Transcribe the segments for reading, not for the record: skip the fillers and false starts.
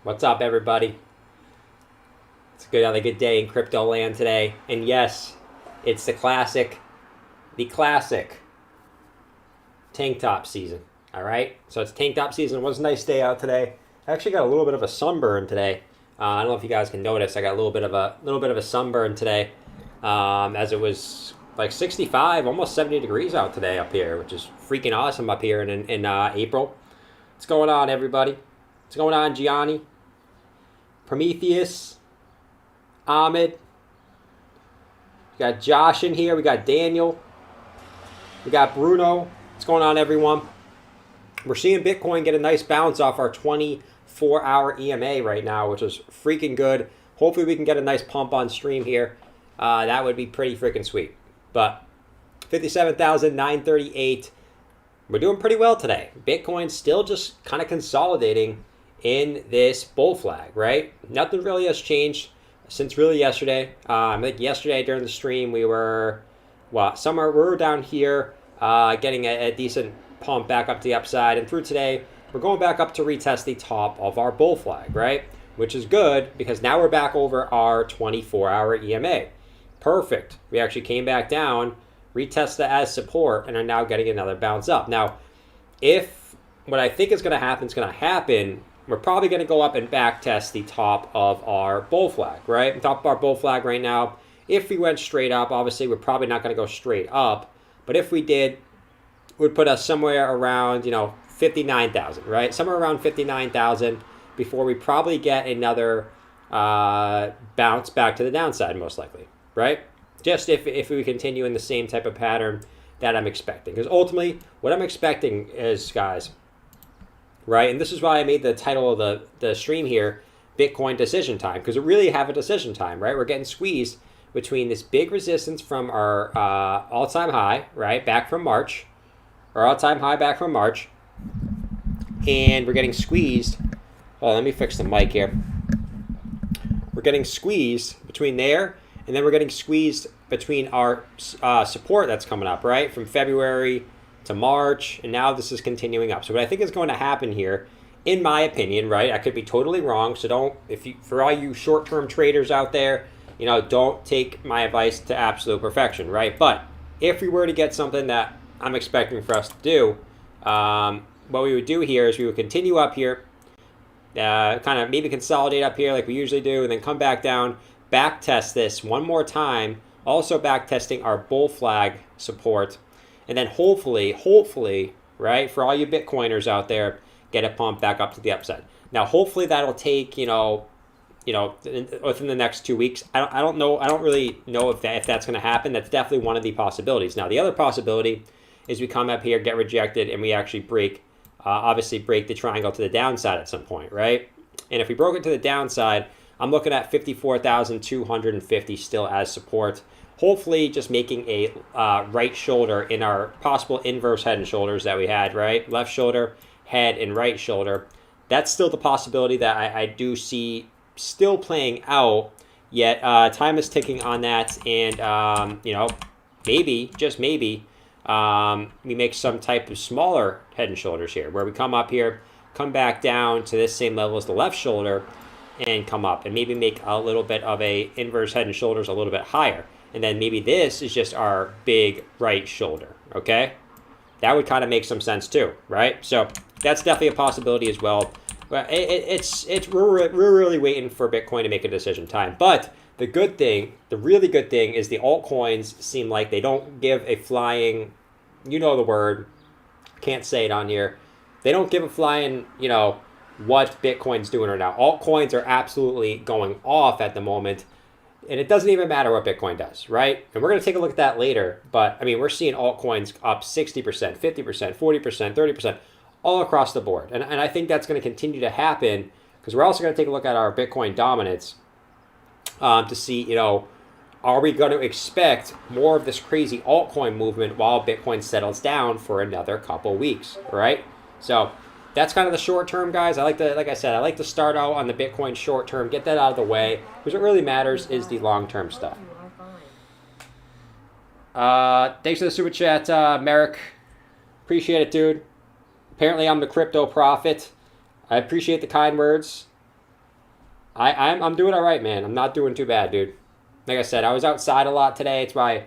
What's up, everybody? It's another good day in crypto land today. And yes, it's the classic tank top season. All right? So it's tank top season. It was a nice day out today. I actually got a little bit of a sunburn today. I don't know if you guys can notice. I got a little bit of a sunburn today, as it was like 65, almost 70 degrees out today up here, which is freaking awesome up here in April. What's going on, everybody? What's going on, Gianni? Prometheus, Ahmed, we got Josh in here, we got Daniel, we got Bruno. What's going on, everyone? We're seeing Bitcoin get a nice bounce off our 24-hour EMA right now, which is freaking good. Hopefully we can get a nice pump on stream here. That would be pretty freaking sweet. But 57,938, we're doing pretty well today. Bitcoin's still just kind of consolidating in this bull flag, right? Nothing really has changed since really yesterday. I think yesterday during the stream we were, we were down here getting a decent pump back up to the upside, and through today we're going back up to retest the top of our bull flag, right? Which is good because now we're back over our 24-hour EMA. Perfect. We actually came back down, retested as support, and are now getting another bounce up. Now, if what I think is going to happen, we're probably going to go up and back test the top of our bull flag, right? Top of our bull flag right now. If we went straight up, obviously we're probably not going to go straight up, but if we did, it would put us somewhere around, 59,000, right? Somewhere around 59,000 before we probably get another bounce back to the downside, most likely, right? Just if we continue in the same type of pattern that I'm expecting. Because ultimately, what I'm expecting is, guys, right, and this is why I made the title of the stream here, Bitcoin decision time, because we really have a decision time, right? We're getting squeezed between this big resistance from our all-time high, right, back from March, our all-time high back from March, and we're getting squeezed. Oh, let me fix the mic here. We're getting squeezed between there, and then we're getting squeezed between our support that's coming up, right, from February to March, and now this is continuing up. So what I think is going to happen here, in my opinion, right, I could be totally wrong, so for all you short-term traders out there, don't take my advice to absolute perfection, right? But if we were to get something that I'm expecting for us to do, what we would do here is we would continue up here, kind of maybe consolidate up here like we usually do, and then come back down, back test this one more time, also back testing our bull flag support, and then hopefully, right, for all you Bitcoiners out there, get a pump back up to the upside. Now, hopefully that'll take, within the next 2 weeks. I don't know. I don't really know if that's going to happen. That's definitely one of the possibilities. Now, the other possibility is we come up here, get rejected, and we actually break the triangle to the downside at some point, right? And if we broke it to the downside, I'm looking at 54,250 still as support. Hopefully just making a right shoulder in our possible inverse head and shoulders that we had, right? Left shoulder, head, and right shoulder. That's still the possibility that I do see still playing out, yet time is ticking on that, and, maybe, just maybe, we make some type of smaller head and shoulders here, where we come up here, come back down to this same level as the left shoulder, and come up, and maybe make a little bit of a inverse head and shoulders a little bit higher. And then maybe this is just our big right shoulder, okay? That would kind of make some sense too, right? So that's definitely a possibility as well. But we're really waiting for Bitcoin to make a decision time. But the really good thing is the altcoins seem like they don't give a flying, the word, can't say it on here. They don't give a flying, what Bitcoin's doing right now. Altcoins are absolutely going off at the moment. And it doesn't even matter what Bitcoin does, right? And we're going to take a look at that later. But, we're seeing altcoins up 60%, 50%, 40%, 30%, all across the board. And I think that's going to continue to happen because we're also going to take a look at our Bitcoin dominance to see, are we going to expect more of this crazy altcoin movement while Bitcoin settles down for another couple weeks, right? So that's kind of the short term, guys. I like to start out on the Bitcoin short term, get that out of the way, because what really matters is the long term stuff. Thanks for the super chat, Merrick. Appreciate it, dude. Apparently, I'm the crypto prophet. I appreciate the kind words. I'm doing all right, man. I'm not doing too bad, dude. Like I said, I was outside a lot today. It's why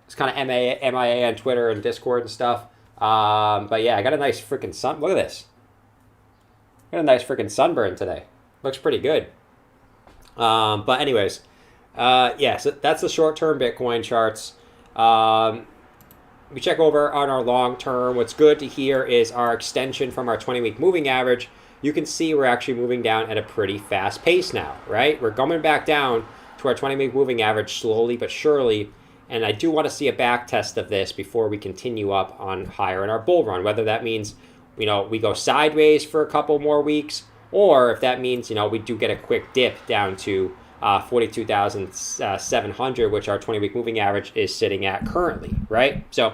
it's kind of MIA on Twitter and Discord and stuff. But yeah, I got a nice freaking sun. Look at this. Got a nice freaking sunburn today. Looks pretty good. But anyways, yeah, so that's the short-term Bitcoin charts. We check over on our long term. What's good to hear is our extension from our 20-week moving average. You can see we're actually moving down at a pretty fast pace now, right? We're coming back down to our 20-week moving average slowly but surely. And I do want to see a back test of this before we continue up on higher in our bull run, whether that means, we go sideways for a couple more weeks, or if that means, we do get a quick dip down to 42,700, which our 20-week moving average is sitting at currently, right? So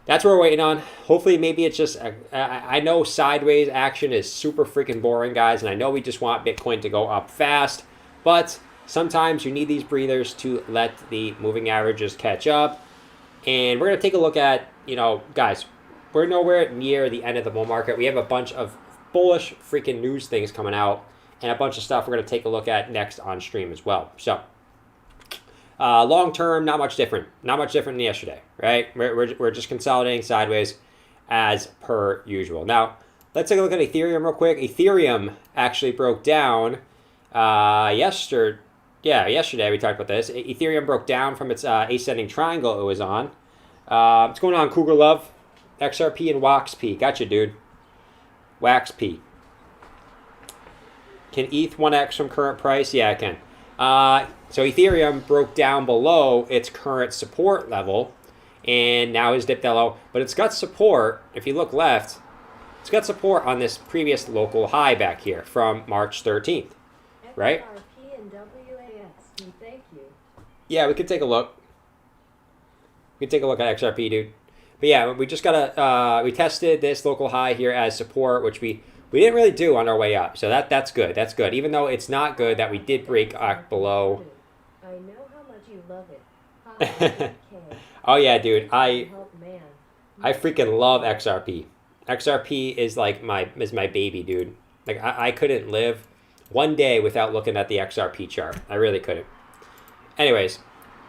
that's what we're waiting on. Hopefully, maybe it's just, I know sideways action is super freaking boring, guys, and I know we just want Bitcoin to go up fast, but sometimes you need these breathers to let the moving averages catch up. And we're going to take a look at, guys, we're nowhere near the end of the bull market. We have a bunch of bullish freaking news things coming out and a bunch of stuff we're going to take a look at next on stream as well. So long term, not much different. Not much different than yesterday, right? We're just consolidating sideways as per usual. Now, let's take a look at Ethereum real quick. Ethereum actually broke down yesterday. Yeah, yesterday we talked about this. Ethereum broke down from its ascending triangle it was on. What's going on, Cougar Love? XRP and WaxP. Gotcha, dude. WaxP. Can ETH 1x from current price? Yeah, I can. So Ethereum broke down below its current support level and now has dipped low. But it's got support, if you look left, it's got support on this previous local high back here from March 13th, right? Thank you. Yeah, we could take a look. We could take a look at XRP, dude. But yeah, we just gotta we tested this local high here as support, which we didn't really do on our way up. So that's good. That's good. Even though it's not good that we did break below. I know how much you love it. Oh yeah, dude. I freaking love XRP. XRP is like my baby, dude. Like I couldn't live one day without looking at the XRP chart. I really couldn't. Anyways,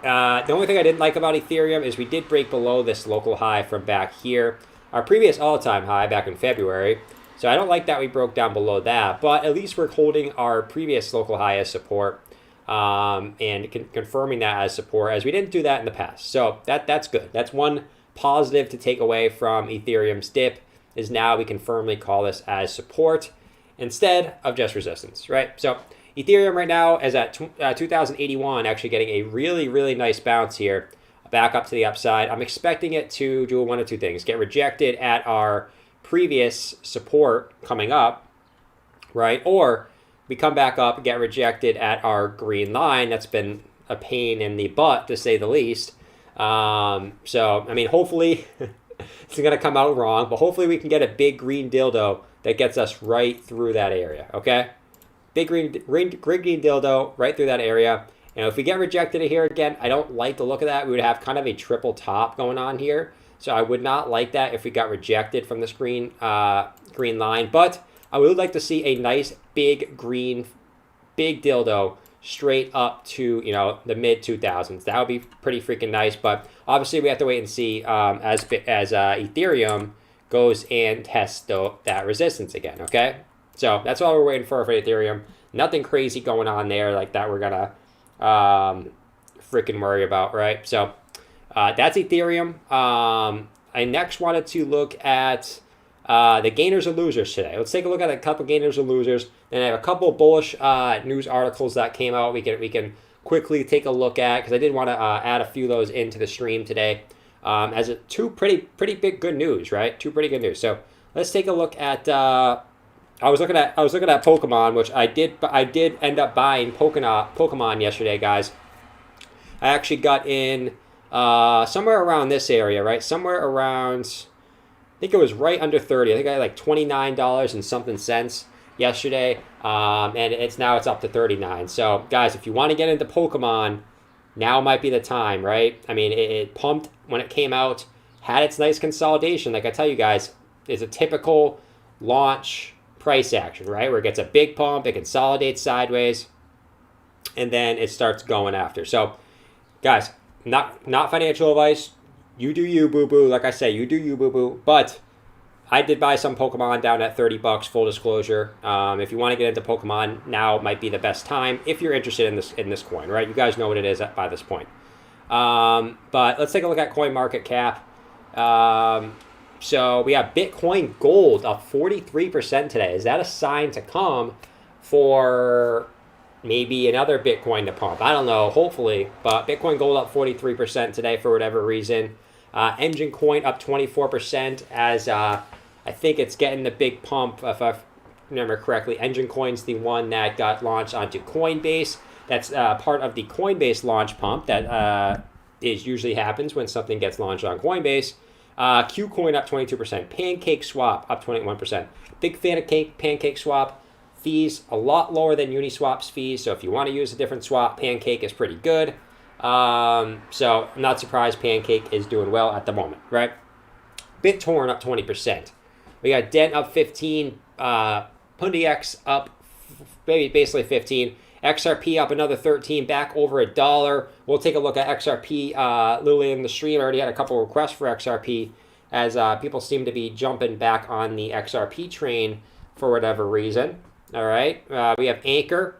the only thing I didn't like about Ethereum is we did break below this local high from back here, our previous all-time high back in February. So I don't like that we broke down below that, but at least we're holding our previous local high as support and confirming that as support, as we didn't do that in the past. So that's good. That's one positive to take away from Ethereum's dip, is now we can firmly call this as support instead of just resistance, right? So Ethereum right now is at 2,081, actually getting a really, really nice bounce here, back up to the upside. I'm expecting it to do one of two things: get rejected at our previous support coming up, right? Or we come back up and get rejected at our green line. That's been a pain in the butt, to say the least. So, I mean, hopefully it's going to come out wrong, but hopefully we can get a big green dildo that gets us right through that area, okay? Big green dildo right through that area. And if we get rejected here again, I don't like the look of that. We would have kind of a triple top going on here. So I would not like that if we got rejected from this green line. But I would like to see a nice big dildo straight up to, the mid 2000s. That would be pretty freaking nice. But obviously we have to wait and see as Ethereum goes and tests that resistance again, okay? So that's all we're waiting for Ethereum. Nothing crazy going on there like that we're going to freaking worry about, right? So that's Ethereum. I next wanted to look at the gainers and losers today. Let's take a look at a couple gainers and losers. And I have a couple bullish news articles that came out we can quickly take a look at, because I did want to add a few of those into the stream today as two pretty big good news, right? Two pretty good news. So let's take a look at I was looking at Pokemon, which I did end up buying Pokemon yesterday, guys. I actually got in somewhere around this area, right? Somewhere around, I think it was right under 30. I think I had like $29 and something cents yesterday, and it's up to 39. So guys, if you want to get into Pokemon, now might be the time, right? I mean, it pumped when it came out, had its nice consolidation. Like I tell you guys, is a typical launch price action, right? Where it gets a big pump, it consolidates sideways, and then it starts going after. So, guys, not financial advice. You do you, boo-boo. Like I say, you do you, boo-boo. But I did buy some Pokemon down at $30, full disclosure. If you want to get into Pokemon, now might be the best time if you're interested in this coin, right? You guys know what it is by this point. But let's take a look at coin market cap. So we have Bitcoin Gold up 43% today. Is that a sign to come for maybe another Bitcoin to pump? I don't know, hopefully. But Bitcoin Gold up 43% today for whatever reason. Engine Coin up 24% as I think it's getting the big pump, if I remember correctly. Engine Coin's the one that got launched onto Coinbase. That's part of the Coinbase launch pump that usually happens when something gets launched on Coinbase. Qcoin up 22%. Pancake Swap up 21%. Big fan of Pancake Swap. Fees a lot lower than Uniswap's fees. So if you want to use a different swap, Pancake is pretty good. So I'm not surprised Pancake is doing well at the moment, right? BitTorrent up 20%. We got Dent up 15. Pundex up basically 15. XRP up another 13, back over $1. We'll take a look at XRP literally in the stream. I already had a couple requests for XRP as people seem to be jumping back on the XRP train for whatever reason. All right, we have Anchor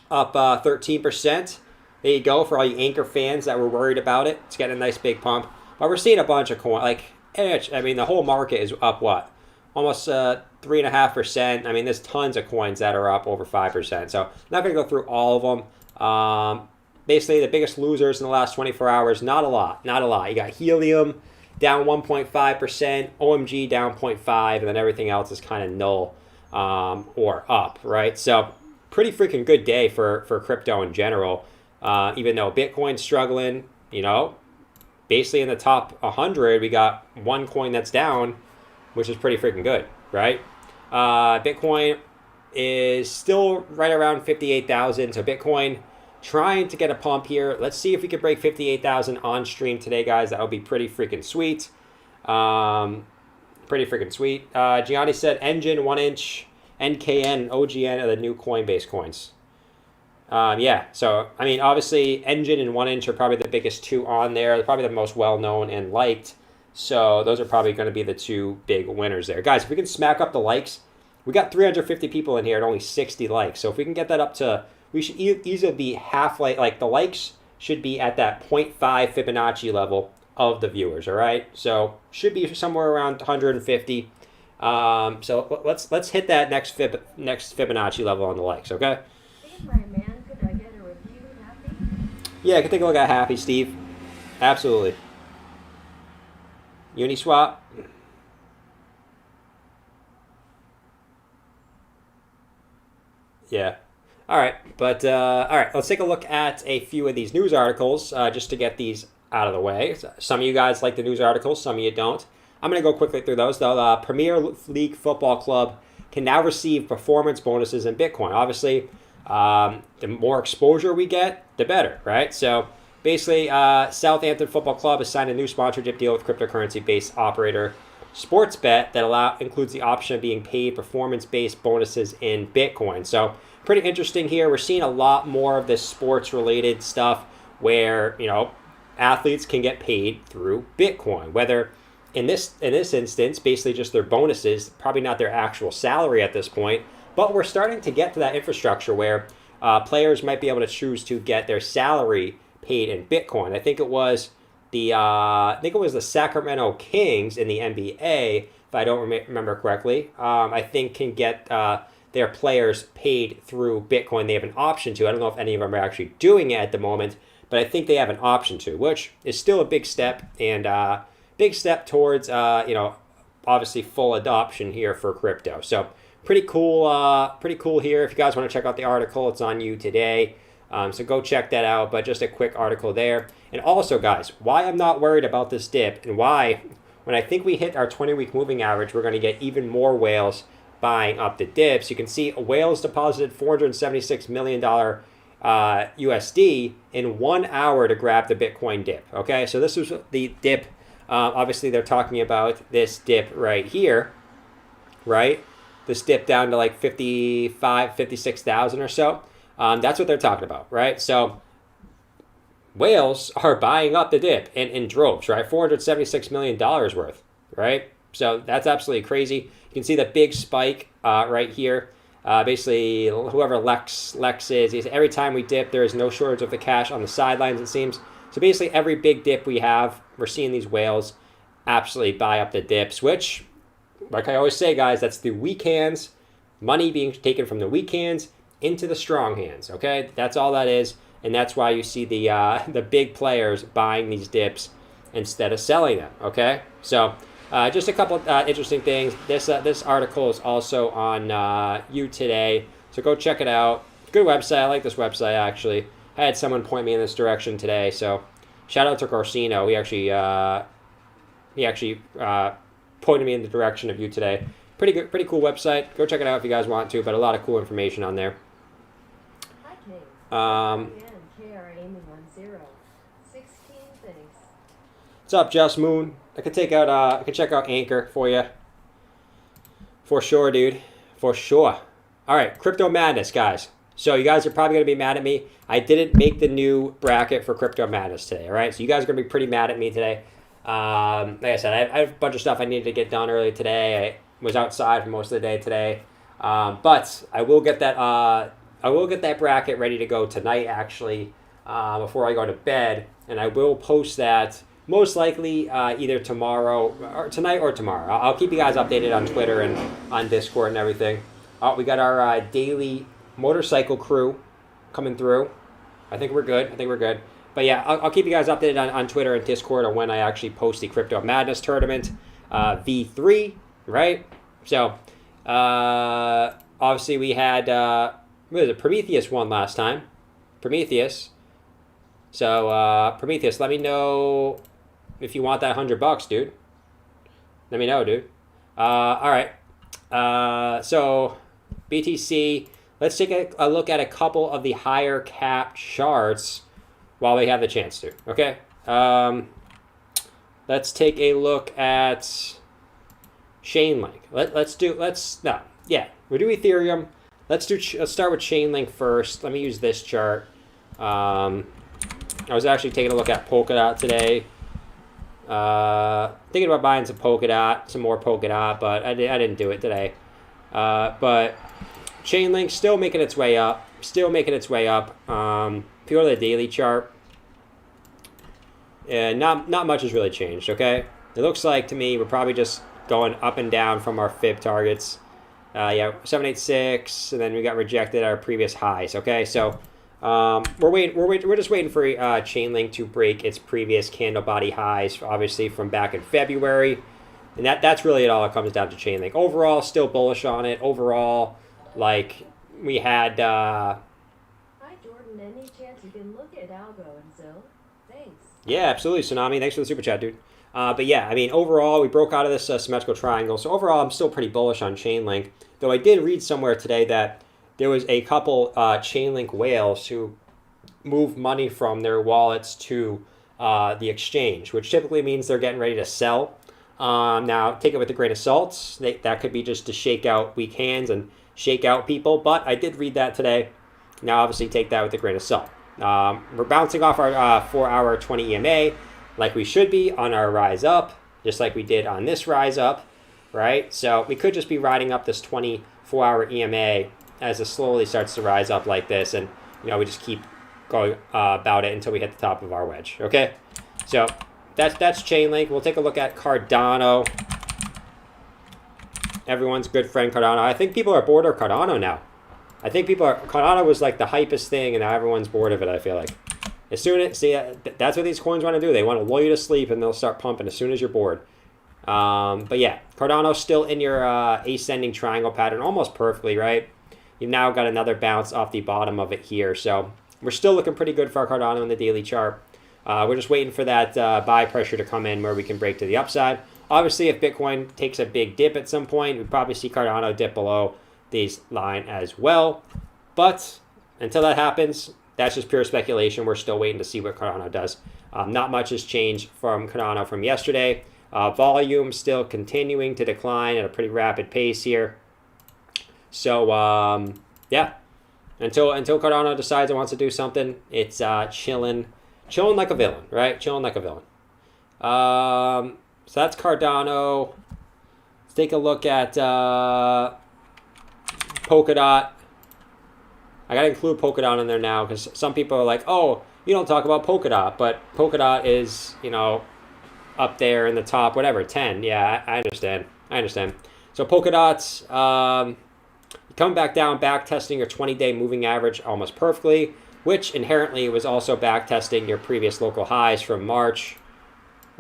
up 13%. There you go for all you Anchor fans that were worried about it. It's getting a nice big pump. But we're seeing a bunch of coins. I mean, the whole market is up what? Almost 3.5%. I mean, there's tons of coins that are up over 5%. So I'm not going to go through all of them. Basically, the biggest losers in the last 24 hours, not a lot. You got Helium down 1.5%, OMG down 0.5%, and then everything else is kind of null or up, right? So pretty freaking good day for crypto in general. Even though Bitcoin's struggling, basically in the top 100, we got one coin that's down, which is pretty freaking good, right? Bitcoin is still right around 58,000. So Bitcoin trying to get a pump here. Let's see if we can break 58,000 on stream today, guys. That would be pretty freaking sweet. Gianni said Engine, 1 inch, NKN, and OGN are the new Coinbase coins. Yeah, so, I mean, obviously, Engine and 1 inch are probably the biggest two on there. They're probably the most well-known and liked. So those are probably going to be the two big winners there. Guys, if we can smack up the likes, we got 350 people in here at only 60 likes. So if we can get that up to, we should easily be half like the likes should be at that 0.5 Fibonacci level of the viewers, all right? So should be somewhere around 150. So let's hit that next Fibonacci level on the likes, okay? Hey, my man, could I get a review, Happy? Yeah, I can take a look at Happy, Steve. Absolutely. Uniswap. Yeah. All right. But, all right, let's take a look at a few of these news articles just to get these out of the way. Some of you guys like the news articles, some of you don't. I'm going to go quickly through those, though. The Premier League Football Club can now receive performance bonuses in Bitcoin. Obviously, the more exposure we get, the better, right? So, basically, Southampton Football Club has signed a new sponsorship deal with cryptocurrency-based operator Sportsbet that includes the option of being paid performance-based bonuses in Bitcoin. So pretty interesting here. We're seeing a lot more of this sports-related stuff where athletes can get paid through Bitcoin. Whether in this instance, basically just their bonuses, probably not their actual salary at this point. But we're starting to get to that infrastructure where players might be able to choose to get their salary paid in Bitcoin. I think it was the Sacramento Kings in the NBA, if I don't remember correctly. I think can get their players paid through Bitcoin. They have an option to. I don't know if any of them are actually doing it at the moment, but I think they have an option to, which is still a big step and big step towards obviously full adoption here for crypto. So pretty cool here. If you guys want to check out the article, it's on you today. So go check that out, but just a quick article there. And also, guys, why I'm not worried about this dip and why when I think we hit our 20-week moving average, we're going to get even more whales buying up the dips. You can see whales deposited $476 million USD in 1 hour to grab the Bitcoin dip. Okay, so this was the dip. Obviously, they're talking about this dip right here, right? this dip down to like 55, 56,000 or so. That's what they're talking about, right? So whales are buying up the dip in droves, right? $476 million worth, right? So that's absolutely crazy. You can see the big spike right here. Basically, whoever Lex is, every time we dip, there is no shortage of the cash on the sidelines, it seems. So basically, every big dip we have, we're seeing these whales absolutely buy up the dips, which, like I always say, guys, that's the weak hands, money being taken from the weak hands into the strong hands, okay? That's all that is, and that's why you see the big players buying these dips instead of selling them, okay? So just a couple interesting things. This article is also on You Today, so go check it out. Good website. I like this website, actually. I had someone point me in this direction today, so shout out to Corsino. He actually pointed me in the direction of You Today. Pretty cool website. Go check it out if you guys want to, but a lot of cool information on there. Hi, Kate. What's up, Just Moon? I can check out Anchor for you. For sure, dude. For sure. All right, Crypto Madness, guys. So you guys are probably going to be mad at me. I didn't make the new bracket for Crypto Madness today, all right? So you guys are going to be pretty mad at me today. Like I said, I have a bunch of stuff I needed to get done early today. I was outside for most of the day today. But I will get that bracket ready to go tonight, actually, before I go to bed. And I will post that most likely either tomorrow, or tonight or tomorrow. I'll keep you guys updated on Twitter and on Discord and everything. Oh, we got our daily motorcycle crew coming through. I think we're good. But yeah, I'll keep you guys updated on Twitter and Discord on when I actually post the Crypto Madness tournament V3, right? So obviously we had Prometheus won last time. Prometheus. So Prometheus, let me know if you want that $100, dude. Let me know, dude. All right. So BTC. Let's take a look at a couple of the higher cap charts while we have the chance to. Okay. Let's take a look at Chainlink. We'll do Ethereum. Let's start with Chainlink first. Let me use this chart. I was actually taking a look at Polkadot today. Thinking about buying some more Polkadot, but I didn't do it today. But Chainlink still making its way up. If you go to the daily chart, not much has really changed, okay? It looks like to me we're probably just going up and down from our fib targets. 786, and then we got rejected at our previous highs, okay? So we're just waiting for Chainlink to break its previous candle body highs, obviously from back in February. And that's really all it comes down to Chainlink. Overall, still bullish on it. Overall, like we had Hi Jordan, any chance you can look at Algo and Zill? Thanks. Yeah, absolutely, Tsunami. Thanks for the super chat, dude. But yeah, I mean, overall, we broke out of this symmetrical triangle. So overall, I'm still pretty bullish on Chainlink. Though I did read somewhere today that there was a couple Chainlink whales who moved money from their wallets to the exchange, which typically means they're getting ready to sell. Now, take it with a grain of salt. That could be just to shake out weak hands and shake out people. But I did read that today. Now, obviously, take that with a grain of salt. We're bouncing off our 4-hour 20 EMA like we should be on our rise up, just like we did on this rise up, right? So we could just be riding up this 24-hour EMA as it slowly starts to rise up like this, and we just keep going about it until we hit the top of our wedge. Okay, so that's Chainlink. We'll take a look at Cardano. Everyone's good friend Cardano. I think people are bored of Cardano now. Cardano was like the hypest thing, and now everyone's bored of it. I feel like that's what these coins want to do. They want to lull you to sleep, and they'll start pumping as soon as you're bored. But yeah, Cardano's still in your ascending triangle pattern almost perfectly, right? You've now got another bounce off the bottom of it here. So we're still looking pretty good for Cardano in the daily chart. We're just waiting for that buy pressure to come in where we can break to the upside. Obviously, if Bitcoin takes a big dip at some point, we'd probably see Cardano dip below this line as well. But until that happens, that's just pure speculation. We're still waiting to see what Cardano does. Not much has changed from Cardano from yesterday. Volume still continuing to decline at a pretty rapid pace here. So yeah, until Cardano decides it wants to do something, it's chilling like a villain, right? Chilling like a villain. So that's Cardano. Let's take a look at Polkadot. I gotta include Polkadot in there now because some people are like, "Oh, you don't talk about Polkadot," but Polkadot is, up there in the top, whatever, 10. Yeah, I understand. So Polkadot's coming back down, back testing your 20-day moving average almost perfectly, which inherently was also back testing your previous local highs from March,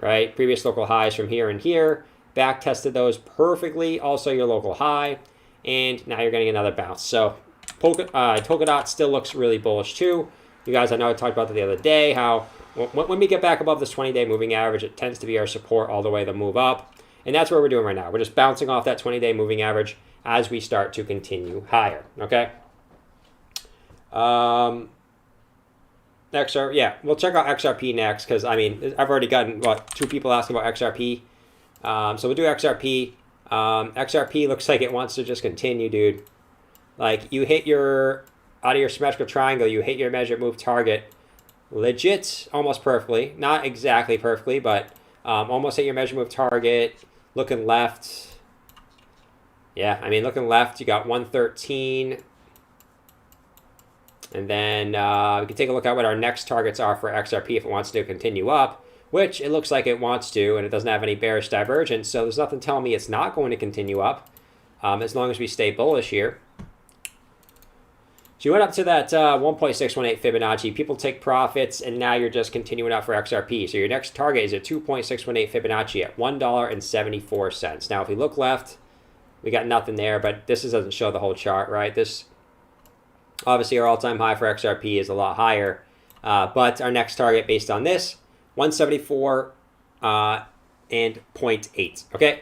right? Previous local highs from here and here. Back tested those perfectly, also your local high, and now you're getting another bounce. So Polkadot still looks really bullish too. You guys, I know I talked about that the other day, how when we get back above this 20-day moving average, it tends to be our support all the way to move up. And that's what we're doing right now. We're just bouncing off that 20-day moving average as we start to continue higher, okay? XR, yeah, we'll check out XRP next because, I've already gotten, 2 people asking about XRP. So we'll do XRP. XRP looks like it wants to just continue, dude. Like, you hit out of your symmetrical triangle, you hit your measured move target legit almost perfectly. Not exactly perfectly, but almost hit your measured move target. Looking left. Yeah, looking left, you got 113. And then we can take a look at what our next targets are for XRP if it wants to continue up, which it looks like it wants to, and it doesn't have any bearish divergence. So there's nothing telling me it's not going to continue up as long as we stay bullish here. So you went up to that 1.618 Fibonacci. People take profits, and now you're just continuing out for XRP. So your next target is at 2.618 Fibonacci at $1.74. Now, if we look left, we got nothing there, but this doesn't show the whole chart, right? This, obviously, our all-time high for XRP is a lot higher. But our next target based on this, 174 and 0.8. Okay,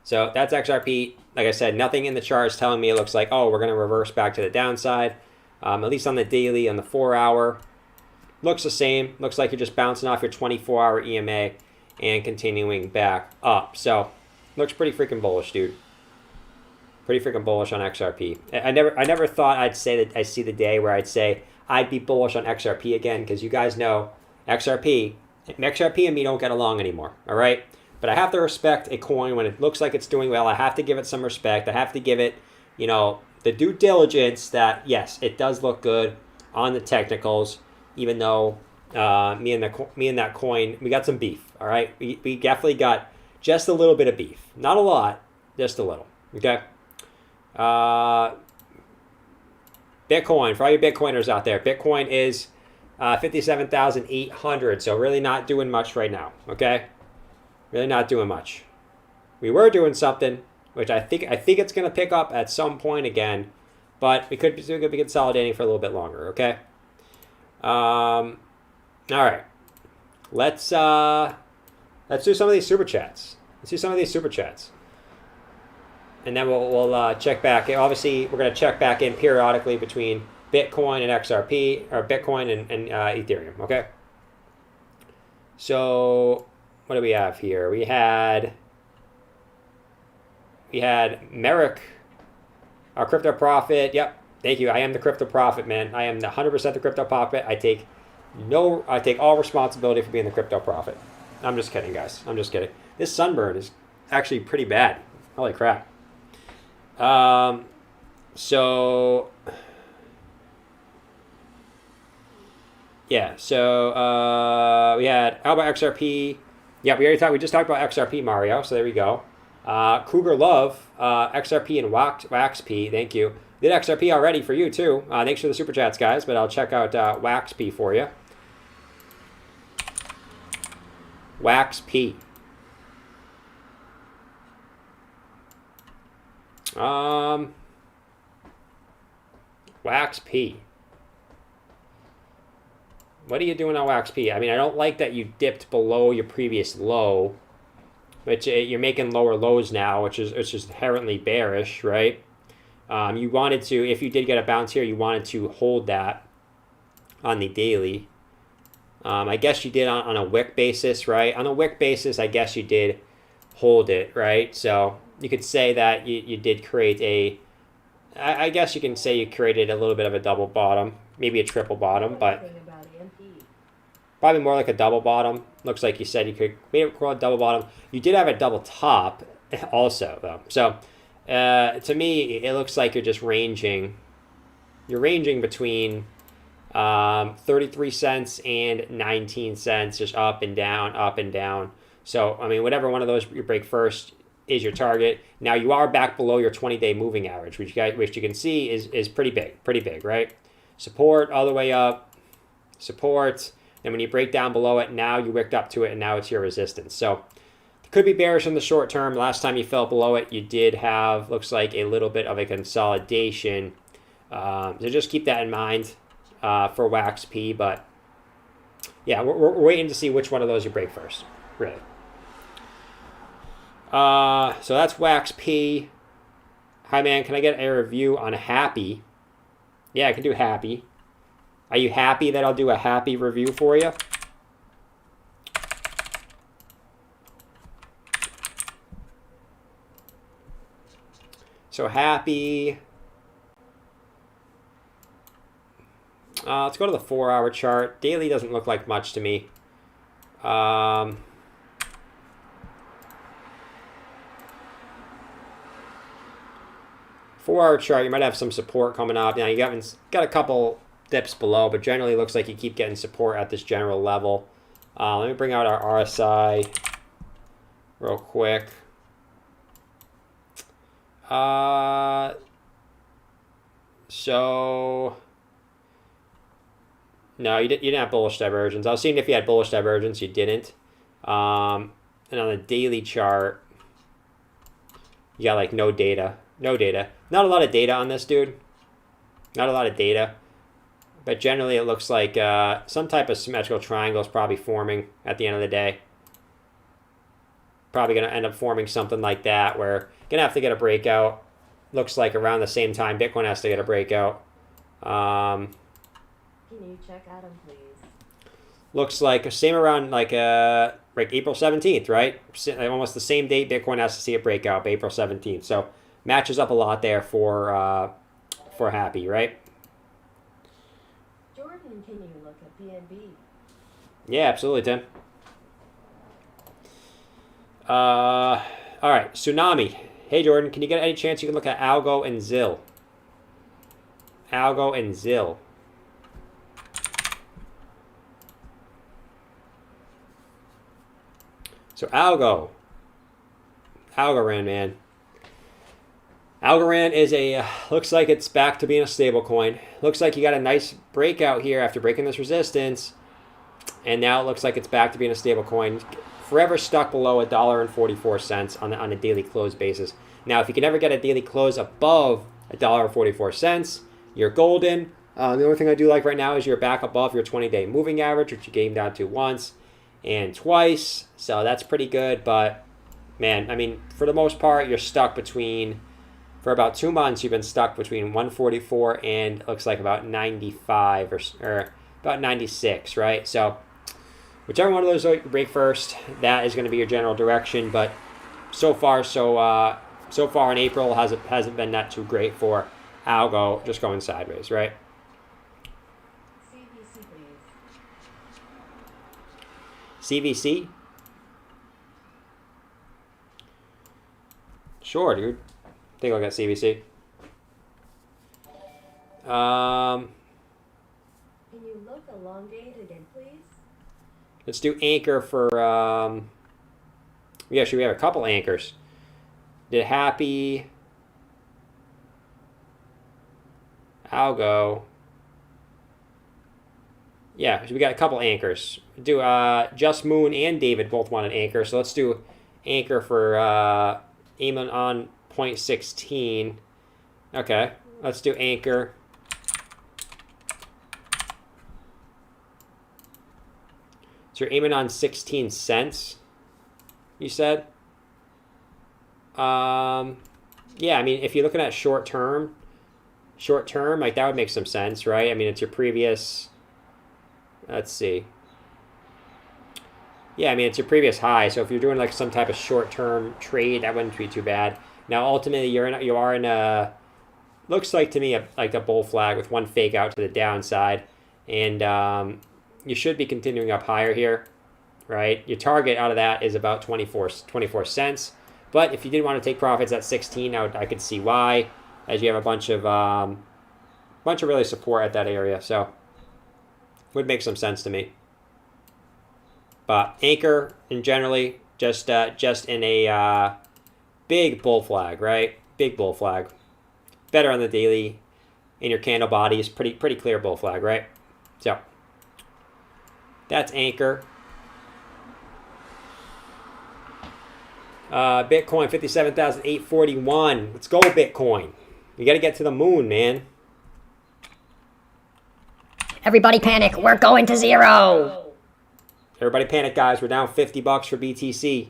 so that's XRP. Like I said, nothing in the chart is telling me it looks like, oh, we're going to reverse back to the downside. At least on the daily, on the 4-hour, looks the same. Looks like you're just bouncing off your 24-hour EMA and continuing back up. So, looks pretty freaking bullish, dude. Pretty freaking bullish on XRP. I never thought I'd say that I see the day where I'd say I'd be bullish on XRP again, because you guys know XRP and me don't get along anymore. All right, but I have to respect a coin when it looks like it's doing well. I have to give it some respect. I have to give it, the due diligence that, yes, it does look good on the technicals, even though me and that coin, we got some beef, all right? We definitely got just a little bit of beef. Not a lot, just a little, okay? Bitcoin, for all you Bitcoiners out there, Bitcoin is 57,800, so really not doing much right now, okay? Really not doing much. We were doing something, which I think it's going to pick up at some point again, but we could be consolidating for a little bit longer, okay? All right. Let's do some of these super chats. And then we'll check back. Obviously, we're going to check back in periodically between Bitcoin and XRP, or Bitcoin and Ethereum, okay? So what do we have here? We had Merrick, our crypto prophet. Yep, thank you. I am the crypto prophet, man. I am 100% the crypto prophet. I take all responsibility for being the crypto prophet. I'm just kidding, guys. I'm just kidding. This sunburn is actually pretty bad. Holy crap. So yeah, so we had, how about XRP? Yeah, we just talked about XRP, Mario, so there we go. Cougar Love, XRP and WaxP, thank you. Did XRP already for you too. Thanks for the super chats, guys, but I'll check out WaxP for you. WaxP. WaxP. What are you doing on WaxP? I don't like that you dipped below your previous low, which you're making lower lows now, which is inherently bearish, right? You wanted to, if you did get a bounce here, you wanted to hold that on the daily. I guess you did on a wick basis, right? On a wick basis, I guess you did hold it, right? So you could say that you did create I guess you can say you created a little bit of a double bottom, maybe a triple bottom, but About EMP. probably more like a double bottom. Looks like you said you could maybe call it double bottom. You did have a double top also, though. So to me, it looks like you're just ranging. You're ranging between 33 cents and 19 cents, just up and down, up and down. So, I mean, whatever one of those you break first is your target. Now, you are back below your 20-day moving average, which you can see is pretty big, right? Support all the way up, support. And when you break down below it, now you wicked up to it, and now it's your resistance. So, it could be bearish in the short term. Last time you fell below it, you did have, looks like, a little bit of a consolidation. So just keep that in mind for WaxP. But yeah, we're waiting to see which one of those you break first, really. So that's WaxP. Hi, man. Can I get a review on Happy? Yeah, I can do Happy. Are you happy that I'll do a Happy review for you? So Happy. Let's go to the 4-hour chart. Daily doesn't look like much to me. 4-hour chart, you might have some support coming up. Now you got a couple dips below, but generally it looks like you keep getting support at this general level. Let me bring out our RSI real quick. So no, you didn't have bullish divergence. I was seeing if you had bullish divergence, you didn't. And on the daily chart, you got like no data. Not a lot of data on this, dude. Not a lot of data. But generally, it looks like some type of symmetrical triangle is probably forming at the end of the day. Probably going to end up forming something like that, where you're going to have to get a breakout. Looks like around the same time Bitcoin has to get a breakout. Can you check Adam, please? Looks like same around like April 17th, right? Almost the same date Bitcoin has to see a breakout, by April 17th. So matches up a lot there for Happy, right? Jordan, can you look at PNB? Yeah, absolutely, Tim. All right, Tsunami. Hey, Jordan, can you get any chance you can look at Algo and Zill? Algo and Zill. So Algorand, man. Algorand is looks like it's back to being a stable coin. Looks like you got a nice breakout here after breaking this resistance. And now it looks like it's back to being a stable coin. Forever stuck below $1.44 on a daily close basis. Now, if you can ever get a daily close above $1.44, you're golden. The only thing I do like right now is you're back above your 20-day moving average, which you came down to once and twice. So that's pretty good. But, man, I mean, for the most part, you're stuck between, for about 2 months, you've been stuck between 144 and it looks like about 95 or about 96, right? So whichever one of those you break first, that is going to be your general direction. But so far in April hasn't been that too great for Algo, just going sideways, right? CVC, please. CVC? Sure, dude. Take a look at CVC. Can you look elongated again, please? Let's do anchor for, we have a couple anchors. Did Happy, Algo. Yeah, so we got a couple anchors. Do Just Moon and David both want an anchor, so let's do anchor for aiming on 0.16. Okay, let's do anchor. So you're aiming on 16 cents, you said? Yeah, I mean, if you're looking at short term, like that would make some sense, right? I mean, it's your previous, let's see. Yeah, I mean, it's your previous high. So if you're doing like some type of short term trade, that wouldn't be too bad. Now, ultimately, you are in a looks like to me like a bull flag with one fake out to the downside, and you should be continuing up higher here, right? Your target out of that is about 24 cents, but if you didn't want to take profits at 16, I could see why, as you have a bunch of really support at that area, so would make some sense to me. But anchor in generally just in a big bull flag, right? Big bull flag. Better on the daily. In your candle body is pretty clear bull flag, right? So that's anchor. Bitcoin 57,841. Let's go, Bitcoin. You got to get to the moon, man. Everybody panic. We're going to zero. Everybody panic, guys. We're down $50 for BTC.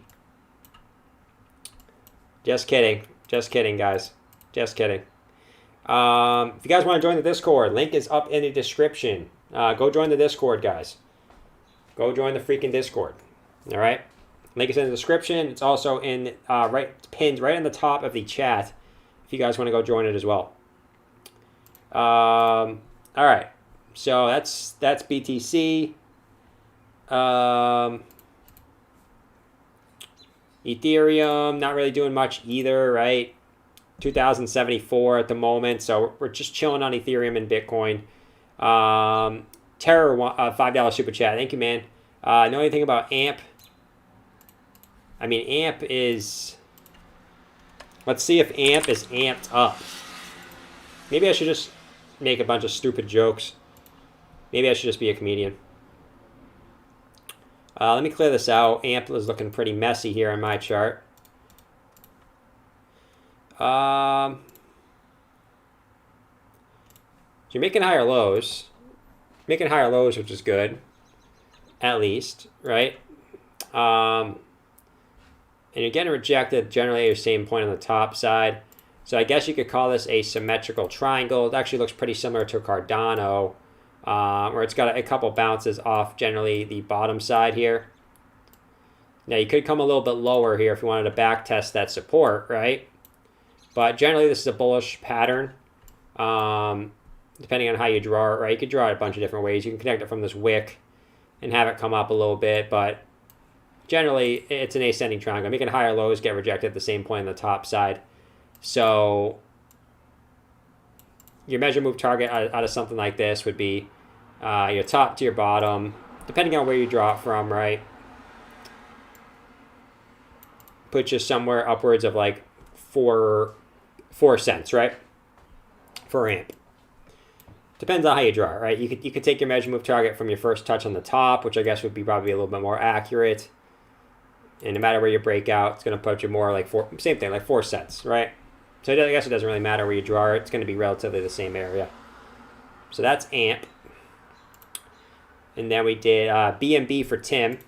Just kidding. Just kidding, guys. Just kidding. If you guys want to join the Discord, link is up in the description. Go join the Discord, guys. Go join the freaking Discord. All right? Link is in the description. It's also in pinned right on the top of the chat if you guys want to go join it as well. All right. So that's BTC. Ethereum, not really doing much either, right? 2074 at the moment, so we're just chilling on Ethereum and Bitcoin. Terror, $5 super chat. Thank you, man. Know anything about AMP? I mean, AMP is... Let's see if AMP is amped up. Maybe I should just make a bunch of stupid jokes. Maybe I should just be a comedian. Let me clear this out. AMP is looking pretty messy here on my chart. So you're making higher lows. Making higher lows, which is good. At least, right? And you're getting rejected generally at your same point on the top side. So I guess you could call this a symmetrical triangle. It actually looks pretty similar to Cardano, where it's got a couple bounces off generally the bottom side here. Now you could come a little bit lower here if you wanted to back test that support, right? But generally this is a bullish pattern, depending on how you draw it, right? You could draw it a bunch of different ways. You can connect it from this wick and have it come up a little bit, but generally it's an ascending triangle. Making higher lows get rejected at the same point on the top side. So your measure move target out of something like this would be your top to your bottom, depending on where you draw it from, right? Put you somewhere upwards of like 4 cents, right? For AMP. Depends on how you draw it, right? You could take your measure move target from your first touch on the top, which I guess would be probably a little bit more accurate. And no matter where you break out, it's going to put you more like same thing, like 4 cents, right? So I guess it doesn't really matter where you draw it. It's going to be relatively the same area. So that's AMP. And then we did BNB for Tim.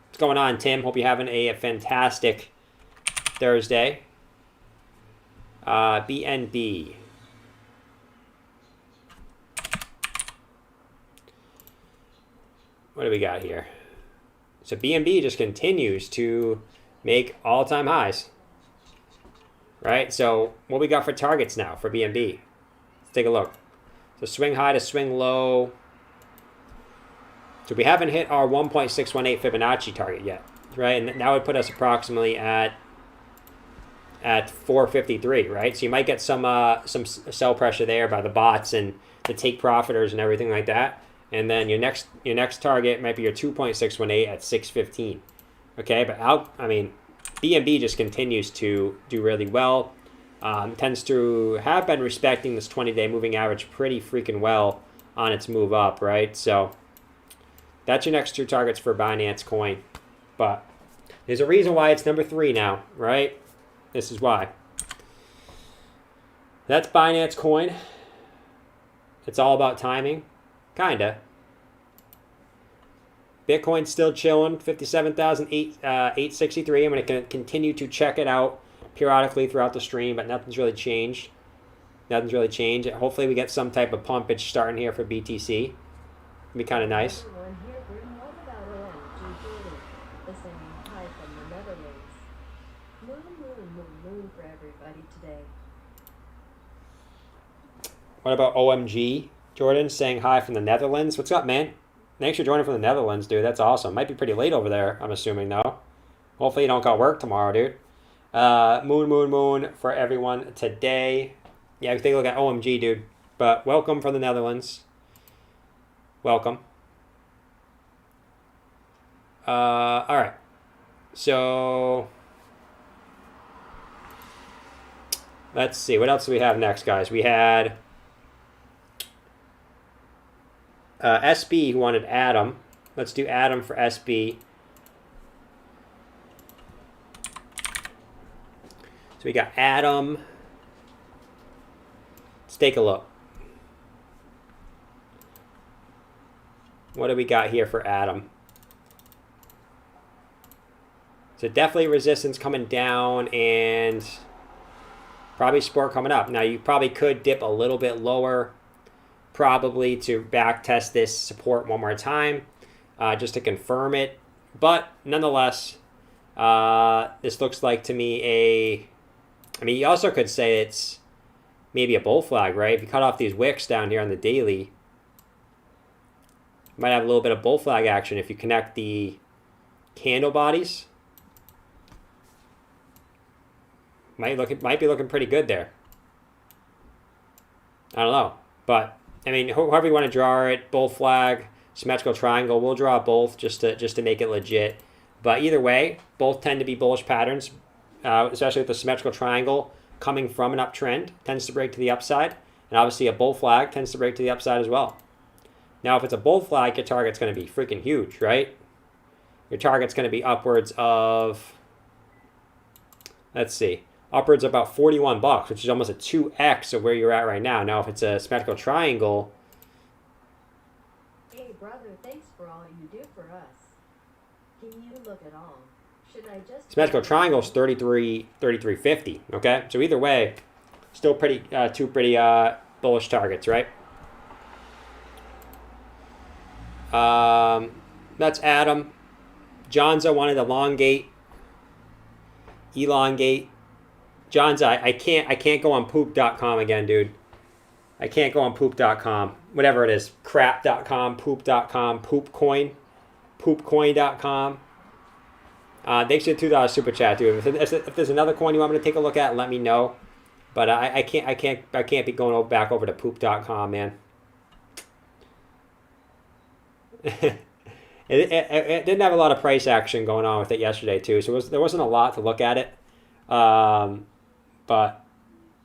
What's going on, Tim? Hope you're having a fantastic Thursday. BNB. What do we got here? So BNB just continues to make all-time highs. Right? So what we got for targets now for BNB? Let's take a look. So swing high to swing low. So we haven't hit our 1.618 Fibonacci target yet, right? And that would put us approximately at 453, right? So you might get some sell pressure there by the bots and the take profiters and everything like that. And then your next target might be your 2.618 at 615. Okay, but BNB just continues to do really well. Tends to have been respecting this 20-day moving average pretty freaking well on its move up, right? So that's your next two targets for Binance Coin. But there's a reason why it's number 3 now, right? This is why. That's Binance Coin. It's all about timing. Kinda. Bitcoin's still chilling, 57,863. I'm going to continue to check it out periodically throughout the stream, but nothing's really changed. Nothing's really changed. Hopefully we get some type of pumpage starting here for BTC. It'd be kind of nice. Everyone here, we're more about OMG, listening hi from the Netherlands. Moon for everybody today. What about OMG? Jordan saying hi from the Netherlands. What's up, man? Thanks for joining from the Netherlands, dude. That's awesome. Might be pretty late over there, I'm assuming, though. Hopefully you don't got work tomorrow, dude. Moon for everyone today. Yeah, we take a look at OMG, dude. But welcome from the Netherlands. Welcome. All right. So let's see. What else do we have next, guys? We had SB who wanted Adam. Let's do Adam for SB. So we got Adam. Let's take a look. What do we got here for Adam? So definitely resistance coming down and probably support coming up. Now you probably could dip a little bit lower probably to back test this support one more time just to confirm it. But nonetheless, this looks like to me I mean, you also could say it's maybe a bull flag, right? If you cut off these wicks down here on the daily, you might have a little bit of bull flag action if you connect the candle bodies. Might be looking pretty good there. I don't know. But, I mean, however you want to draw it, bull flag, symmetrical triangle, we'll draw both just to make it legit. But either way, both tend to be bullish patterns, especially with the symmetrical triangle coming from an uptrend, tends to break to the upside. And obviously a bull flag tends to break to the upside as well. Now, if it's a bull flag, your target's going to be freaking huge, right? Your target's going to be upwards of, let's see, upwards of about $41, which is almost a 2x of where you're at right now. Now, if it's a symmetrical triangle. Hey, brother, thanks for all you do for us. Can you look at all? Should I just... Symmetrical triangle is 33.50, okay? So either way, still pretty two pretty bullish targets, right? That's Adam. Johnza wanted elongate. Johnza, I can't go on poop.com again, dude. I can't go on poop.com. Whatever it is. Crap.com, poop.com, poopcoin.com. Thanks for the $2 super chat, dude. If there's another coin you want me to take a look at, let me know. But I can't be going back over to poop.com, man. It didn't have a lot of price action going on with it yesterday too, so there wasn't a lot to look at it. But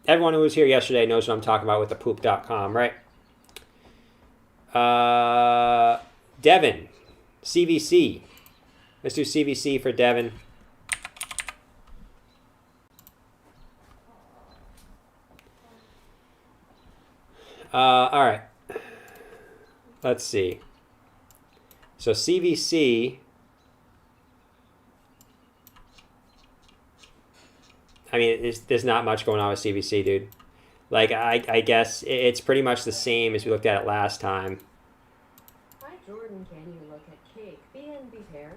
everyone who was here yesterday knows what I'm talking about with the poop.com, right? Devin, CVC. Let's do CVC for Devin. All right. Let's see. So CVC, I mean, there's not much going on with CVC, dude. Like, I guess it's pretty much the same as we looked at it last time. Hi, Jordan. Can you look at Cake BNB pair?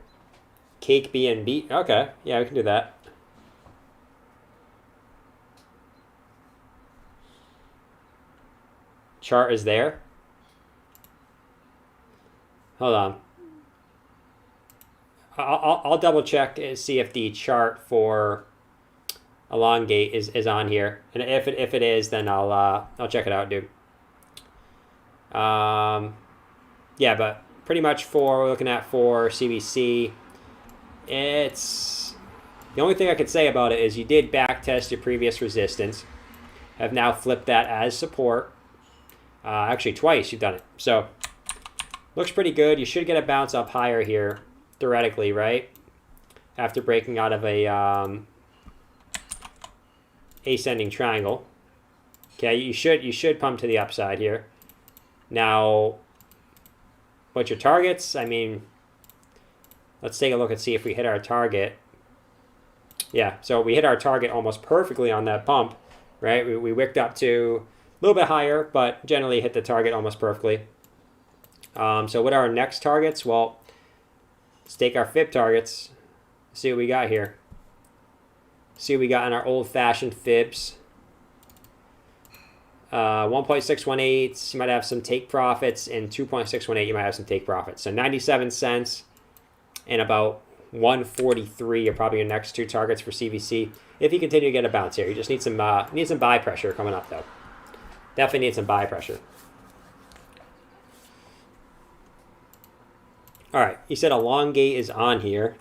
Cake BNB? Okay. Yeah, we can do that. Chart is there. Hold on. I'll double check and see if the chart for elongate is on here, and if it is, then I'll check it out, dude. Yeah, but pretty much we're looking at for CVC, it's the only thing I could say about it is you did back test your previous resistance, have now flipped that as support. Actually, twice you've done it, so looks pretty good. You should get a bounce up higher here, theoretically, right? After breaking out of a ascending triangle. Okay, you should pump to the upside here. Now, what's your targets? I mean, let's take a look and see if we hit our target. Yeah, so we hit our target almost perfectly on that pump, right? We wicked up to a little bit higher, but generally hit the target almost perfectly. So what are our next targets? Well, let's take our fib targets, see what we got here. See what we got in our old-fashioned fibs. 1.618, you might have some take profits, and 2.618, you might have some take profits. So 97 cents and about 143 are probably your next two targets for CVC. If you continue to get a bounce here, you just need some buy pressure coming up though. Definitely need some buy pressure. All right, you said elongate is on here.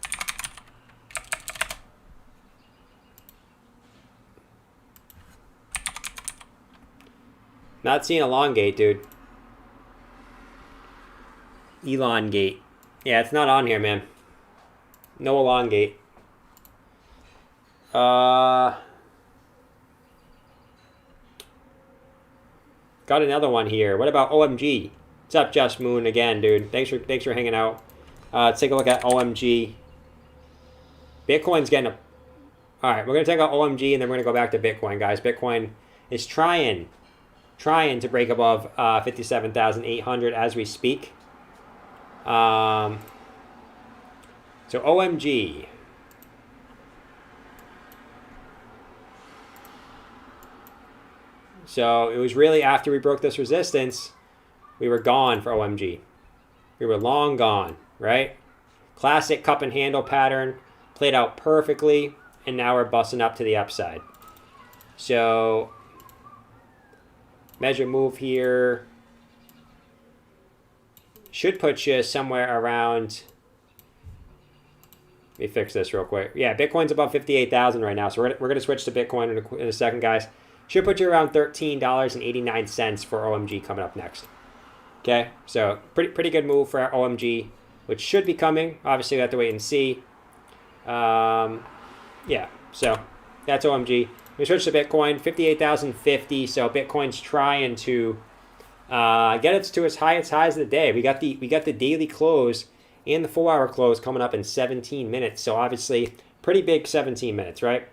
Not seeing elongate, dude. Elongate. Yeah, it's not on here, man. No elongate. Got another one here. What about OMG? What's up, Just Moon again, dude? Thanks for hanging out. Let's take a look at OMG. Bitcoin's getting a... All right, we're going to take out OMG, and then we're going to go back to Bitcoin, guys. Bitcoin is trying to break above 57,800 as we speak. So OMG. So it was really after we broke this resistance, we were gone for OMG. We were long gone, right? Classic cup and handle pattern, played out perfectly, and now we're busting up to the upside. So measure move here should put you somewhere around... Let me fix this real quick. Yeah, Bitcoin's above 58,000 right now, so we're going to switch to Bitcoin in a second, guys. Should put you around $13.89 for OMG coming up next. Okay, so pretty good move for our OMG, which should be coming. Obviously, we have to wait and see. Yeah, so that's OMG. We switch to Bitcoin, 58,050. So Bitcoin's trying to get it to its highest highs of the day. We got the daily close and the 4-hour close coming up in 17 minutes. So obviously, pretty big 17 minutes, right?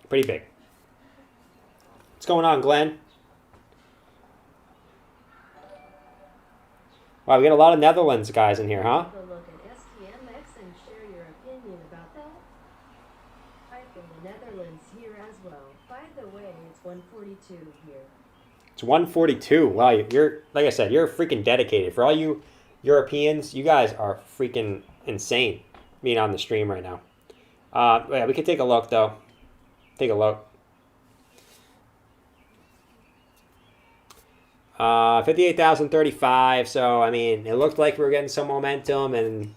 Pretty big. What's going on, Glenn? Wow, we got a lot of Netherlands guys in here, huh? Take a look at STMX and share your opinion about that. I'm from the Netherlands here as well. By the way, it's 142 here. It's 142. Wow, you're like I said, you're freaking dedicated. For all you Europeans, you guys are freaking insane being on the stream right now. Yeah, we could take a look though. Take a look. 58,035. So I mean, it looked like we were getting some momentum, and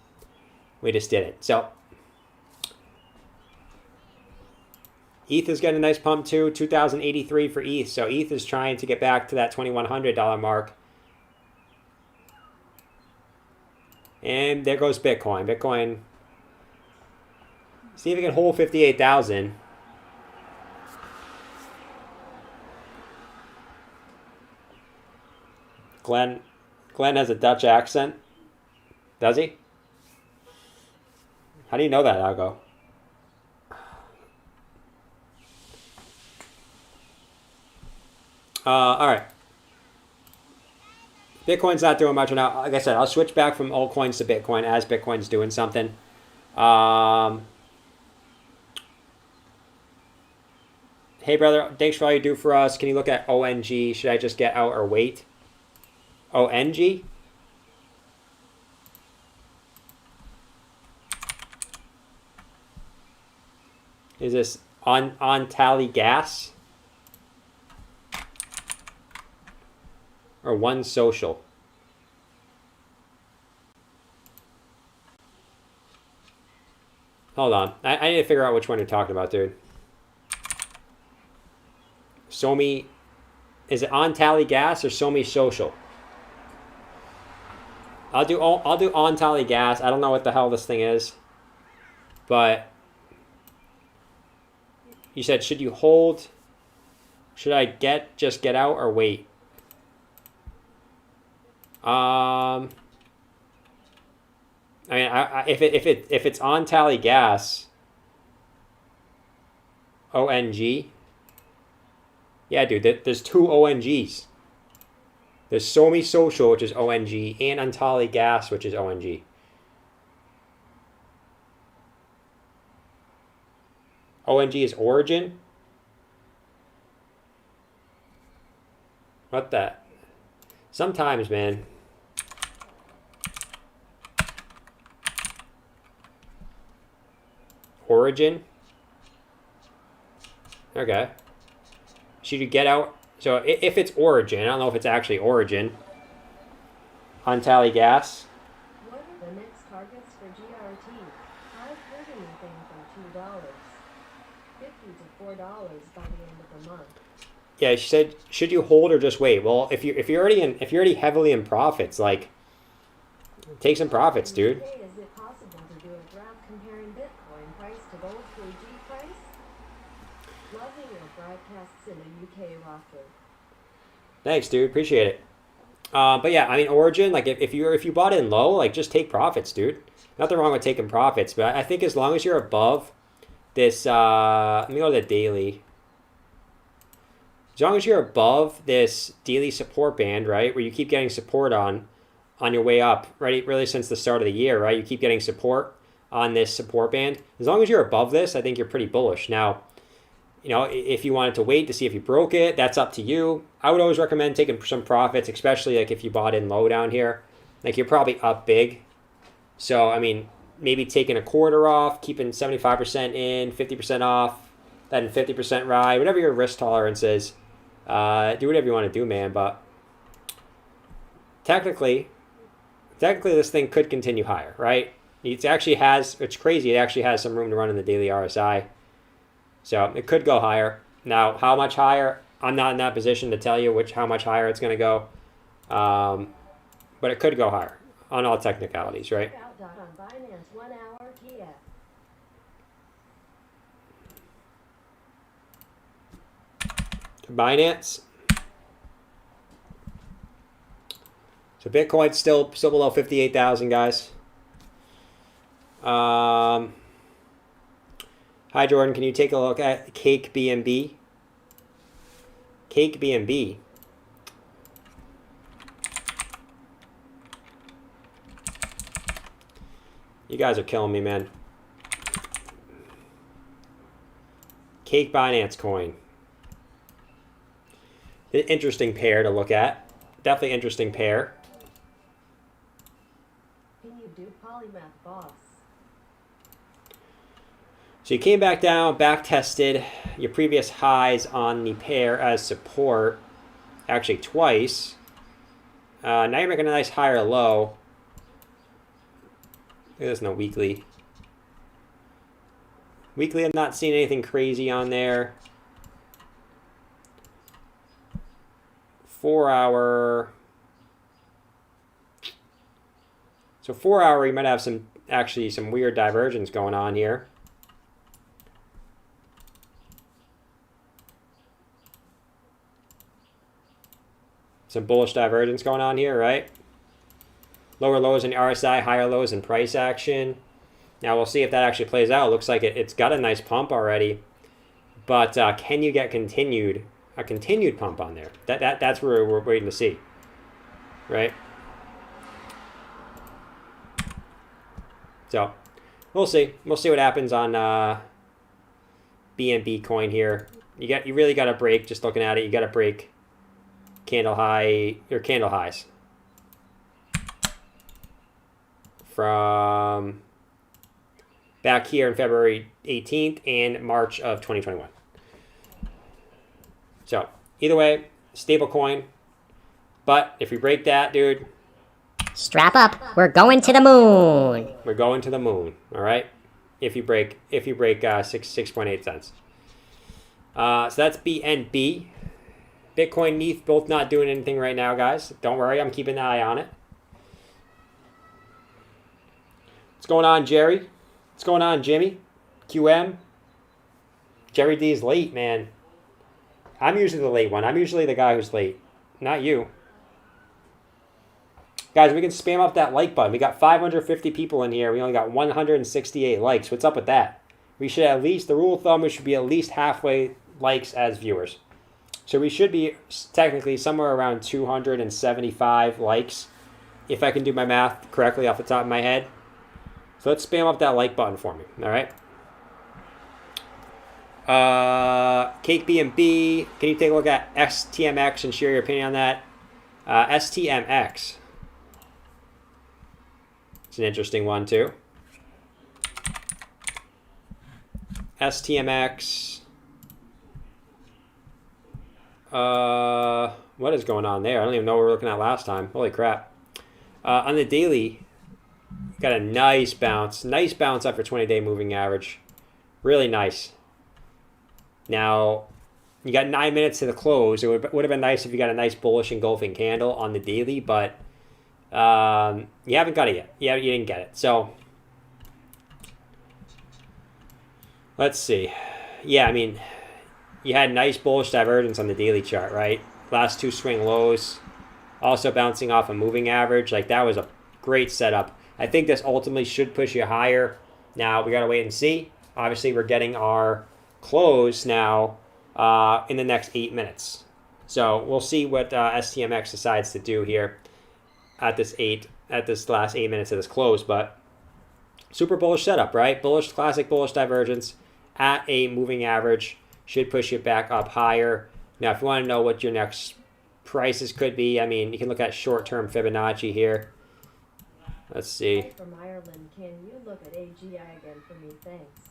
we just did it. So ETH is getting a nice pump too. 2,083 for ETH. So ETH is trying to get back to that $2,100 mark. And there goes Bitcoin. Bitcoin. See if we can hold 58,000. Glenn has a Dutch accent. Does he? How do you know that, Algo? All right. Bitcoin's not doing much now. Like I said, I'll switch back from altcoins to Bitcoin as Bitcoin's doing something. Hey, brother, thanks for all you do for us. Can you look at ONG? Should I just get out or wait? ONG? Is this on tally gas? Or one social? Hold on. I need to figure out which one you're talking about, dude. Somi, is it on tally gas or Somi social? I'll do on tally gas. I don't know what the hell this thing is, but you said should you hold? Should I just get out or wait? I mean, if it's on tally gas, ONG. Yeah, dude, there's two ONGs. There's Somi Social, which is ONG, and Untally Gas, which is ONG. ONG is Origin. What the? Sometimes, man. Origin. Okay. Should you get out? So if it's Origin, I don't know if it's actually Origin. Untally gas. What are the next targets for GRT? I've heard anything from $2, $50 to $4 by the end of the month. Yeah, she said, should you hold or just wait? Well, if you're already heavily in profits, like, take some profits, dude. Is it possible to do a graph comparing Bitcoin price to gold KG price? Loving your broadcasts in the UK roster. Thanks, dude. Appreciate it. But yeah, I mean, Origin, like if you bought in low, like just take profits, dude. Nothing wrong with taking profits, but I think as long as you're above this, let me go to the daily. As long as you're above this daily support band, right, where you keep getting support on your way up, right, really since the start of the year, right, you keep getting support on this support band. As long as you're above this, I think you're pretty bullish. Now, you know, if you wanted to wait to see if you broke it, that's up to you. I would always recommend taking some profits, especially like if you bought in low down here. Like you're probably up big. So, I mean, maybe taking a quarter off, keeping 75% in, 50% off, then 50% ride, whatever your risk tolerance is. Do whatever you want to do, man. But technically this thing could continue higher, right? It's crazy. It actually has some room to run in the daily RSI. So it could go higher. Now, how much higher? I'm not in that position to tell you how much higher it's going to go. But it could go higher on all technicalities, right? On Binance 1 hour TF. Binance. So Bitcoin's still below 58,000, guys. Hi, Jordan. Can you take a look at Cake BNB? Cake BNB. You guys are killing me, man. Cake Binance coin. Interesting pair to look at. Definitely interesting pair. Can you do polymath boss? So you came back down, back tested your previous highs on the pair as support, actually twice. Now you're making a nice higher low. There's no weekly. Weekly, I'm not seeing anything crazy on there. 4 hour. So 4 hour, you might have some weird divergence going on here. Some bullish divergence going on here, right? Lower lows in RSI, higher lows in price action. Now we'll see if that actually plays out. It looks like it's got a nice pump already, but can you get a continued pump on there? That's where we're waiting to see, right? So we'll see. We'll see what happens on BNB coin here. You really got to break. Just looking at it, you got to break candle highs from back here in February 18th and March of 2021. So either way, stable coin. But if we break that, dude, Strap up, we're going to the moon. we're going to the moon. All right. If you break 6.8 cents. So that's BNB. Bitcoin, ETH, both not doing anything right now, guys. Don't worry, I'm keeping an eye on it. What's going on, Jerry? What's going on, Jimmy? QM? Jerry D's late, man. I'm usually the late one. I'm usually the guy who's late. Not you. Guys, we can spam up that like button. We got 550 people in here. We only got 168 likes. What's up with that? We should at least, the rule of thumb, we should be at least halfway likes as viewers. So we should be technically somewhere around 275 likes, if I can do my math correctly off the top of my head. So let's spam up that like button for me, all right? Cake B&B, can you take a look at STMX and share your opinion on that? STMX. It's an interesting one too. STMX. What is going on there? I don't even know what we were looking at last time. Holy crap. On the daily, got a nice bounce. Nice bounce after 20-day moving average. Really nice. Now, you got 9 minutes to the close. It would have been nice if you got a nice bullish engulfing candle on the daily, but you haven't got it yet. Yeah, you didn't get it. So, let's see. Yeah, I mean, you had nice bullish divergence on the daily chart, right? Last two swing lows. Also bouncing off a moving average. Like, that was a great setup. I think this ultimately should push you higher. Now, we got to wait and see. Obviously, we're getting our close now in the next 8 minutes. So we'll see what STMX decides to do here at this last 8 minutes of this close. But super bullish setup, right? Bullish, classic bullish divergence at a moving average should push you back up higher. Now, if you want to know what your next prices could be, I mean, you can look at short-term Fibonacci here. Let's see. Hi from Ireland, can you look at AGI again for me? Thanks.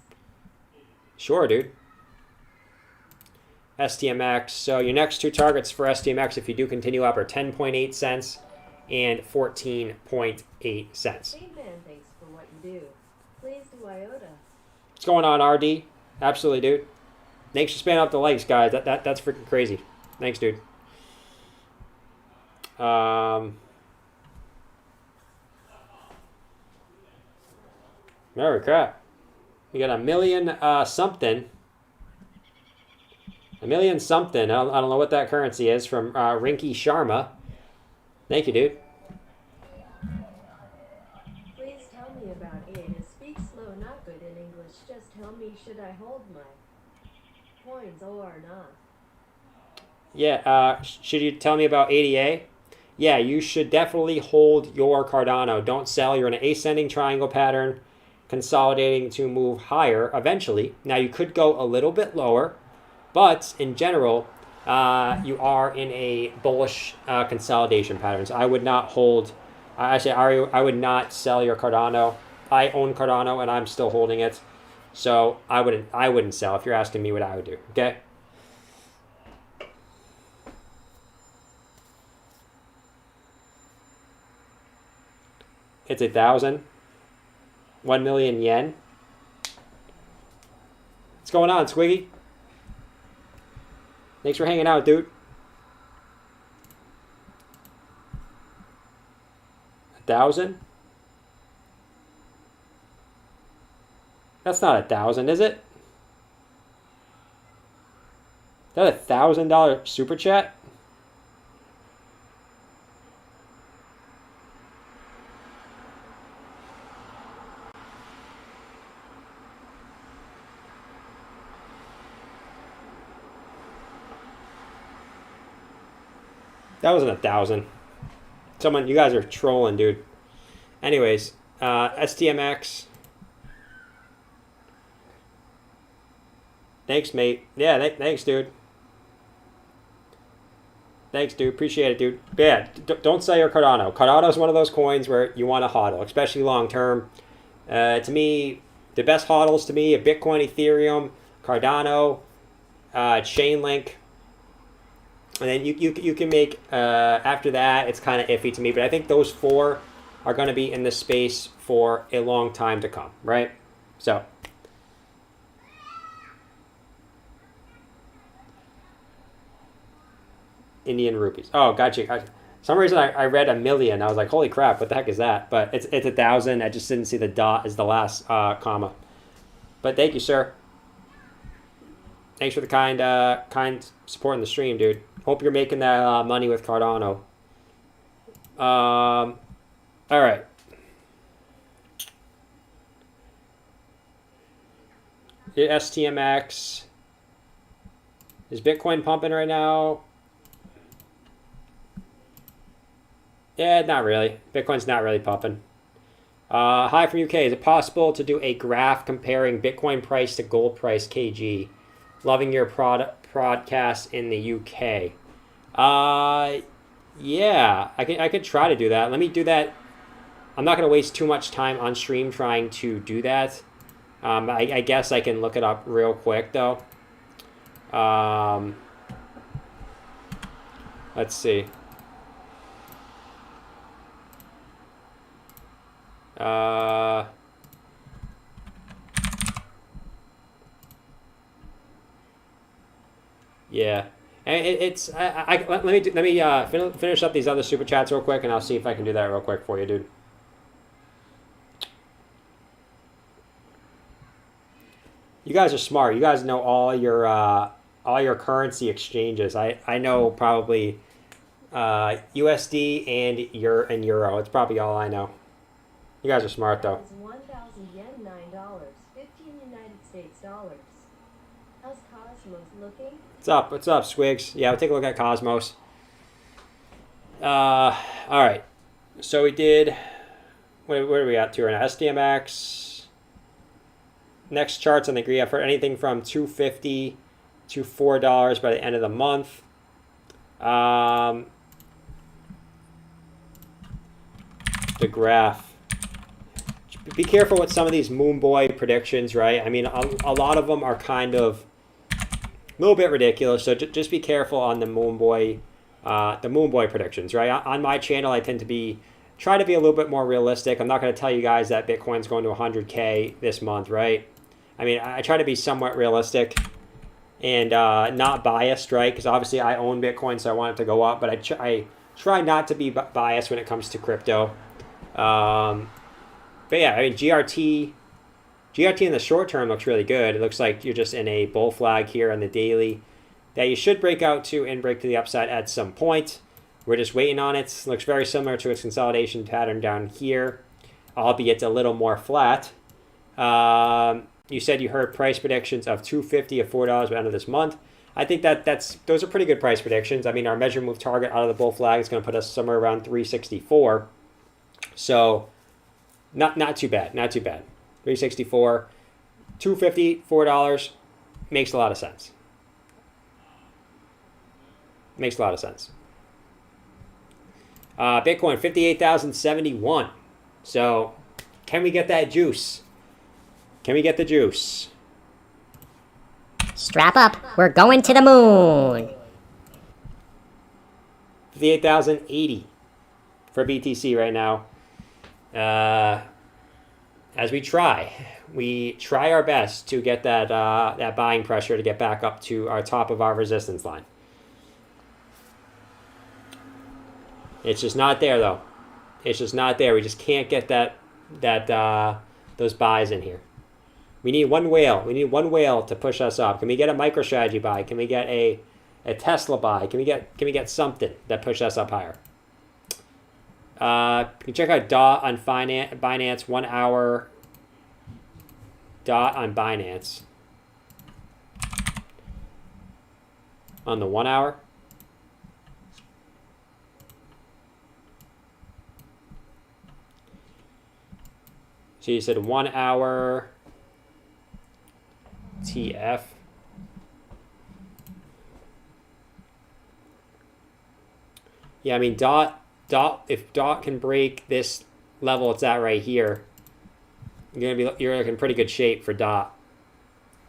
Sure, dude. STMX. So your next two targets for STMX, if you do continue up, are 10.8 cents and 14.8 cents. Hey man, thanks for what you do. Please do IOTA. What's going on, RD? Absolutely, dude. Thanks for spamming up the likes, guys. That's freaking crazy. Thanks, dude. Holy crap. We got a million something. A million something. I don't know what that currency is from Rinky Sharma. Thank you, dude. Please tell me about it. Speak slow, not good in English. Just tell me, should I hold my coins or not? Yeah, should you tell me about ADA? Yeah, you should definitely hold your Cardano. Don't sell. You're in an ascending triangle pattern, consolidating to move higher eventually. Now, you could go a little bit lower, but in general, you are in a bullish consolidation pattern. So I would not hold, actually, I would not sell your Cardano. I own Cardano and I'm still holding it. So I wouldn't sell if you're asking me what I would do, okay? It's 1,000. 1 million yen. What's going on, Squiggy? Thanks for hanging out, dude. 1,000? That's not 1,000, is it? Is that $1,000 super chat? That wasn't 1,000. Someone, you guys are trolling, dude. Anyways, STMX. Thanks, mate. Yeah, thanks, dude. Thanks, dude. Appreciate it, dude. But yeah, don't sell your Cardano. Cardano is one of those coins where you want to hodl, especially long term. To me, the best hodls to me are Bitcoin, Ethereum, Cardano, Chainlink. And then you can make, after that, it's kind of iffy to me. But I think those four are going to be in this space for a long time to come, right? So. Indian rupees. Oh, gotcha. For some reason, I read 1 million. I was like, holy crap, what the heck is that? But it's 1,000. I just didn't see the dot as the last comma. But thank you, sir. Thanks for the kind support in the stream, dude. Hope you're making that money with Cardano. All right. STMX. Is Bitcoin pumping right now? Yeah, not really. Bitcoin's not really pumping. Hi from UK. Is it possible to do a graph comparing Bitcoin price to gold price KG? Loving your podcast in the UK. Yeah, I could try to do that. Let me do that. I'm not going to waste too much time on stream trying to do that. I guess I can look it up real quick, though. Let's see. Yeah, and it's let me finish up these other super chats real quick, and I'll see if I can do that real quick for you, dude. You guys are smart. You guys know all your currency exchanges. I know probably USD and Euro. It's probably all I know. You guys are smart though. 1,000 yen, $9, 15 United States dollars. How's Cosmos looking? What's up? What's up, Squigs? Yeah, we'll take a look at Cosmos. All right. So we did. Where are we at to right now? SDMX. Next charts on the green. I've heard anything from $2.50 to $4 by the end of the month. The graph. Be careful with some of these Moon Boy predictions, right? I mean, a lot of them are kind of a little bit ridiculous. So just be careful on the Moon Boy predictions, right? On my channel, I tend to try to be a little bit more realistic. I'm not going to tell you guys that Bitcoin's going to 100K this month, right? I mean, I try to be somewhat realistic and not biased, right? Because obviously I own Bitcoin, so I want it to go up. But I try not to be biased when it comes to crypto. But yeah, I mean, GRT in the short term looks really good. It looks like you're just in a bull flag here on the daily that you should break out to and break to the upside at some point. We're just waiting on it. It looks very similar to its consolidation pattern down here, albeit a little more flat. You said you heard price predictions of $2.50 to $4 by the end of this month. I think those are pretty good price predictions. I mean, our measure move target out of the bull flag is going to put us somewhere around 364. So not too bad. Not too bad. 364, $2.50, $4 makes a lot of sense. Makes a lot of sense. Bitcoin 58,071. So can we get that juice? Can we get the juice? Strap up, we're going to the moon. 58,080 for BTC right now. As we try our best to get that buying pressure to get back up to our top of our resistance line. It's just not there though. It's just not there. We just can't get those buys in here. We need one whale. We need one whale to push us up. Can we get a MicroStrategy buy? Can we get a Tesla buy? Can we get something that pushes us up higher? You can check out DOT on Binance. 1 hour DOT on Binance. On the 1 hour. So you said 1 hour TF. Yeah, I mean DOT, if DOT can break this level it's at right here, you're like in pretty good shape for DOT.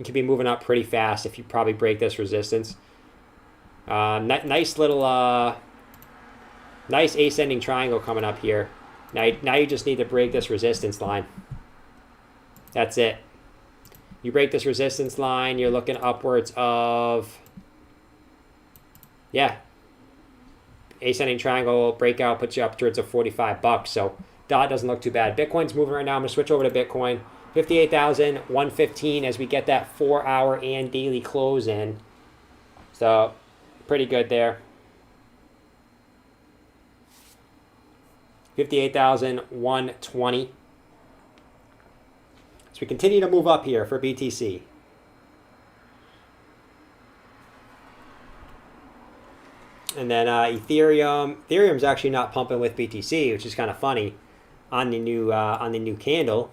You could be moving up pretty fast if you probably break this resistance. Nice little nice ascending triangle coming up here. Now you just need to break this resistance line. That's it. You break this resistance line, you're looking upwards of, yeah, ascending triangle breakout puts you up towards of $45. So DOT doesn't look too bad. Bitcoin's moving right now. I'm gonna switch over to Bitcoin. 58,115 as we get that 4 hour and daily close in. So pretty good there. 58,120. So we continue to move up here for BTC. And then Ethereum's actually not pumping with BTC, which is kind of funny on the new candle.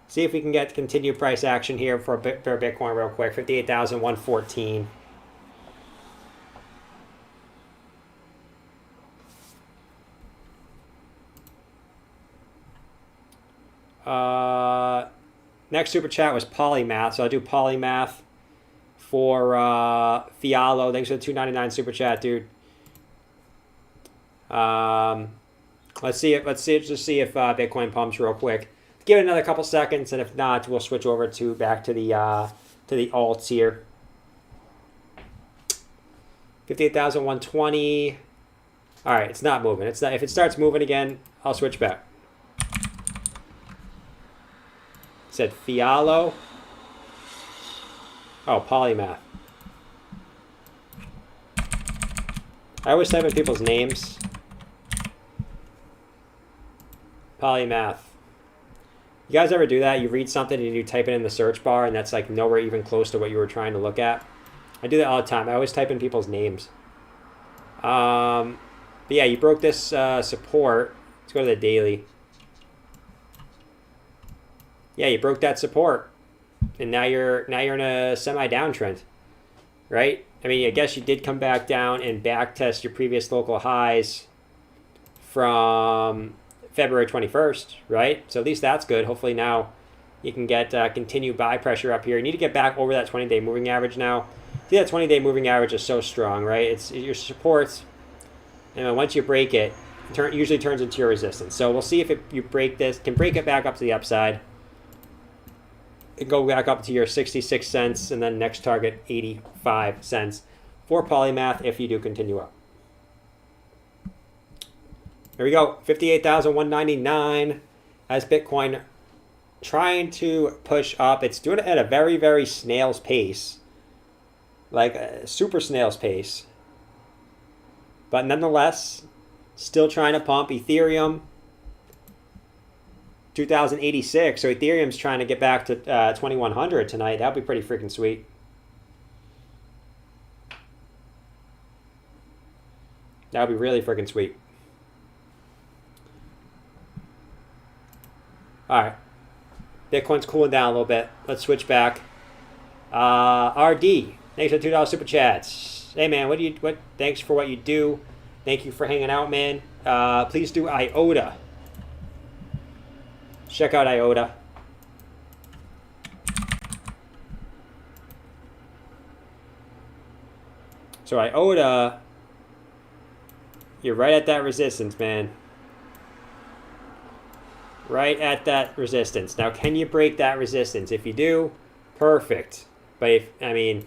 See if we can get continued price action here for Bitcoin real quick. 58,114. Next super chat was Polymath, so I'll do Polymath for Fialo. Thanks for the $2.99 super chat, dude. Let's see if Bitcoin pumps real quick. Give it another couple seconds, and if not, we'll switch over back to the alts here. 58,120. All right, it's not moving. It's not. If it starts moving again, I'll switch back. Said Fialo. Oh, Polymath. I always type in people's names. Polymath. You guys ever do that? You read something and you type it in the search bar and that's like nowhere even close to what you were trying to look at? I do that all the time. I always type in people's names. But yeah, you broke this support. Let's go to the daily. Yeah, you broke that support. And now you're in a semi-downtrend. Right? I mean, I guess you did come back down and back test your previous local highs from February 21st, right? So at least that's good. Hopefully now you can get continued buy pressure up here. You need to get back over that 20-day moving average now. See, that 20-day moving average is so strong, right? It's your supports, and once you break it, it usually turns into your resistance. So we'll see if you break this, can break it back up to the upside, and go back up to your 66 cents, and then next target 85 cents for Polymath if you do continue up. There we go, 58,199 as Bitcoin trying to push up. It's doing it at a very, very snail's pace, like a super snail's pace. But nonetheless, still trying to pump. Ethereum, 2,086. So Ethereum's trying to get back to 2,100 tonight. That would be pretty freaking sweet. That would be really freaking sweet. All right, Bitcoin's cooling down a little bit. Let's switch back. RD, thanks for the $2 super chats. Hey man, thanks for what you do. Thank you for hanging out, man. Please do IOTA. Check out IOTA. So IOTA, you're right at that resistance, man. Right at that resistance. Now, can you break that resistance? If you do, perfect. But you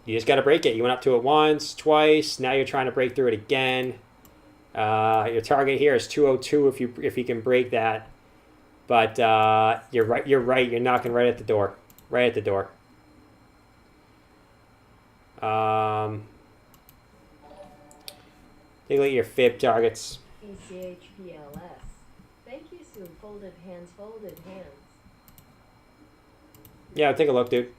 just got to break it. You went up to it once, twice. Now you're trying to break through it again. Your target here is 202 if you can break that. But you're right. You're knocking right at the door. Right at the door. Take a look at your fib targets. ECHPLS. Thank you, Sue. Folded hands, folded hands. Yeah, take a look, dude.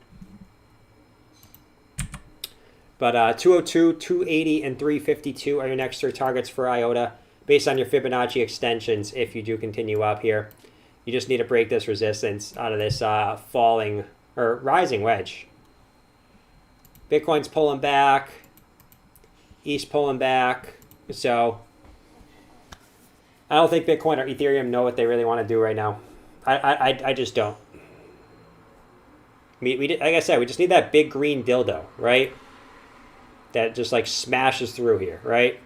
But 202, 280, and 352 are your next three targets for IOTA based on your Fibonacci extensions if you do continue up here. You just need to break this resistance out of this falling or rising wedge. Bitcoin's pulling back. ETH's pulling back. So I don't think Bitcoin or Ethereum know what they really want to do right now. I just don't. Like I said, we just need that big green dildo, right? That just like smashes through here, right?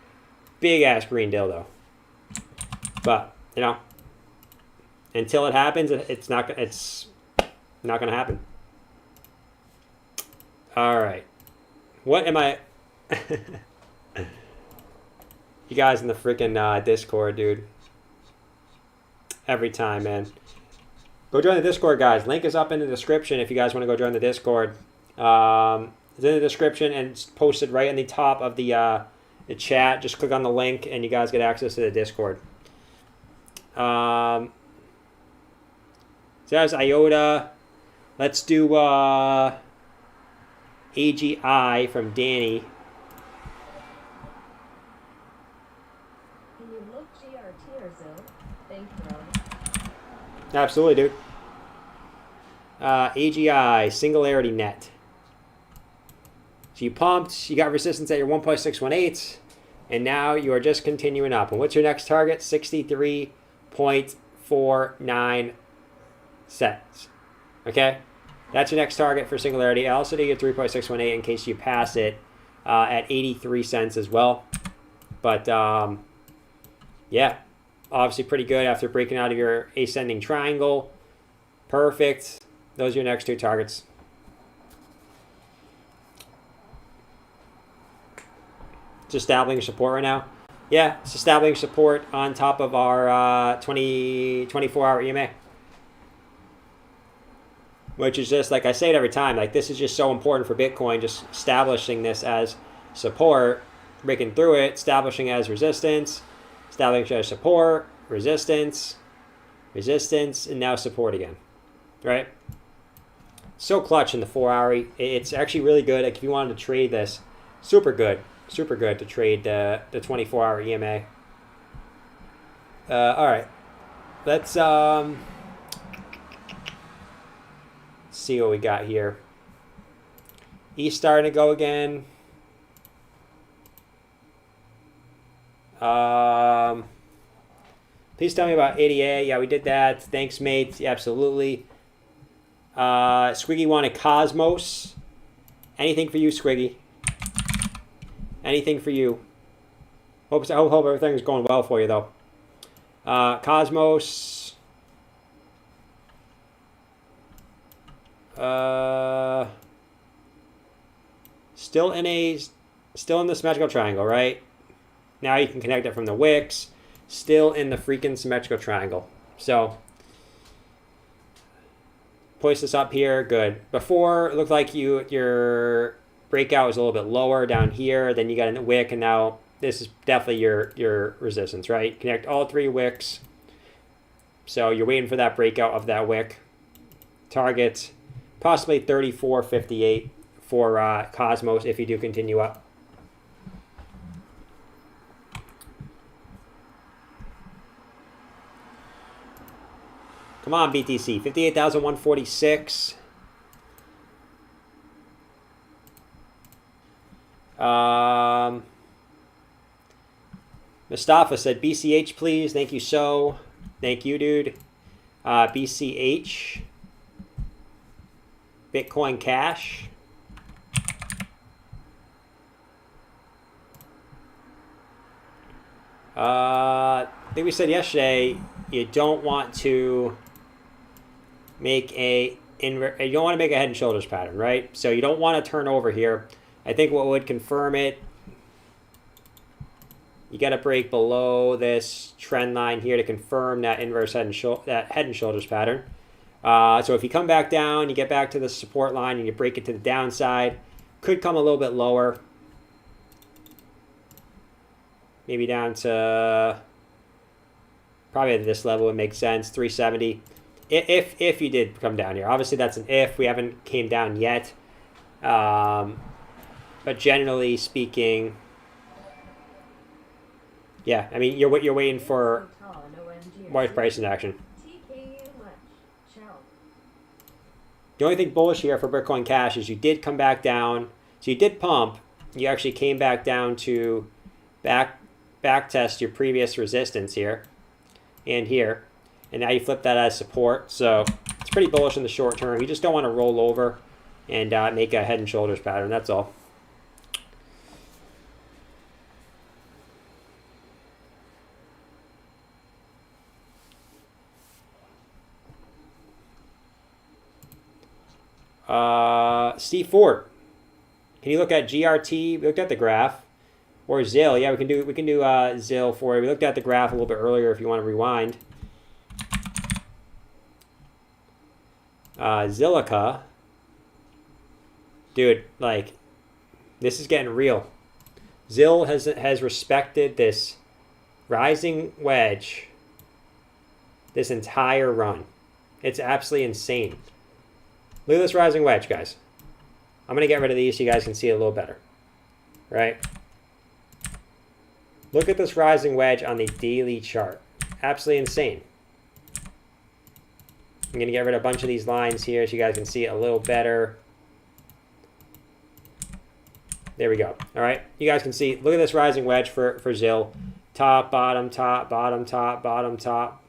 Big ass green dildo. But until it happens, it's not gonna happen. All right. What am I? You guys in the freaking Discord, dude. Every time, man. Go join the Discord, guys. Link is up in the description if you guys want to go join the Discord. It's in the description and it's posted right in the top of the chat. Just click on the link and you guys get access to the Discord. So that's IOTA. Let's do AGI from Danny. Can you look GRT or Zoe? Thank you, Absolutely, dude. AGI, Singularity Net. So you pumped, you got resistance at your 1.618, and now you are just continuing up. And what's your next target? 63.49 cents. Okay? That's your next target for Singularity. I also did get 3.618 in case you pass it at 83 cents as well. But yeah, obviously pretty good after breaking out of your ascending triangle. Perfect. Those are your next two targets. It's establishing support right now. Yeah, it's establishing support on top of our 24-hour EMA. Which is just, like I say it every time, like this is just so important for Bitcoin, just establishing this as support, breaking through it, establishing as resistance, establishing as support, resistance, and now support again, right? So clutch in the 4-hour. It's actually really good. Like if you wanted to trade this, super good to trade the 24-hour EMA. All right, let's see what we got here. E's starting to go again. Please tell me about ADA. Yeah, we did that. Thanks, mate. Yeah, absolutely. Squiggy wanted Cosmos. Anything for you, Squiggy. Anything for you. Hope everything's going well for you, though. Cosmos. Still in the symmetrical triangle, right? Now you can connect it from the wicks. Still in the freaking symmetrical triangle. So place this up here. Good. Before it looked like your breakout was a little bit lower down here. Then you got a wick, and now this is definitely your resistance, right? Connect all three wicks. So you're waiting for that breakout of that wick. Target possibly 34.58 for Cosmos if you do continue up. Come on, BTC. 58,146. Mustafa said, BCH, please. Thank you so. Thank you, dude. BCH. Bitcoin Cash. I think we said yesterday you don't want to make you don't want to make a head and shoulders pattern, right? So you don't want to turn over here. I think what would confirm it, you got to break below this trend line here to confirm that inverse head and shoulders pattern. So if you come back down, you get back to the support line and you break it to the downside, could come a little bit lower. Maybe down to probably at this level would make sense, 370. If you did come down here. Obviously that's an if. We haven't came down yet. But generally speaking, yeah, I mean you're waiting for more pricing action. The only thing bullish here for Bitcoin Cash is you did come back down. So you did pump. You actually came back down to back test your previous resistance here and here. And now you flip that as support. So it's pretty bullish in the short term. You just don't want to roll over and make a head and shoulders pattern. That's all. Steve Ford, can you look at GRT? We looked at the graph, or ZIL. Yeah, we can do ZIL for you. We looked at the graph a little bit earlier. If you want to rewind, Zilica, dude, like this is getting real. ZIL has respected this rising wedge this entire run. It's absolutely insane. Look at this rising wedge, guys. I'm going to get rid of these so you guys can see it a little better. Right? Look at this rising wedge on the daily chart. Absolutely insane. I'm going to get rid of a bunch of these lines here so you guys can see it a little better. There we go. All right. You guys can see, look at this rising wedge for ZIL. Top, bottom, top, bottom, top, bottom, top.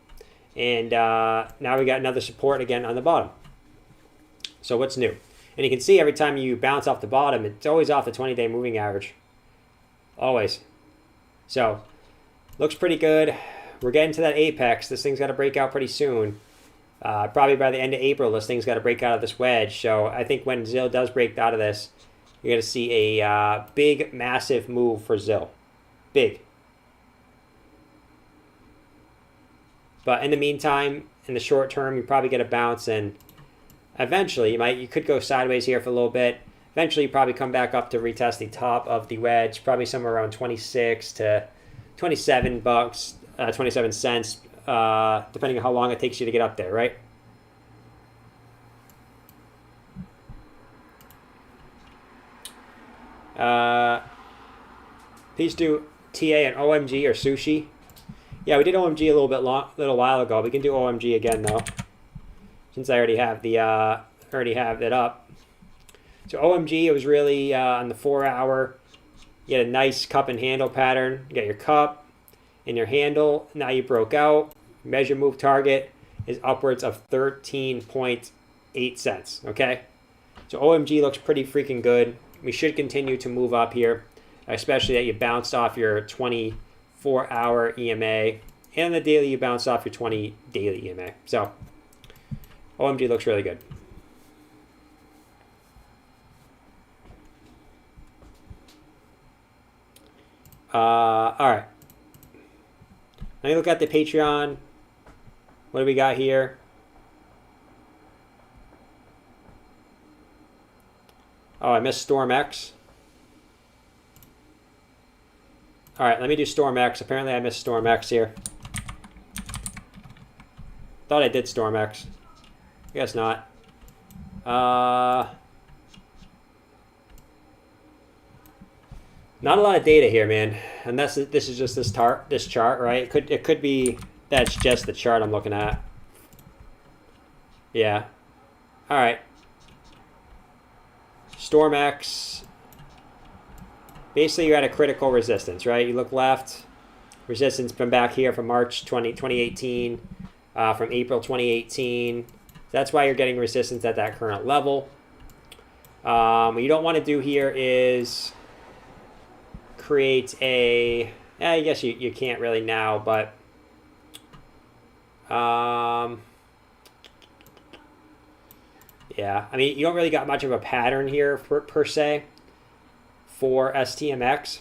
And now we got another support again on the bottom. So what's new? And you can see every time you bounce off the bottom, it's always off the 20-day moving average. Always. So, looks pretty good. We're getting to that apex. This thing's got to break out pretty soon. Probably by the end of April, this thing's got to break out of this wedge. So, I think when ZIL does break out of this, you're going to see a big, massive move for ZIL. Big. But in the meantime, in the short term, you probably get a bounce, and eventually you could go sideways here for a little bit. Eventually, you probably come back up to retest the top of the wedge, probably somewhere around 26 to 27 bucks, 27 cents, depending on how long it takes you to get up there, right? Please do TA and OMG or sushi. Yeah, we did OMG a little while ago. We can do OMG again though, since I already have it up. So OMG, it was really on the 4 hour. You had a nice cup and handle pattern. You got your cup and your handle. Now you broke out. Measure move target is upwards of 13.8 cents. Okay, so OMG looks pretty freaking good. We should continue to move up here, especially that you bounced off your 24-hour EMA, and the daily you bounced off your 20 daily EMA. So OMG looks really good. All right. Let me look at the Patreon. What do we got here? Oh, I missed Storm X. All right, let me do Storm X. Apparently I missed Storm X here. Thought I did Storm X. Guess not. Not a lot of data here, man. And this is just this chart, right? It could be that's just the chart I'm looking at. Yeah. All right. Storm X. Basically, you're at a critical resistance, right? You look left. Resistance from back here from March 2018, from April 2018. That's why you're getting resistance at that current level. What you don't want to do here is create a, I guess you can't really now, but yeah, I mean, you don't really got much of a pattern here per se for STMX.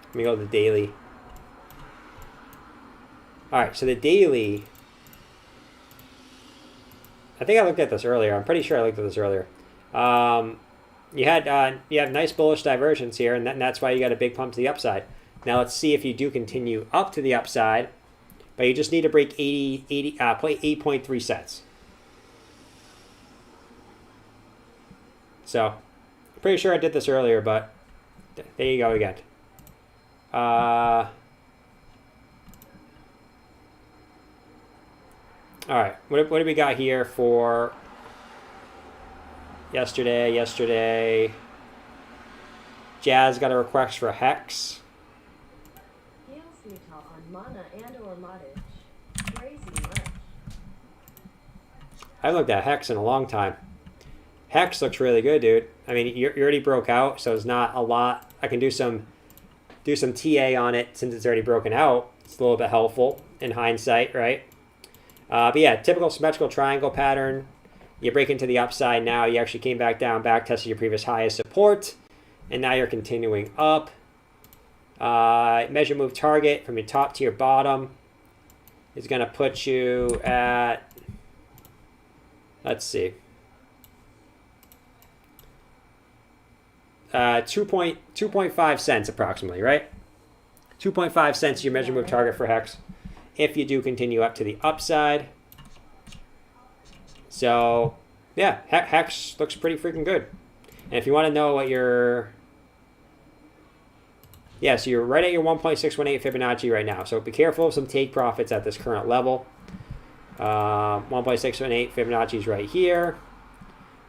Let me go to the daily. All right, so the daily, I think I looked at this earlier. I'm pretty sure I looked at this earlier. You have nice bullish divergence here, and that's why you got a big pump to the upside. Now let's see if you do continue up to the upside, but you just need to break 8.3 cents. So, I'm pretty sure I did this earlier, but there you go again. All right, what do we got here for yesterday? Jazz got a request for Hex. Heels Utah on Mana and or Modic. Crazy much. I haven't looked at Hex in a long time. Hex looks really good, dude. I mean, you already broke out, so it's not a lot. I can do some TA on it since it's already broken out. It's a little bit helpful in hindsight, right? But yeah, typical symmetrical triangle pattern. You break into the upside now. You actually came back down, back tested your previous high as support, and now you're continuing up. Measure move target from your top to your bottom is going to put you at, let's see, 2.5 cents approximately, right? 2.5 cents your measure move target for Hex if you do continue up to the upside. So, yeah, Hex looks pretty freaking good. And if you want to know what your, yeah, so you're right at your 1.618 Fibonacci right now. So be careful of some take profits at this current level. 1.618 Fibonacci is right here.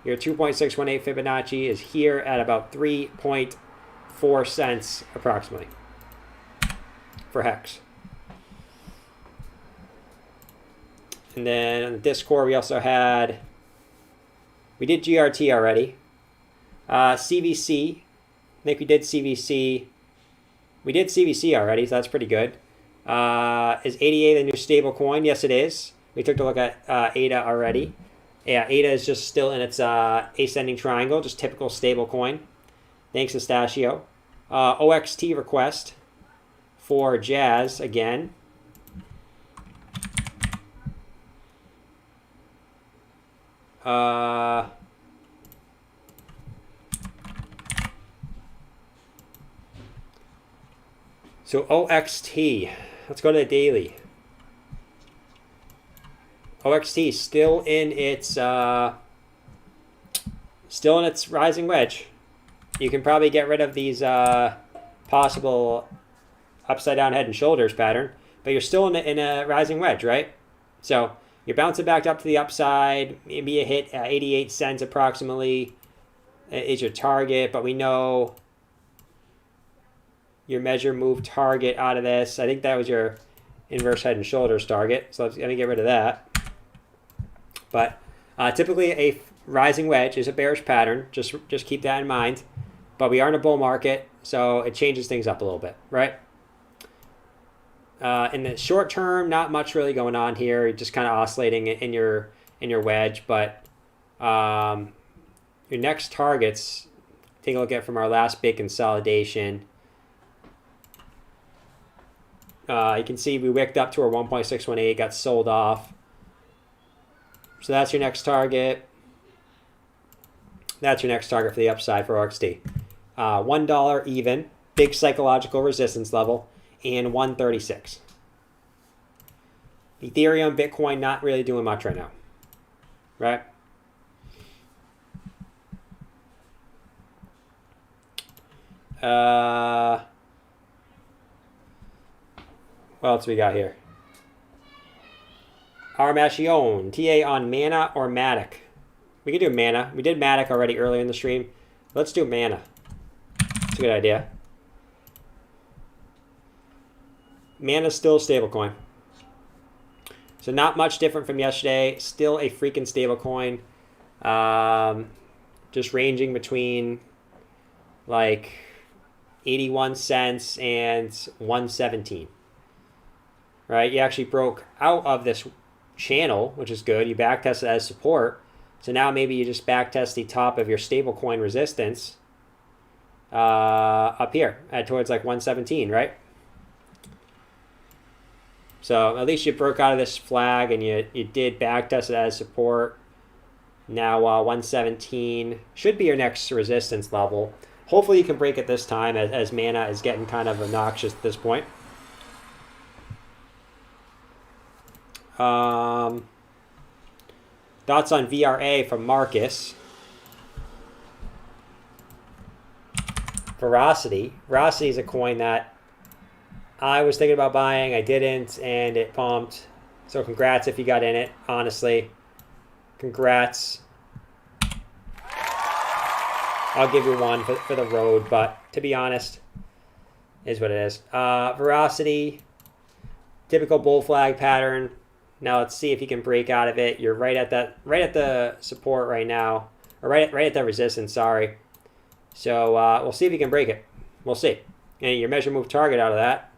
Your 2.618 Fibonacci is here at about 3.4 cents approximately for hex. And then on the Discord, we also had, we did GRT already. CVC, I think we did CVC. We did CVC already, so that's pretty good. Is ADA the new stable coin? Yes, it is. We took a look at ADA already. Yeah, ADA is just still in its ascending triangle, just typical stable coin. Thanks, Pistachio. OXT request for Jazz again. So OXT, let's go to the daily. OXT still in its rising wedge. You can probably get rid of these possible upside down head and shoulders pattern, but you're still in a rising wedge, right? So you're bouncing back up to the upside. Maybe a hit at 88 cents approximately is your target, but we know your measure move target out of this. I think that was your inverse head and shoulders target. So let me get rid of that. But typically a rising wedge is a bearish pattern. Just keep that in mind. But we are in a bull market, so it changes things up a little bit, right? In the short term, not much really going on here. You're just kind of oscillating in your wedge. But your next targets, take a look at from our last big consolidation. You can see we wicked up to our 1.618, got sold off. So that's your next target. That's your next target for the upside for OXT. $1 even, big psychological resistance level, and 136. Ethereum, Bitcoin, not really doing much right now, right? What else we got here? Armation, TA on Mana or Matic? We can do Mana. We did Matic already earlier in the stream. Let's do Mana. It's a good idea. Mana's still a stablecoin. So not much different from yesterday. Still a freaking stablecoin. Just ranging between like 81 cents and 117. Right? You actually broke out of this channel, which is good. You backtested as support. So now maybe you just backtest the top of your stablecoin resistance up here at towards like 117, right? So at least you broke out of this flag and you did backtest it as support. Now 117 should be your next resistance level. Hopefully you can break it this time as Mana is getting kind of obnoxious at this point. Thoughts on VRA from Marcus. Veracity. Veracity is a coin that I was thinking about buying. I didn't, and it pumped. So congrats if you got in it, honestly. Congrats. I'll give you one for the road, but to be honest, is what it is. Veracity, typical bull flag pattern. Now let's see if you can break out of it. You're right at the support right now, or right at the resistance. Sorry. So we'll see if you can break it. We'll see. And your measure move target out of that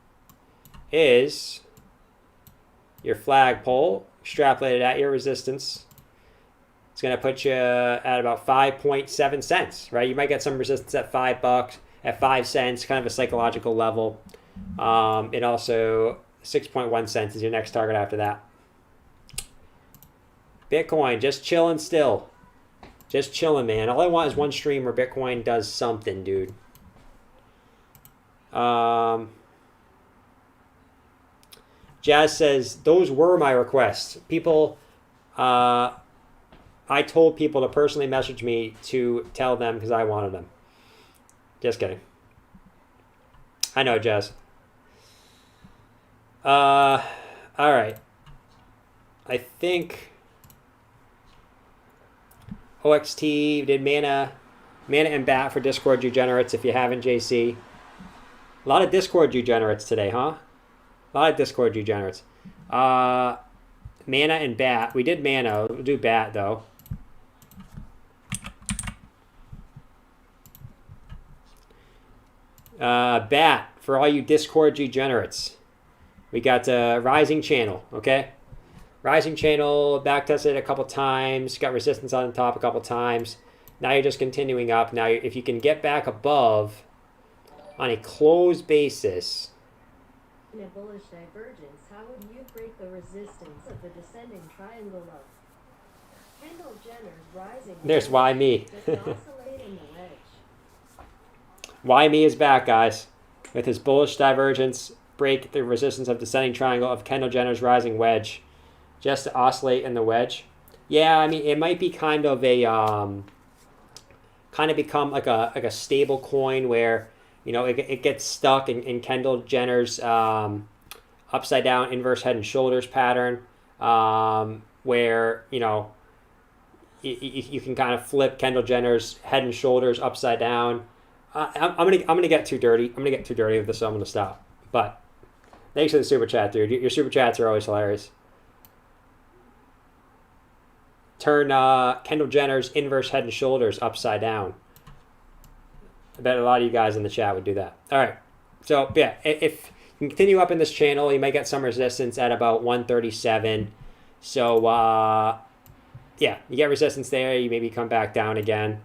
is your flagpole extrapolated at your resistance. It's going to put you at about 5.7 cents, right? You might get some resistance at $5, at 5 cents, kind of a psychological level. And also 6.1 cents is your next target after that. Bitcoin, just chilling still. Just chilling, man. All I want is one stream where Bitcoin does something, dude. Jazz says, those were my requests. People, I told people to personally message me to tell them because I wanted them. Just kidding. I know, Jazz. All right. I think OXT did mana and bat for Discord degenerates. If you haven't, JC. A lot of Discord degenerates today, huh? A lot of Discord degenerates. Mana and bat. We did mana. We'll do bat though. Bat for all you Discord degenerates. We got Rising Channel, okay? Rising Channel back tested a couple times, got resistance on the top a couple times. Now you're just continuing up. Now, if you can get back above on a closed basis. In a bullish divergence, how would you break the resistance of the descending triangle of Kendall Jenner's rising? There's Why Me. Just oscillate in the wedge. Why Me is back, guys. With his bullish divergence, break the resistance of descending triangle of Kendall Jenner's rising wedge. Just to oscillate in the wedge. Yeah, I mean, it might be kind of a kind of become like a stable coin where, you know, it gets stuck in Kendall Jenner's upside down inverse head and shoulders pattern, where, you know, you can kind of flip Kendall Jenner's head and shoulders upside down. I'm gonna get too dirty. I'm gonna get too dirty with this, so I'm gonna stop. But thanks for the super chat, dude. Your super chats are always hilarious. Turn Kendall Jenner's inverse head and shoulders upside down. I bet a lot of you guys in the chat would do that. All right. So, yeah, if you continue up in this channel, you might get some resistance at about 137. So, yeah, you get resistance there. You maybe come back down again.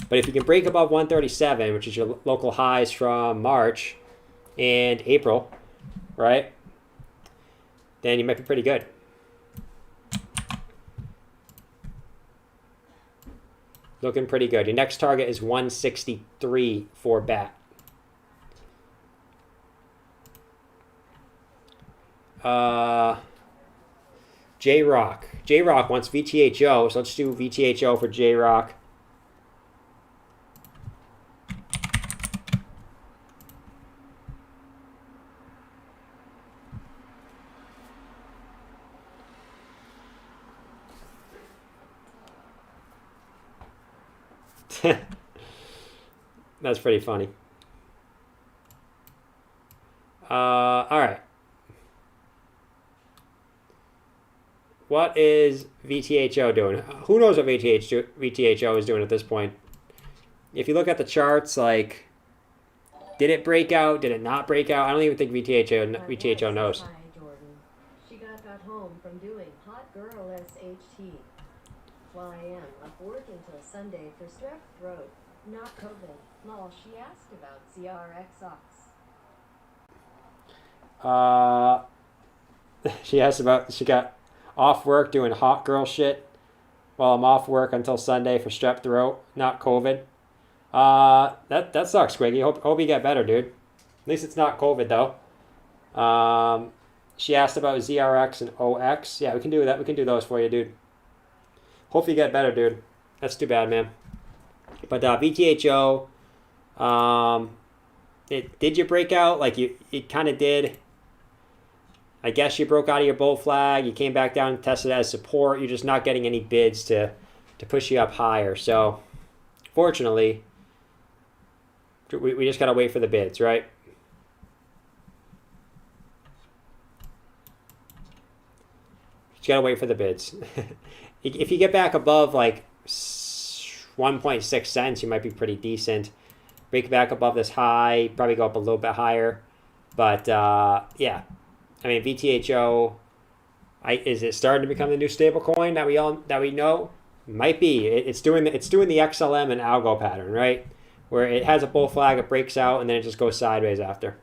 But if you can break above 137, which is your local highs from March and April, right, then you might be pretty good. Looking pretty good. Your next target is 163 for BAT. J-Rock. J-Rock wants VTHO, so let's do VTHO for J-Rock. That's pretty funny. All right. What is VTHO doing? Who knows what VTHO is doing at this point? If you look at the charts, like, did it break out? Did it not break out? I don't even think VTHO knows. Hi, Jordan. She got home from doing hot girl SHT. While I am up work until Sunday for strep throat, not COVID. Lol, she asked about CRX She asked about, she got off work doing hot girl shit while I'm off work until Sunday for strep throat, not COVID. That sucks, Squiggy. Hope you get better, dude. At least it's not COVID, though. She asked about ZRX and OX. Yeah, we can do that. We can do those for you, dude. Hope you get better, dude. That's too bad, man. But VTHO, did you break out? Like, it kind of did. I guess you broke out of your bull flag. You came back down and tested as support. You're just not getting any bids to push you up higher. So, fortunately, we just got to wait for the bids, right? Just got to wait for the bids. If you get back above like 1.6 cents, you might be pretty decent. Break back above this high, probably go up a little bit higher. But yeah, I mean VTHO, is it starting to become the new stable coin that we know? Might be. It's doing the XLM and algo pattern, right? Where it has a bull flag, it breaks out, and then it just goes sideways after.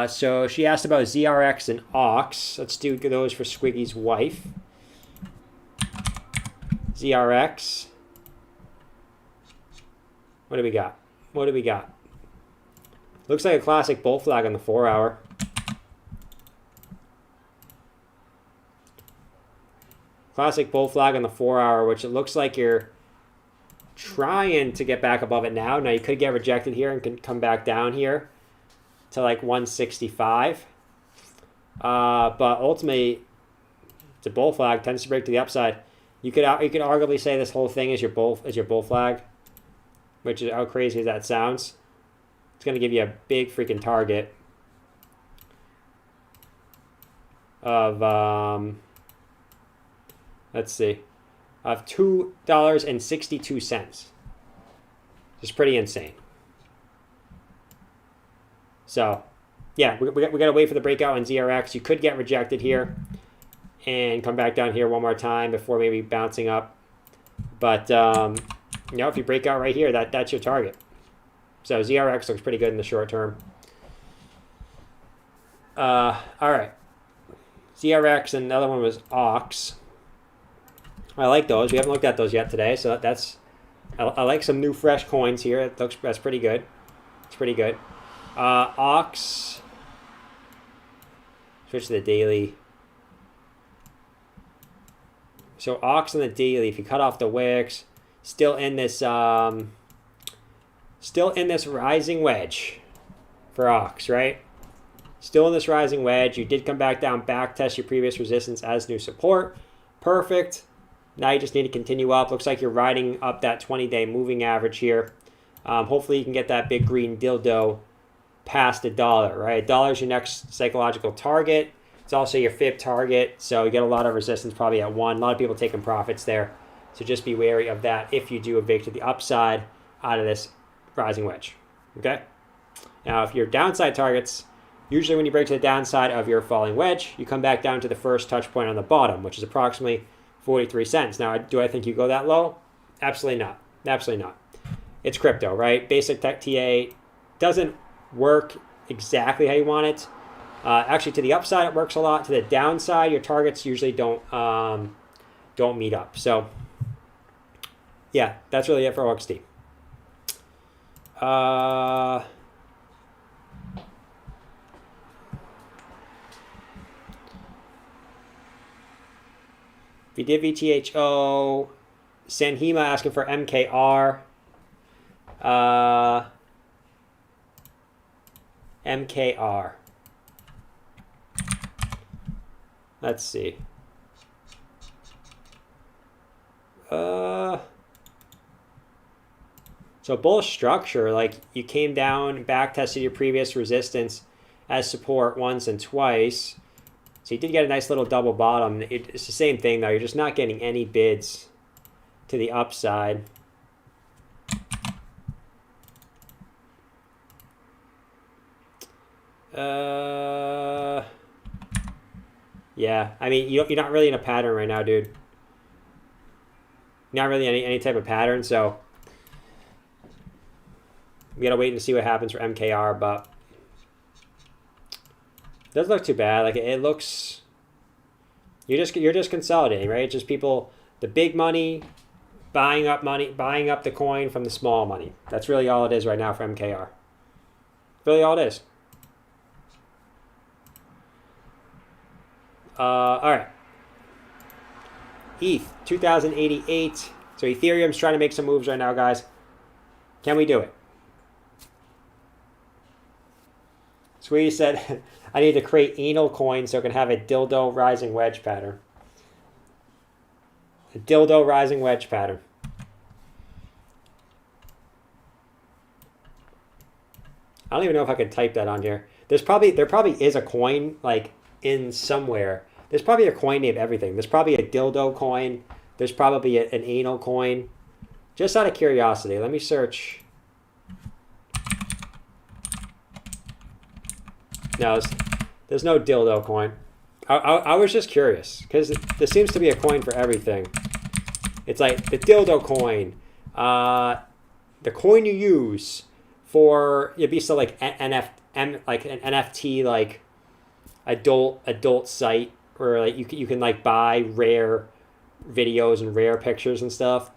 So she asked about ZRX and AUX. Let's do those for Squiggy's wife. ZRX. What do we got? What do we got? Looks like a classic bull flag on the 4-hour. Classic bull flag on the 4-hour, which it looks like you're trying to get back above it now. Now you could get rejected here and can come back down here to like 165. But ultimately, it's a bull flag, tends to break to the upside. You could arguably say this whole thing is your bull flag, which is how crazy as that sounds. It's going to give you a big freaking target of let's see, of $2.62. It's pretty insane. So, yeah, we got to wait for the breakout on ZRX. You could get rejected here and come back down here one more time before maybe bouncing up. But, you know, if you break out right here, that's your target. So ZRX looks pretty good in the short term. All right. ZRX, and the other one was AUX. I like those. We haven't looked at those yet today, so I like some new fresh coins here. That's pretty good. It's pretty good. AUX. Switch to the daily. So AUX on the daily, if you cut off the wicks, still in this rising wedge for AUX, right? Still in this rising wedge. You did come back down, back test your previous resistance as new support. Perfect. Now you just need to continue up. Looks like you're riding up that 20-day moving average here. Hopefully you can get that big green dildo past $1, right? $1 is your next psychological target. It's also your fib target, so you get a lot of resistance probably at 1. A lot of people taking profits there, so just be wary of that if you do a vig to the upside out of this rising wedge, okay? Now, if your downside targets, usually when you break to the downside of your falling wedge, you come back down to the first touch point on the bottom, which is approximately 43 cents. Now, do I think you go that low? Absolutely not. Absolutely not. It's crypto, right? Basic tech TA doesn't work exactly how you want it. Actually, to the upside, it works a lot. To the downside, your targets usually don't meet up. So, yeah, that's really it for OXT. We did VTHO. Sanhima asking for MKR. MKR. Let's see. So bullish structure, like you came down, back tested your previous resistance as support once and twice. So you did get a nice little double bottom. It's the same thing though. You're just not getting any bids to the upside. Yeah, I mean, you're not really in a pattern right now, dude. Not really any type of pattern, so we gotta wait and see what happens for MKR, but it doesn't look too bad. Like it looks, you're just consolidating, right? It's just people, the big money, buying up the coin from the small money. That's really all it is right now for MKR. Really all it is. All right. ETH 2088. So Ethereum's trying to make some moves right now, guys. Can we do it? Sweetie said, I need to create anal coin so it can have a dildo rising wedge pattern. A dildo rising wedge pattern. I don't even know if I could type that on here. There probably is a coin like in somewhere. There's probably a coin named everything. There's probably a dildo coin. There's probably an anal coin. Just out of curiosity, let me search. No, there's no dildo coin. I was just curious because there seems to be a coin for everything. It's like the dildo coin, the coin you use for it'd be so like like an NFT like adult site where like you can like buy rare videos and rare pictures and stuff.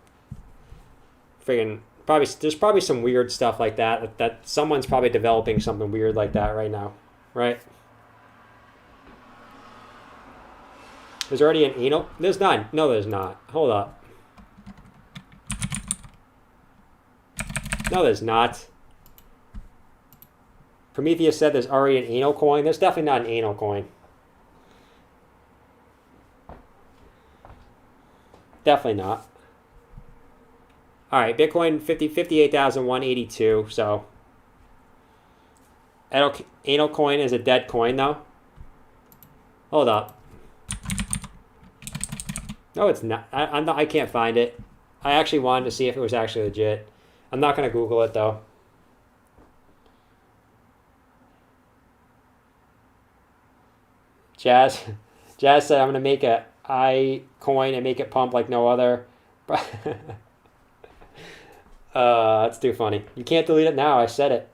Friggin' there's probably some weird stuff like that someone's probably developing something weird like that right now, right? There's already an anal. There's not. No, there's not. Hold up. No, there's not. Prometheus said there's already an anal coin. There's definitely not an anal coin. Definitely not. All right, Bitcoin 58,182. So anal coin is a dead coin though. Hold up. No, it's not. I can't find it. I actually wanted to see if it was actually legit. I'm not gonna Google it though. Jazz said I'm gonna make a I coin and make it pump like no other. That's too funny. You can't delete it now. I said it.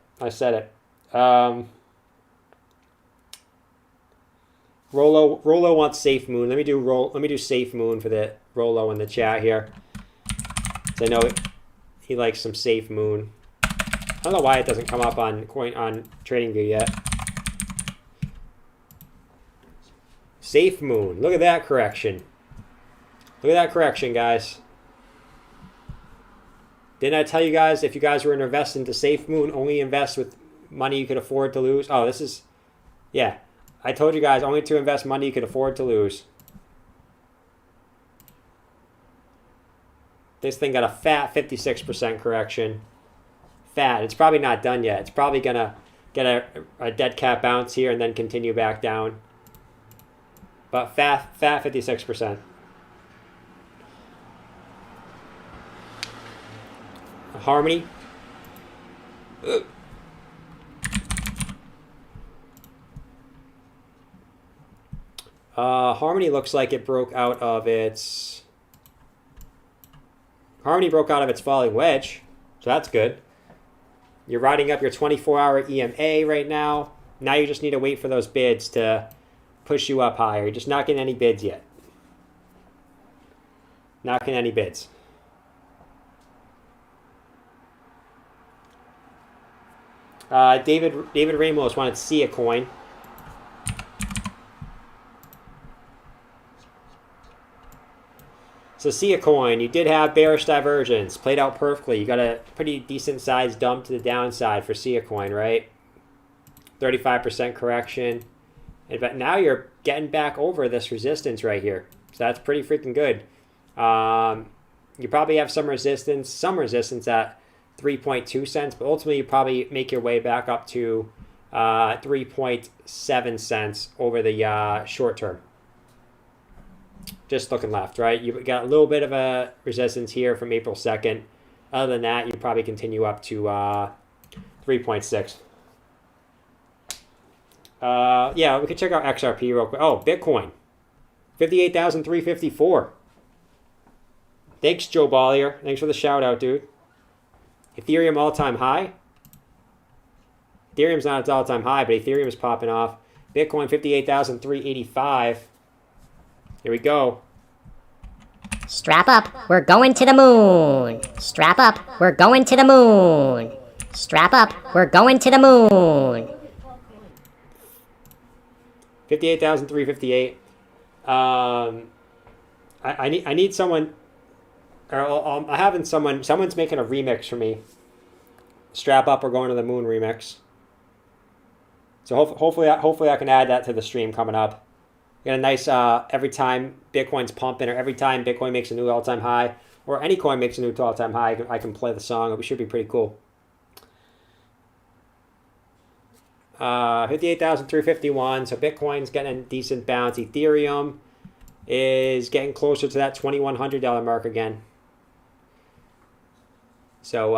Rolo wants Safe Moon. Let me do Safe Moon for the Rolo in the chat here. So I know he likes some Safe Moon. I don't know why it doesn't come up on TradingView yet. Safe Moon. Look at that correction. Look at that correction, guys. Didn't I tell you guys if you guys were to invest into Safe Moon, only invest with money you could afford to lose? Oh, this is... Yeah. I told you guys only to invest money you could afford to lose. This thing got a fat 56% correction. Fat. It's probably not done yet. It's probably going to get a dead cat bounce here and then continue back down. But fat 56%. Harmony. Ugh. Harmony looks like it broke out of its... Harmony broke out of its falling wedge. So that's good. You're riding up your 24-hour EMA right now. Now you just need to wait for those bids to push you up higher. You're just not getting any bids yet. Not getting any bids. David Ramos wanted to see a coin. So see a coin. You did have bearish divergence. Played out perfectly. You got a pretty decent sized dump to the downside for see a coin, right? 35% correction. But now you're getting back over this resistance right here. So that's pretty freaking good. You probably have some resistance at 3.2 cents, but ultimately you probably make your way back up to 3.7 cents over the short term. Just looking left, right? You got a little bit of a resistance here from April 2nd. Other than that, you probably continue up to 3.6. Yeah, we can check out XRP real quick. Oh, Bitcoin. 58,354. Thanks, Joe Bollier. Thanks for the shout out, dude. Ethereum all-time high. Ethereum's not its all-time high, but Ethereum is popping off. Bitcoin 58,385. Here we go. Strap up, we're going to the moon. Strap up, we're going to the moon. Strap up, we're going to the moon. 58,358. I need someone, or I haven't someone's making a remix for me. Strap up, we're going to the moon remix. So hopefully I can add that to the stream coming up. Got a nice every time Bitcoin's pumping, or every time Bitcoin makes a new all-time high, or any coin makes a new all-time high, I can play the song. It should be pretty cool. 58,351. So Bitcoin's getting a decent bounce. Ethereum is getting closer to that $2,100 mark again. So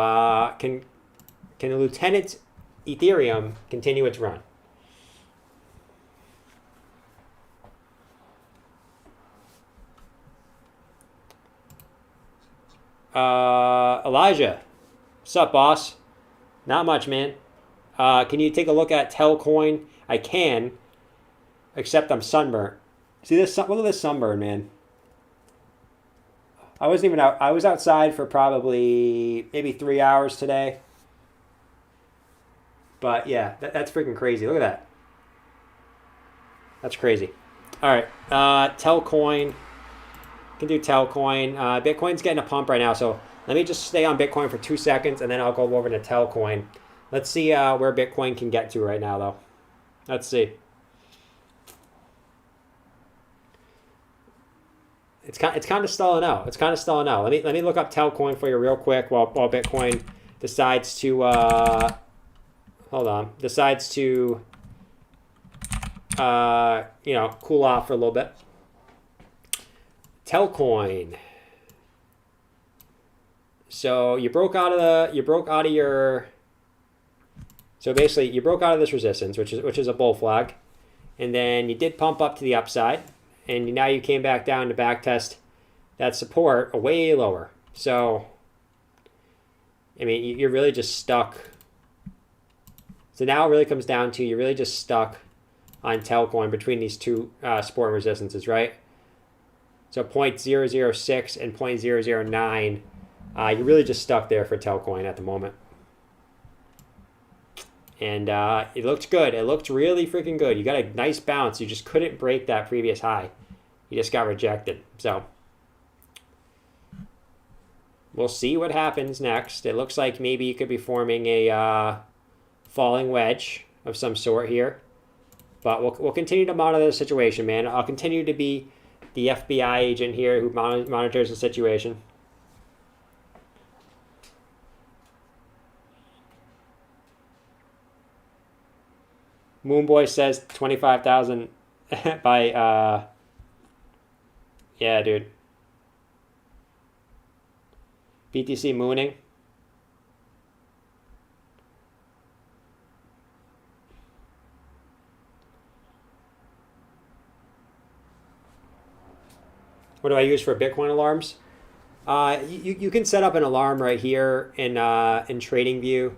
can the Lieutenant Ethereum continue its run? Elijah, what's up, boss? Not much, man. Can you take a look at Telcoin? I can, except I'm sunburnt. See this? Look at this sunburn, man. I wasn't even out. I was outside for probably maybe 3 hours today. But yeah, that's freaking crazy. Look at that. That's crazy. All right, Telcoin. Can do Telcoin. Bitcoin's getting a pump right now, so let me just stay on Bitcoin for 2 seconds, and then I'll go over to Telcoin. Let's see where Bitcoin can get to right now, though. Let's see. It's kind of stalling out. It's kind of stalling out. Let me look up Telcoin for you real quick while Bitcoin decides to hold on. Decides to cool off for a little bit. Telcoin. So you broke out of your. So basically, you broke out of this resistance, which is a bull flag, and then you did pump up to the upside, and now you came back down to backtest that support way lower. So, I mean, you're really just stuck. So now it really comes down to you're really just stuck on Telcoin between these two support resistances, right? So 0.006 and 0.009, you're really just stuck there for Telcoin at the moment. And it looked good. It looked really freaking good. You got a nice bounce. You just couldn't break that previous high. You just got rejected. So we'll see what happens next. It looks like maybe you could be forming a falling wedge of some sort here. But we'll continue to monitor the situation, man. I'll continue to be the FBI agent here who monitors the situation. Moonboy says 25,000 by yeah, dude. BTC mooning. What do I use for Bitcoin alarms? You can set up an alarm right here in TradingView.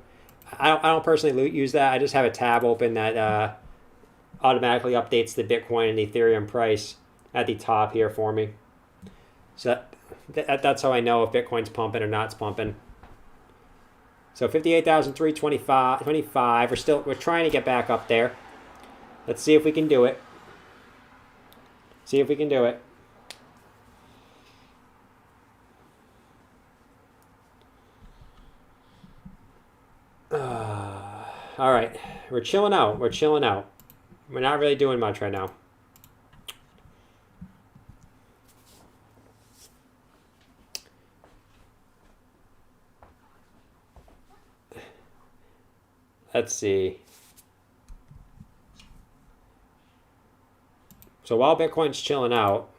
I don't personally use that. I just have a tab open that automatically updates the Bitcoin and Ethereum price at the top here for me. So that's how I know if Bitcoin's pumping or not pumping. So 58,325. We're trying to get back up there. Let's see if we can do it. See if we can do it. All right, we're chilling out. We're chilling out. We're not really doing much right now. Let's see. So while Bitcoin's chilling out,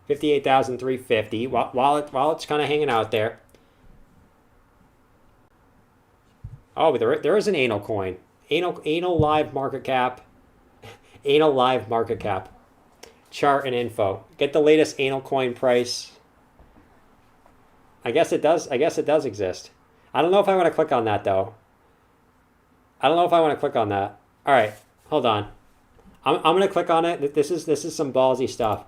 58,350. While it's kind of hanging out there. Oh, but there is an anal coin. Anal live market cap. Anal live market cap. Chart and info. Get the latest anal coin price. I guess it does exist. I don't know if I want to click on that though. I don't know if I want to click on that. All right, hold on. I'm gonna click on it. This is some ballsy stuff.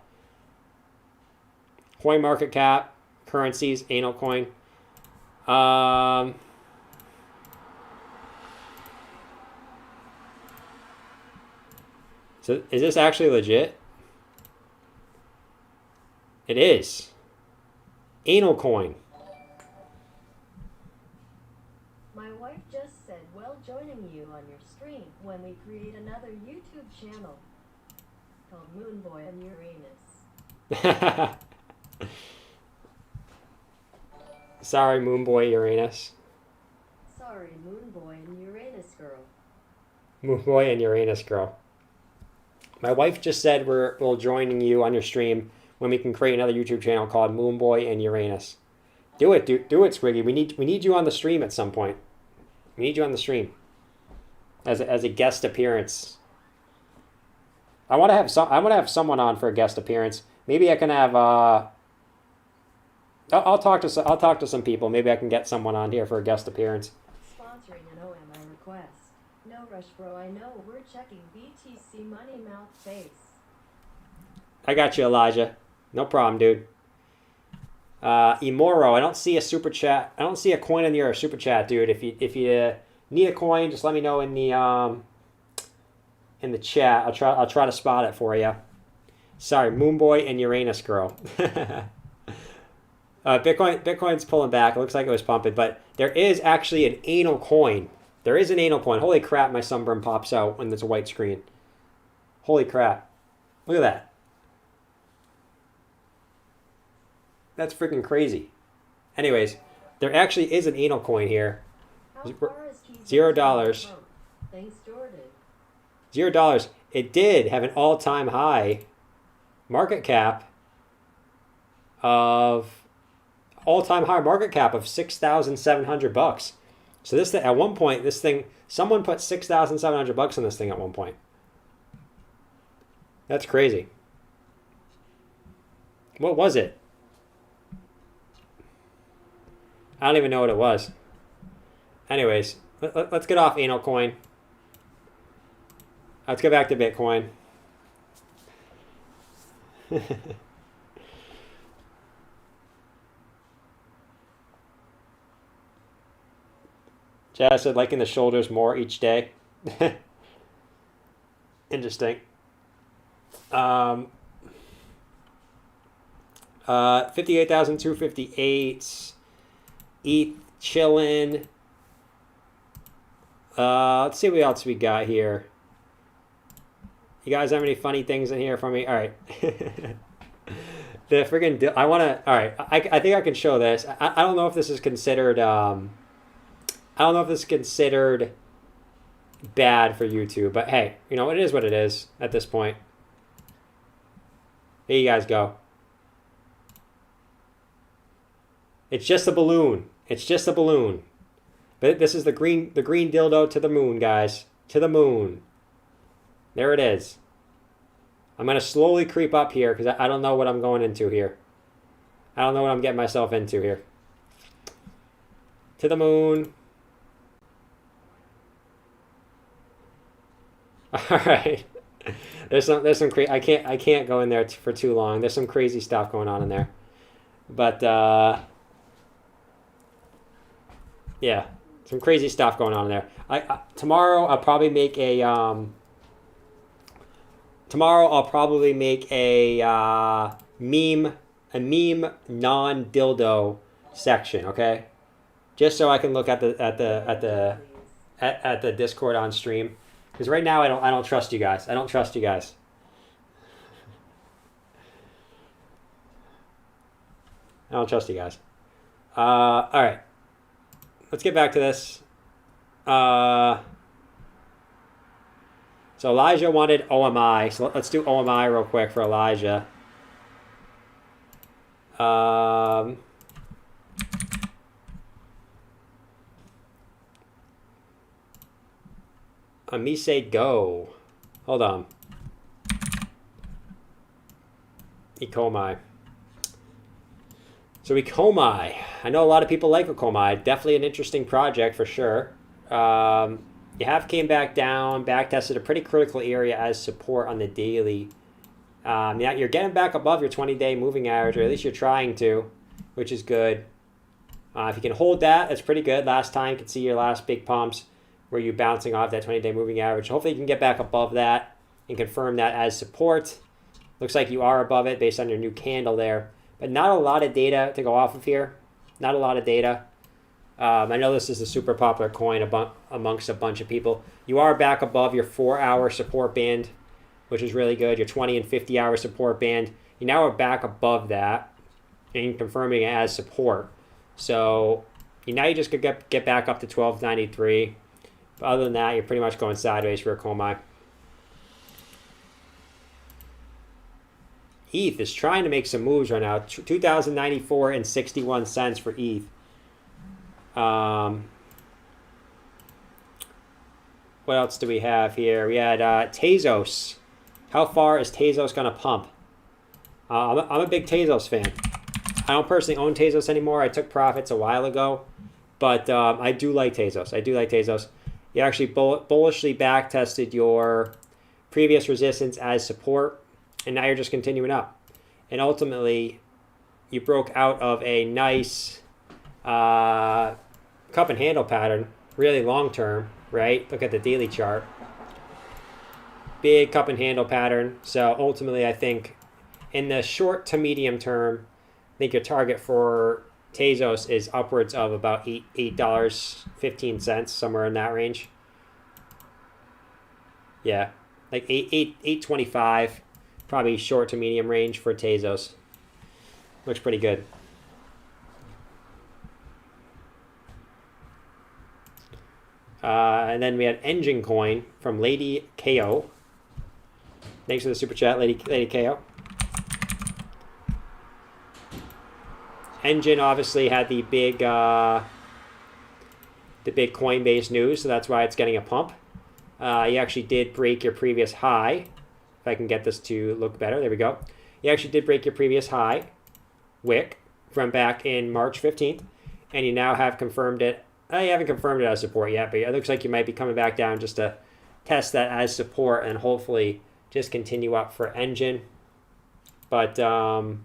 Coin market cap, currencies, anal coin. So is this actually legit? It is. Anal coin. My wife just said, well, joining you on your stream when we create another YouTube channel called Moonboy and Uranus. Sorry, Moonboy Uranus. Sorry, Moonboy and Uranus girl. Moonboy and Uranus girl. My wife just said we'll joining you on your stream when we can create another YouTube channel called Moonboy and Uranus. Do it, do it, Squiggy. We need you on the stream at some point. We need you on the stream as a guest appearance. I want to have someone on for a guest appearance. Maybe I can have I'll talk to some people. Maybe I can get someone on here for a guest appearance. Sponsoring an OMI request. No rush, bro. I know we're checking BTC money mouth face. I got you, Elijah. No problem, dude. Imoro, I don't see a super chat. I don't see a coin in your super chat, dude. If you need a coin, just let me know in the chat. I'll try to spot it for you. Sorry, Moonboy and Uranus girl. Bitcoin's pulling back. It looks like it was pumping, but there is actually an anal coin. There is an anal coin. Holy crap, my sunburn pops out when there's a white screen. Holy crap. Look at that. That's freaking crazy. Anyways, there actually is an anal coin here. How far is Keith $0. from? Thanks, Jordan. $0. It did have an all-time high market cap of $6,700. So this thing, at one point, this thing, someone put $6,700 on this thing at one point. That's crazy. What was it? I don't even know what it was. Anyways, let's get off anal coin. Let's go back to Bitcoin. Jazz said liking the shoulders more each day. Interesting. 58,258. ETH chillin'. Let's see what else we got here. You guys have any funny things in here for me? All right. The friggin' I want to. All right. I think I can show this. I don't know if this is considered. I don't know if this is considered bad for YouTube, but hey, you know, it is what it is at this point. Here you guys go. It's just a balloon. It's just a balloon. But this is the green dildo to the moon, guys. To the moon. There it is. I'm going to slowly creep up here because I don't know what I'm going into here. I don't know what I'm getting myself into here. To the moon. All right. There's some I can't go in there for too long. There's some crazy stuff going on in there. But yeah, some crazy stuff going on in there. Tomorrow I'll probably make a meme non-dildo section, okay? Just so I can look at the Discord on stream. Because right now I don't trust you guys. I don't trust you guys. I don't trust you guys. All right. Let's get back to this. So Elijah wanted OMI. So let's do OMI real quick for Elijah. Amise go. Hold on. Ekomai. So Ekomai. I know a lot of people like Ekomai. Definitely an interesting project for sure. You have came back down, back tested a pretty critical area as support on the daily. Yeah, you're getting back above your 20-day moving average, or at least you're trying to, which is good. If you can hold that, that's pretty good. Last time, you can see your last big pumps where you're bouncing off that 20-day moving average. Hopefully you can get back above that and confirm that as support. Looks like you are above it based on your new candle there. But not a lot of data to go off of here. Not a lot of data. I know this is a super popular coin amongst a bunch of people. You are back above your 4-hour support band, which is really good. Your 20 and 50-hour support band. You now are back above that and confirming it as support. So now you just could get back up to 1293. But other than that, you're pretty much going sideways for a Komai. ETH is trying to make some moves right now. 2,094 and 61 cents for ETH. What else do we have here? We had Tezos. How far is Tezos going to pump? I'm a big Tezos fan. I don't personally own Tezos anymore. I took profits a while ago. But I do like Tezos. I do like Tezos. You actually bullishly back-tested your previous resistance as support. And now you're just continuing up. And ultimately, you broke out of a nice cup and handle pattern, really long term, right? Look at the daily chart. Big cup and handle pattern. So ultimately, I think in the short to medium term, think your target for Tezos is upwards of about $8.15, somewhere in that range. Yeah, like 8.25, probably short to medium range for Tezos. Looks pretty good. And then we had Engine Coin from Lady KO. Thanks for the super chat, Lady KO. Engine obviously had the big Coinbase news, so that's why it's getting a pump. You actually did break your previous high. If I can get this to look better, there we go. You actually did break your previous high, wick, from back in March 15th, and you now have confirmed it. You haven't confirmed it as support yet, but it looks like you might be coming back down just to test that as support and hopefully just continue up for Engine. But no,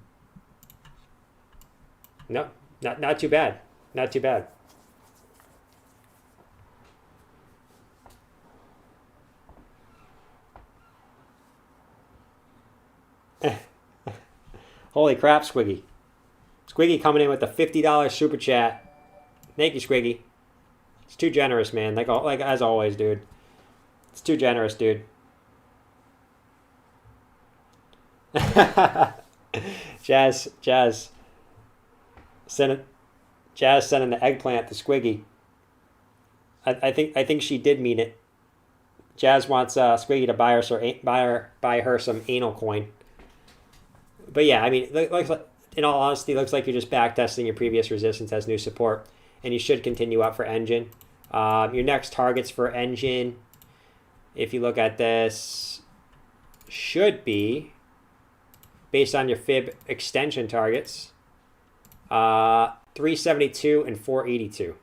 not too bad. Not too bad. Holy crap, Squiggy. Squiggy coming in with a $50 super chat. Thank you, Squiggy. It's too generous, man. Like as always, dude. It's too generous, dude. Jazz sending the eggplant to Squiggy. I think she did mean it. Jazz wants Squiggy to buy her some anal coin. But yeah, I mean, in all honesty, it looks like you're just back testing your previous resistance as new support, and you should continue up for Engine. Your next targets for Engine, if you look at this, should be based on your fib extension targets, 372 and 482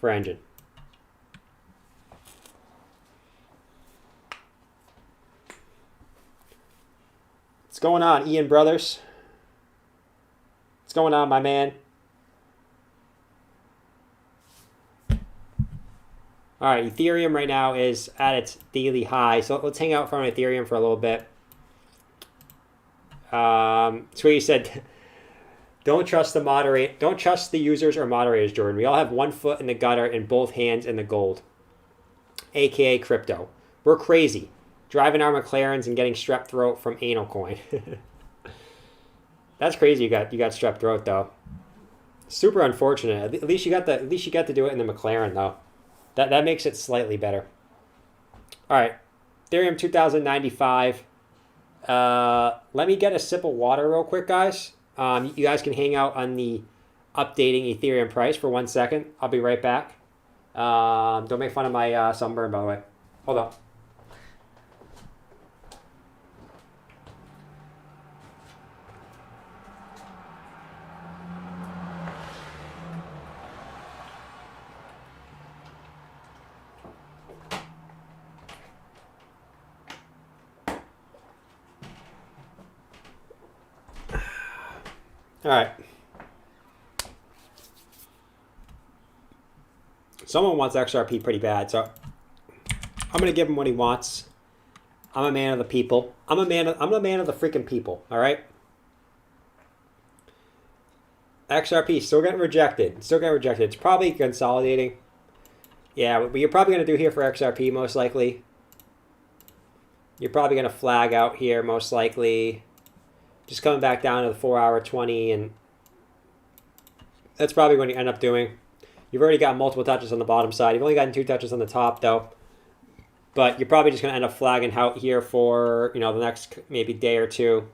for Engine. What's going on, Ian Brothers? What's going on, my man? All right, Ethereum right now is at its daily high. So let's hang out from Ethereum for a little bit. Sweetie said, don't trust the users or moderators, Jordan. We all have one foot in the gutter and both hands in the gold, aka crypto. We're crazy, driving our McLarens and getting strep throat from anal coin. That's crazy. You got strep throat though. Super unfortunate. At least you got to do it in the McLaren though. That makes it slightly better. All right, Ethereum 2095. Let me get a sip of water real quick, guys. You guys can hang out on the updating Ethereum price for 1 second. I'll be right back. Don't make fun of my sunburn, by the way. Hold on. All right. Someone wants XRP pretty bad, so I'm gonna give him what he wants. I'm a man of the people. I'm a man of the freaking people. All right. XRP still getting rejected. It's probably consolidating. Yeah, what you're probably gonna do here for XRP most likely. You're probably gonna flag out here most likely. Just coming back down to the 4-hour 20, and that's probably what you end up doing. You've already got multiple touches on the bottom side. You've only gotten 2 touches on the top, though. But you're probably just going to end up flagging out here for the next maybe day or two,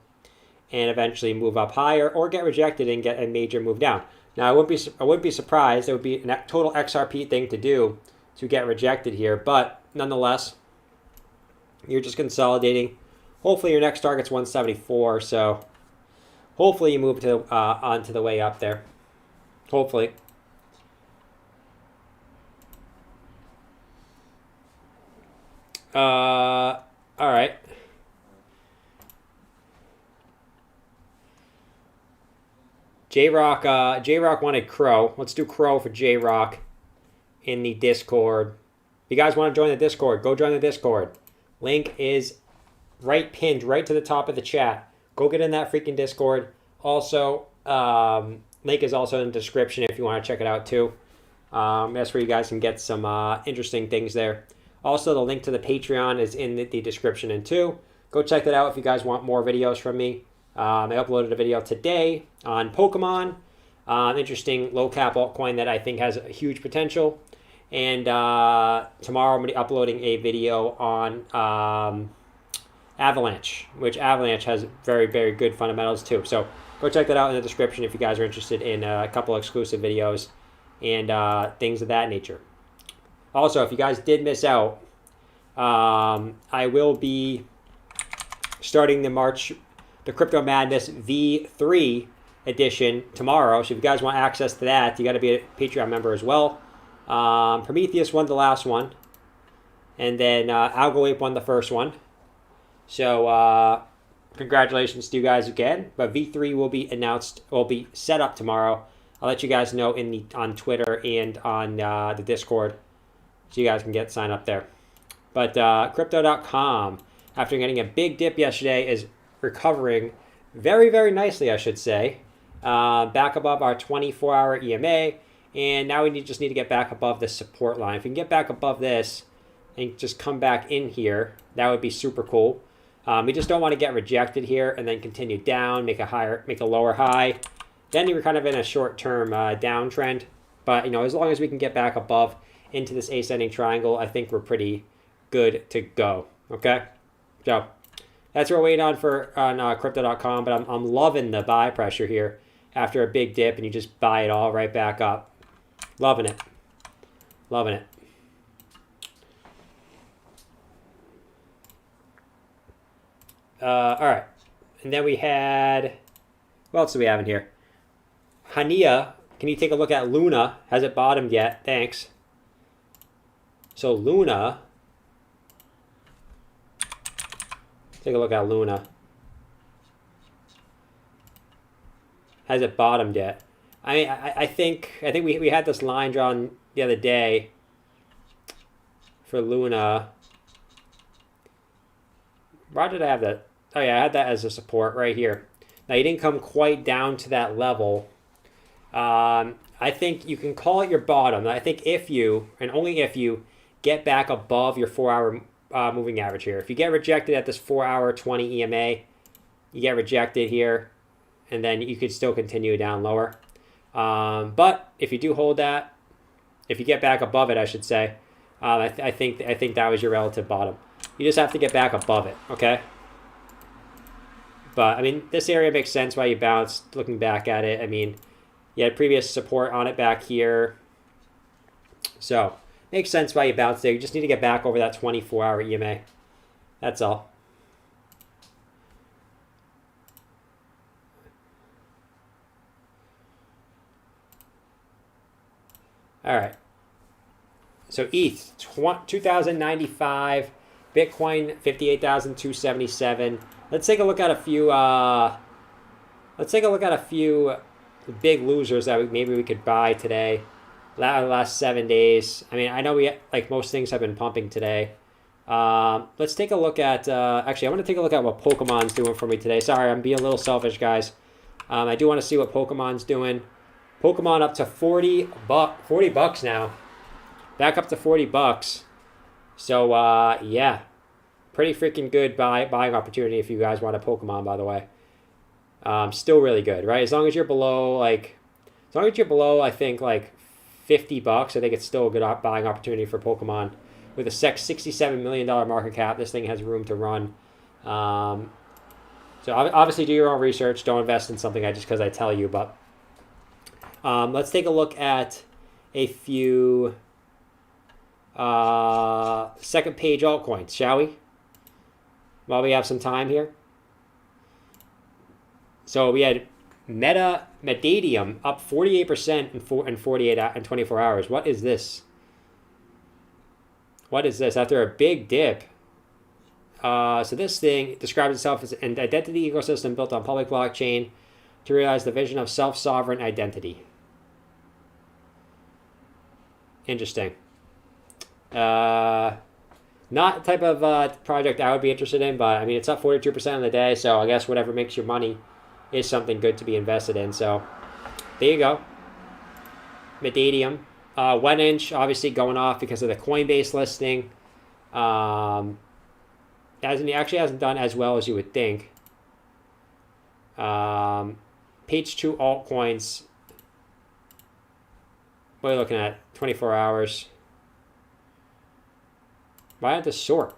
and eventually move up higher or get rejected and get a major move down. Now, I wouldn't be surprised. It would be a total XRP thing to do to get rejected here, but nonetheless, you're just consolidating. Hopefully your next target's 174, so hopefully you move to onto the way up there. Hopefully. All right. J-Rock wanted Crow. Let's do Crow for J-Rock in the Discord. If you guys want to join the Discord, go join the Discord. Link is pinned right to the top of the chat. Go get in that freaking Discord. Also, link is also in the description if you want to check it out too. That's where you guys can get some interesting things there. Also, the link to the Patreon is in the description and too. Go check that out if you guys want more videos from me. I uploaded a video today on Pokemon. Interesting low cap altcoin that I think has a huge potential. And tomorrow I'm going to be uploading a video on Avalanche, which Avalanche has very, very good fundamentals too. So go check that out in the description if you guys are interested in a couple exclusive videos and things of that nature. Also, if you guys did miss out, I will be starting the Crypto Madness V3 edition tomorrow. So if you guys want access to that, you got to be a Patreon member as well. Prometheus won the last one, and then Algo Ape won the first one. So congratulations to you guys again. But V3 will be set up tomorrow. I'll let you guys know on Twitter and on the Discord, so you guys can sign up there. But Crypto.com, after getting a big dip yesterday, is recovering very, very nicely, I should say. Back above our 24-hour EMA. And now we just need to get back above this support line. If we can get back above this and just come back in here, that would be super cool. We just don't want to get rejected here and then continue down, make a lower high. Then you're kind of in a short-term downtrend. But as long as we can get back above into this ascending triangle, I think we're pretty good to go. Okay, so that's what we're waiting on Crypto.com. But I'm loving the buy pressure here after a big dip, and you just buy it all right back up. Loving it. Loving it. All right. And then we had, what else do we have in here? Hania, can you take a look at Luna? Has it bottomed yet? Thanks. So Luna, take a look at Luna. Has it bottomed yet? I think we had this line drawn the other day for Luna. Why did I have that? Oh yeah, I had that as a support right here. Now you didn't come quite down to that level. I think you can call it your bottom. I think if you, and only if you, get back above your 4-hour moving average here. If you get rejected at this 4-hour 20 EMA, you get rejected here, and then you could still continue down lower. But if you do hold that, if you get back above it, I should say, I think that was your relative bottom. You just have to get back above it, okay? But I mean, this area makes sense why you bounced. Looking back at it, I mean, you had previous support on it back here, so makes sense why you bounced there. You just need to get back over that 24-hour EMA. That's all. All right. So ETH 2,095, Bitcoin 58,277. Let's take a look at a few. Big losers that maybe we could buy today. Last 7 days. I mean, I know like most things have been pumping today. Let's take a look at. Actually, I want to take a look at what Pokemon's doing for me today. Sorry, I'm being a little selfish, guys. I do want to see what Pokemon's doing. Pokemon up to 40 bucks now. Back up to 40 bucks. So, yeah. Pretty freaking good buying opportunity if you guys want a Pokemon, by the way. Still really good, right? As long as you're below, I think, like 50 bucks, I think it's still a good buying opportunity for Pokemon. With a $67 million market cap, this thing has room to run. So obviously do your own research. Don't invest in something just because I tell you, but let's take a look at a few second page altcoins, shall we? While we have some time here. So we had Metadium up 48% in 24 hours. What is this? What is this? After a big dip. So this thing describes itself as an identity ecosystem built on public blockchain to realize the vision of self-sovereign identity. Interesting. Not the type of project I would be interested in, but I mean, it's up 42% on the day, so I guess whatever makes your money is something good to be invested in. So there you go. Ethereum. 1 inch, obviously going off because of the Coinbase listing. Actually hasn't done as well as you would think. Page 2 altcoins. What are you looking at? 24 hours. Why aren't this short?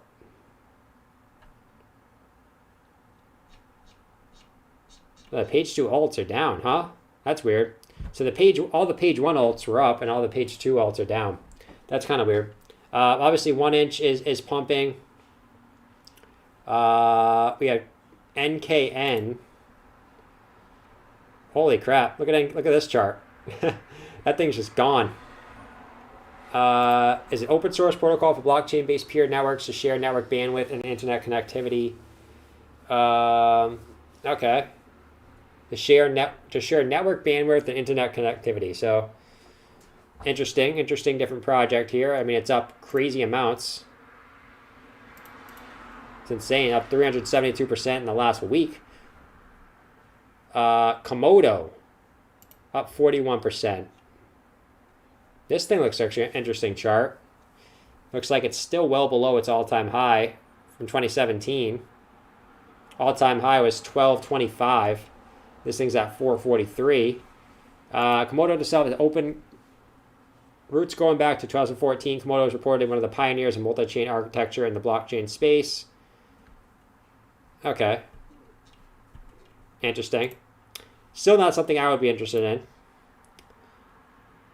The page 2 alts are down, huh? That's weird. So all the page 1 alts were up, and all the page 2 alts are down. That's kind of weird. Obviously, 1 inch is pumping. We have NKN. Holy crap! Look at this chart. That thing's just gone. Is an open source protocol for blockchain-based peer networks to share network bandwidth and internet connectivity. Okay. To share network bandwidth and internet connectivity. So interesting different project here. I mean, it's up crazy amounts. It's insane, up 372% in the last week. Komodo up 41%. This thing looks actually an interesting chart. Looks like it's still well below its all-time high from 2017. All-time high was 1225. This thing's at 443. Komodo itself is open. Roots going back to 2014. Komodo is reported one of the pioneers in multi-chain architecture in the blockchain space. Okay. Interesting. Still not something I would be interested in.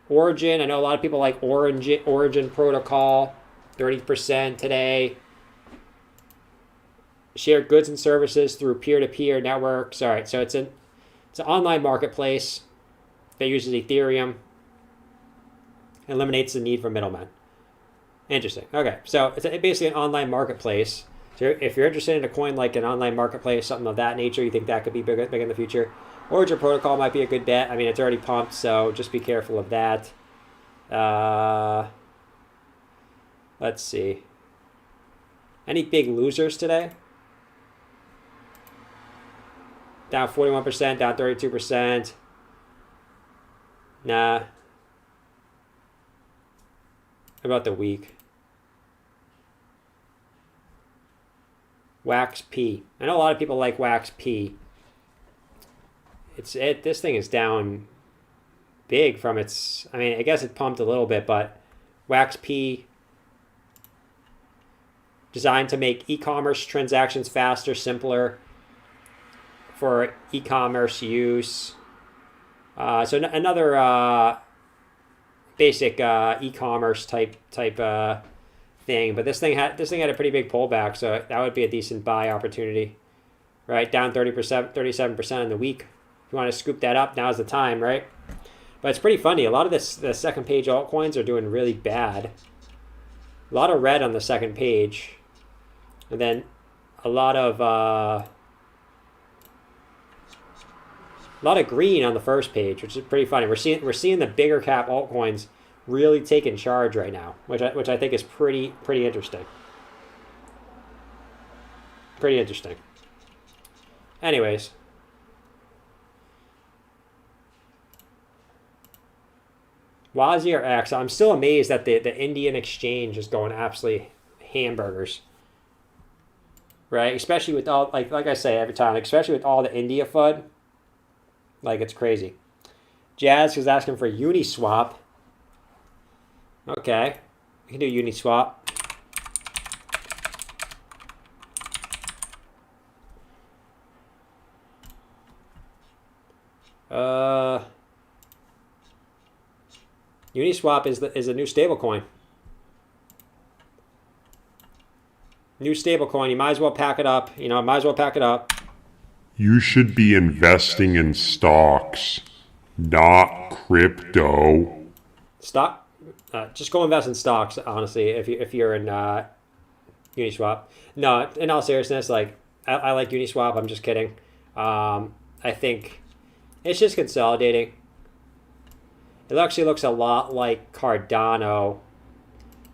Origin. I know a lot of people like Origin Protocol. 30% today. Share goods and services through peer-to-peer networks. All right, so it's an online marketplace that uses Ethereum. Eliminates the need for middlemen. Interesting. Okay, so it's basically an online marketplace. So if you're interested in a coin like an online marketplace, something of that nature, you think that could be big in the future, Origin Protocol might be a good bet. I mean, it's already pumped, so just be careful of that. Let's see. Any big losers today? Down 41%, down 32%. Nah. About the week. Wax P. I know a lot of people like Wax P. This thing is down big from its. I mean, I guess it pumped a little bit, but Wax P designed to make e-commerce transactions faster, simpler for e-commerce use. So another basic e-commerce type thing, but this thing had a pretty big pullback, so that would be a decent buy opportunity, right? Down 37% in the week. If you want to scoop that up, now's the time, right? But it's pretty funny. A lot of the second page altcoins are doing really bad. A lot of red on the second page, and then a lot of green on the first page, which is pretty funny. We're seeing the bigger cap altcoins really taking charge right now, which I think is pretty interesting. Pretty interesting. Anyways. Wazir X, I'm still amazed that the Indian exchange is going absolutely hamburgers. Right? Especially with all, like I say every time, especially with all the India FUD. Like, it's crazy. Jazz is asking for Uniswap. Okay. We can do Uniswap. Uniswap is a new stablecoin. New stablecoin. You might as well pack it up. Might as well pack it up. You should be investing in stocks, not crypto. Stock? Just go invest in stocks, honestly, if you're in Uniswap. No, in all seriousness, like, I like Uniswap. I'm just kidding. I think it's just consolidating. It actually looks a lot like Cardano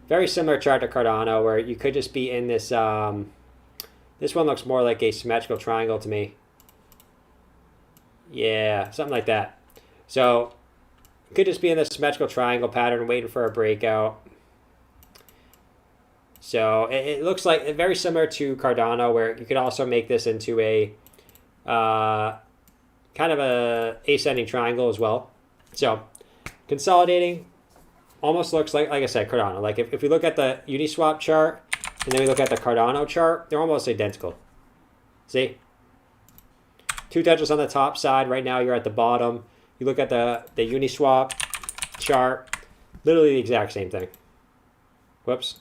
Very similar chart to Cardano, where you could just be in this. This one looks more like a symmetrical triangle to me. Yeah, something like that. So you could just be in this symmetrical triangle pattern, waiting for a breakout. So it looks like very similar to Cardano, where you could also make this into a kind of a ascending triangle as well. So consolidating almost looks like I said, Cardano. Like if we look at the Uniswap chart and then we look at the Cardano chart, they're almost identical. See? Two touches on the top side. Right now you're at the bottom. You look at the Uniswap chart, literally the exact same thing. Whoops.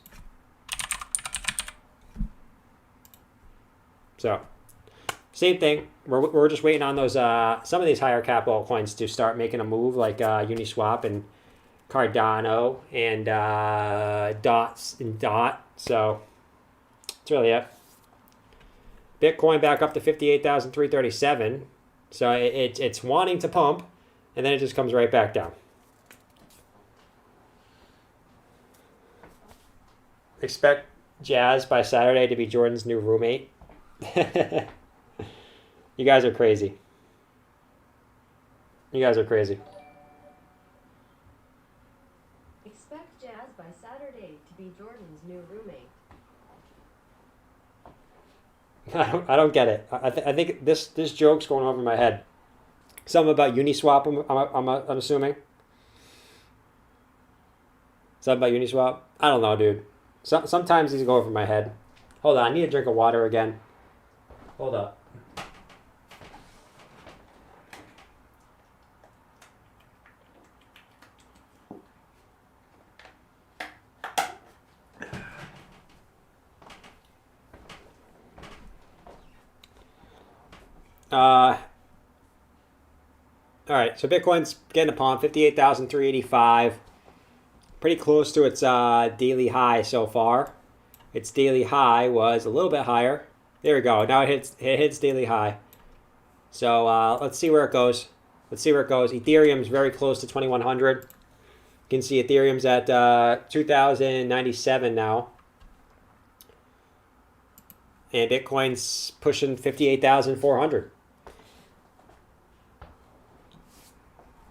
So, same thing. We're just waiting on those some of these higher cap altcoins to start making a move, like Uniswap and Cardano and DOT. So that's really it. Bitcoin back up to 58,337. So it's wanting to pump, and then it just comes right back down. Expect Jazz by Saturday to be Jordan's new roommate. You guys are crazy. You guys are crazy. Expect Jazz by Saturday to be Jordan's new roommate. I don't get it. I think this joke's going over my head. Something about Uniswap, I'm assuming. Something about Uniswap? I don't know, dude. Sometimes these go over my head. Hold on, I need a drink of water again. Hold up. All right, so Bitcoin's getting a pump, 58,385. Pretty close to its daily high so far. Its daily high was a little bit higher. There we go. Now it hits daily high. So let's see where it goes. Ethereum's very close to 2,100. You can see Ethereum's at 2,097 now. And Bitcoin's pushing 58,400.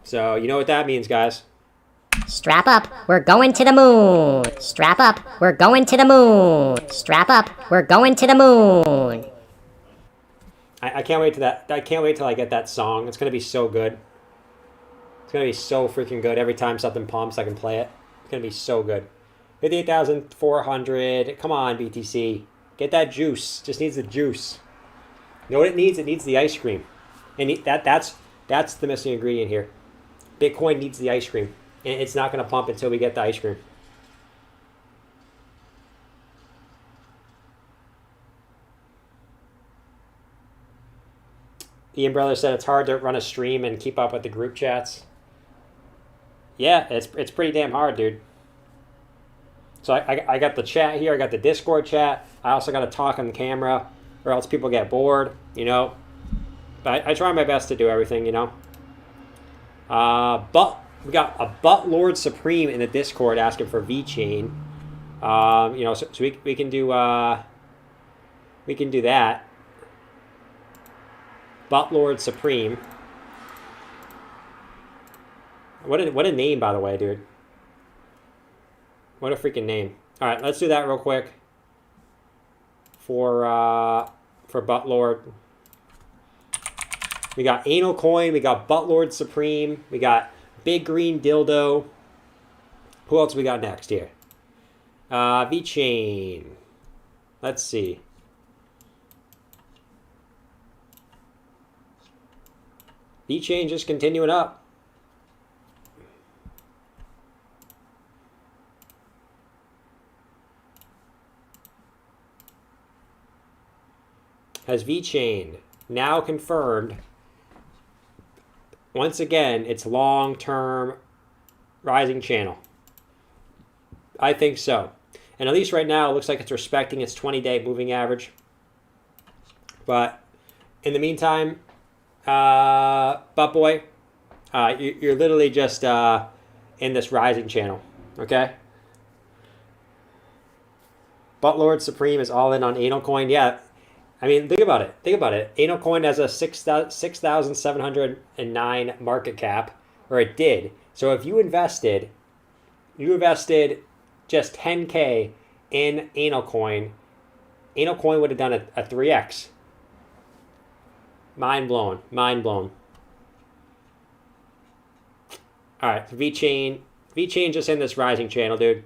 So you know what that means, guys. Strap up, we're going to the moon. Strap up, we're going to the moon. Strap up, we're going to the moon. I can't wait to that. I can't wait till I get that song. It's gonna be so good. It's gonna be so freaking good. Every time something pumps, I can play it. It's gonna be so good. 58,400. Come on, BTC. Get that juice. Just needs the juice. You know what it needs? It needs the ice cream. And that's the missing ingredient here. Bitcoin needs the ice cream. And it's not going to pump until we get the ice cream. Ian Brother said it's hard to run a stream and keep up with the group chats. Yeah, it's pretty damn hard, dude. So I got the chat here. I got the Discord chat. I also got to talk on camera, or else people get bored, you know. But I try my best to do everything, you know. But we got a Butt Lord Supreme in the Discord asking for VeChain. You know, so we can do that. Butt Lord Supreme. What a name, by the way, dude. What a freaking name. All right, let's do that real quick. For Butt Lord. We got Anal Coin. We got Butt Lord Supreme. We got Big Green Dildo. Who else we got next here? VeChain. Let's see. VeChain just continuing up. Has VeChain now confirmed once again its long-term rising channel? I think so. And at least right now it looks like it's respecting its 20-day moving average. But in the meantime, Butt Boy, you're literally just in this rising channel, okay? Buttlord Supreme is all in on Anal Coin. Yeah, I mean, think about it. Think about it. Anal Coin has a 6,709 market cap, or it did. So if you invested just 10K in Anal Coin would have done a 3x. Mind blown. Mind blown. All right, VeChain just in this rising channel, dude.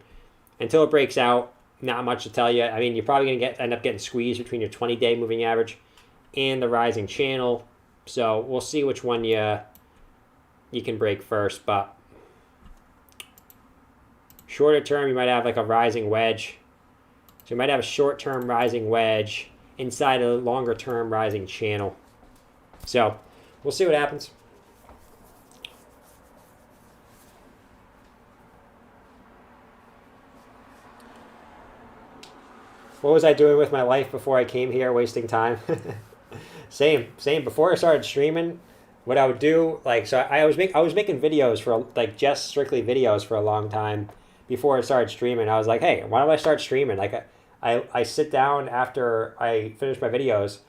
Until it breaks out, not much to tell you. I mean, you're probably going to end up getting squeezed between your 20-day moving average and the rising channel. So we'll see which one you can break first. But shorter term, you might have like a rising wedge. So you might have a short-term rising wedge inside a longer-term rising channel. So we'll see what happens. What was I doing with my life before I came here, wasting time? Same. Before I started streaming, what I would do, like, so I was making videos for, like, just strictly videos for a long time before I started streaming. I was like, hey, why don't I start streaming? Like, I sit down after I finish my videos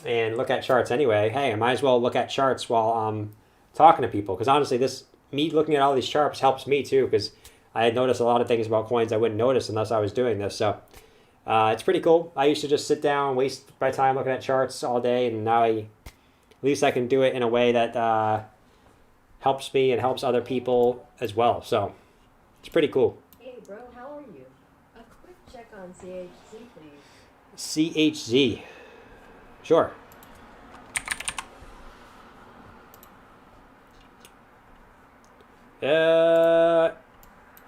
and look at charts anyway. Hey, I might as well look at charts while I'm talking to people. Because honestly, me looking at all these charts helps me too, because I had noticed a lot of things about coins I wouldn't notice unless I was doing this. So it's pretty cool. I used to just sit down, waste my time looking at charts all day, and now at least I can do it in a way that helps me and helps other people as well. So it's pretty cool. Hey bro, how are you? A quick check on CHZ, please. CHZ. Sure.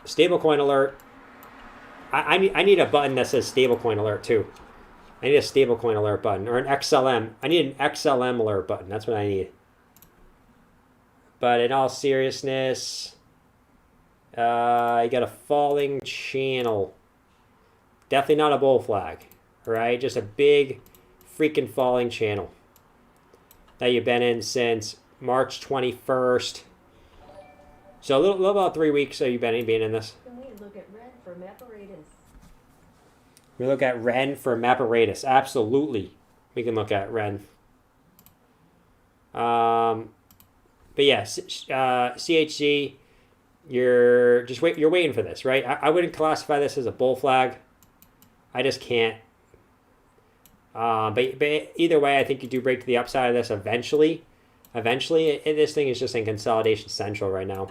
Stablecoin alert. I need a button that says stablecoin alert too. I need a stablecoin alert button or an XLM. I need an XLM alert button. That's what I need. But in all seriousness, you got a falling channel. Definitely not a bull flag, right? Just a big freaking falling channel that you've been in since March 21st. So a little about 3 weeks have you been in this. Can we look at red for Mapparatus? We look at Ren for Mapparatus. Absolutely, we can look at Ren. But yeah, CHC, you're waiting for this, right? I wouldn't classify this as a bull flag. I just can't. But either way, I think you do break to the upside of this eventually. This thing is just in consolidation central right now.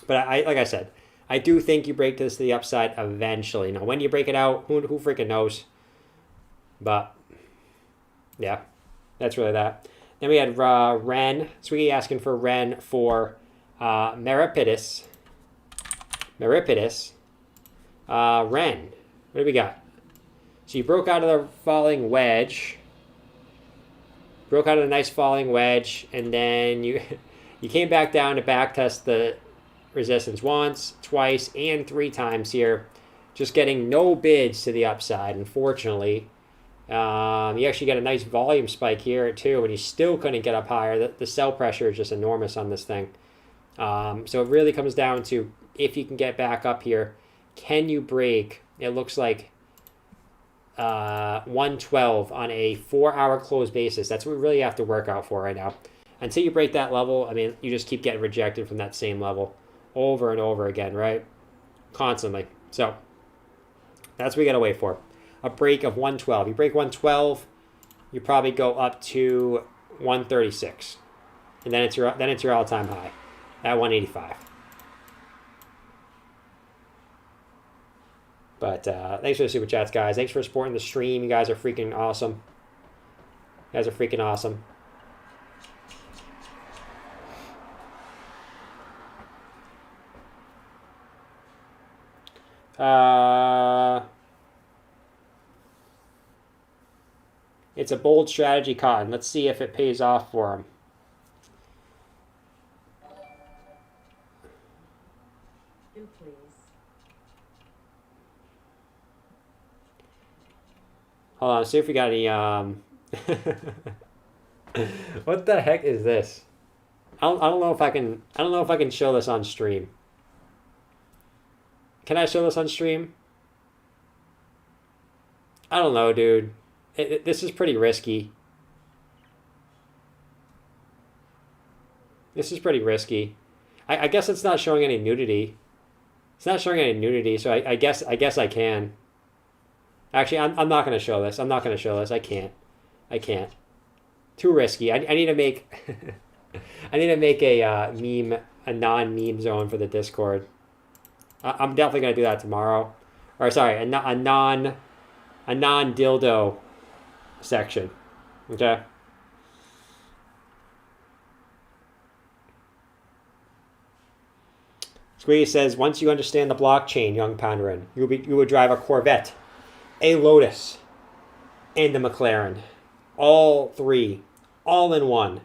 But like I said, I do think you break this to the upside eventually. Now, when you break it out, who freaking knows? But yeah, that's really that. Then we had Ren. Swiggy asking for Ren for Merepitus. Ren. What do we got? So you broke out of the falling wedge. Broke out of a nice falling wedge, and then you came back down to backtest the resistance once, twice, and 3 times here. Just getting no bids to the upside, unfortunately. You actually got a nice volume spike here too, and you still couldn't get up higher. The sell pressure is just enormous on this thing. So it really comes down to if you can get back up here, can you break? It looks like 112 on a 4-hour close basis. That's what we really have to work out for right now. Until you break that level, I mean, you just keep getting rejected from that same level over and over again, right? Constantly. So that's what we got to wait for. A break of 112. You break 112, you probably go up to 136. And then it's your all-time high at 185. But thanks for the super chats, guys. Thanks for supporting the stream. You guys are freaking awesome. It's a bold strategy, Cotton. Let's see if it pays off for him. Do please. Hold on, see if we got any what the heck is this? I don't know if I can show this on stream. Can I show this on stream? I don't know, dude. This is pretty risky. This is pretty risky. I guess it's not showing any nudity. It's not showing any nudity, so I guess I can. Actually, I'm not going to show this. I'm not going to show this. I can't. I can't. Too risky. I need to make I need to make a meme, a non-meme zone for the Discord. I'm definitely going to do that tomorrow. Or sorry, a non-dildo section. Okay? Squeeze says, once you understand the blockchain, young Pandarin, you would drive a Corvette, a Lotus, and a McLaren. All three, all in one.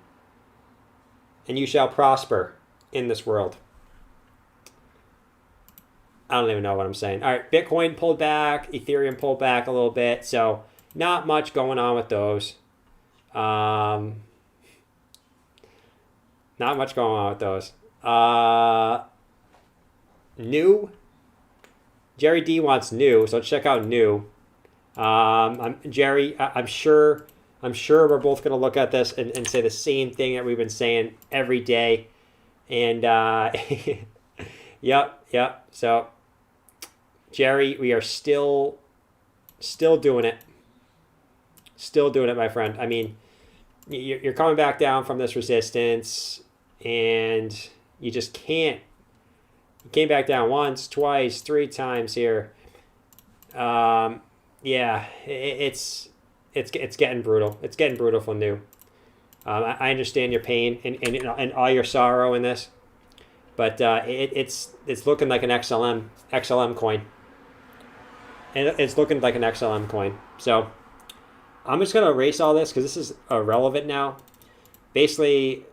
And you shall prosper in this world. I don't even know what I'm saying. All right, Bitcoin pulled back, Ethereum pulled back a little bit, so not much going on with those. Not much going on with those. New. Jerry D wants new, so let's check out new. Jerry, I'm sure we're both going to look at this and say the same thing that we've been saying every day. And yep. So, Jerry, we are still doing it. Still doing it, my friend. I mean, you're coming back down from this resistance, and you just can't. You came back down once, twice, 3 times here. Yeah, it's getting brutal. It's getting brutal for new. I understand your pain and all your sorrow in this, but it's looking like an XLM coin, and it's looking like an XLM coin. So I'm just gonna erase all this because this is irrelevant now. Basically,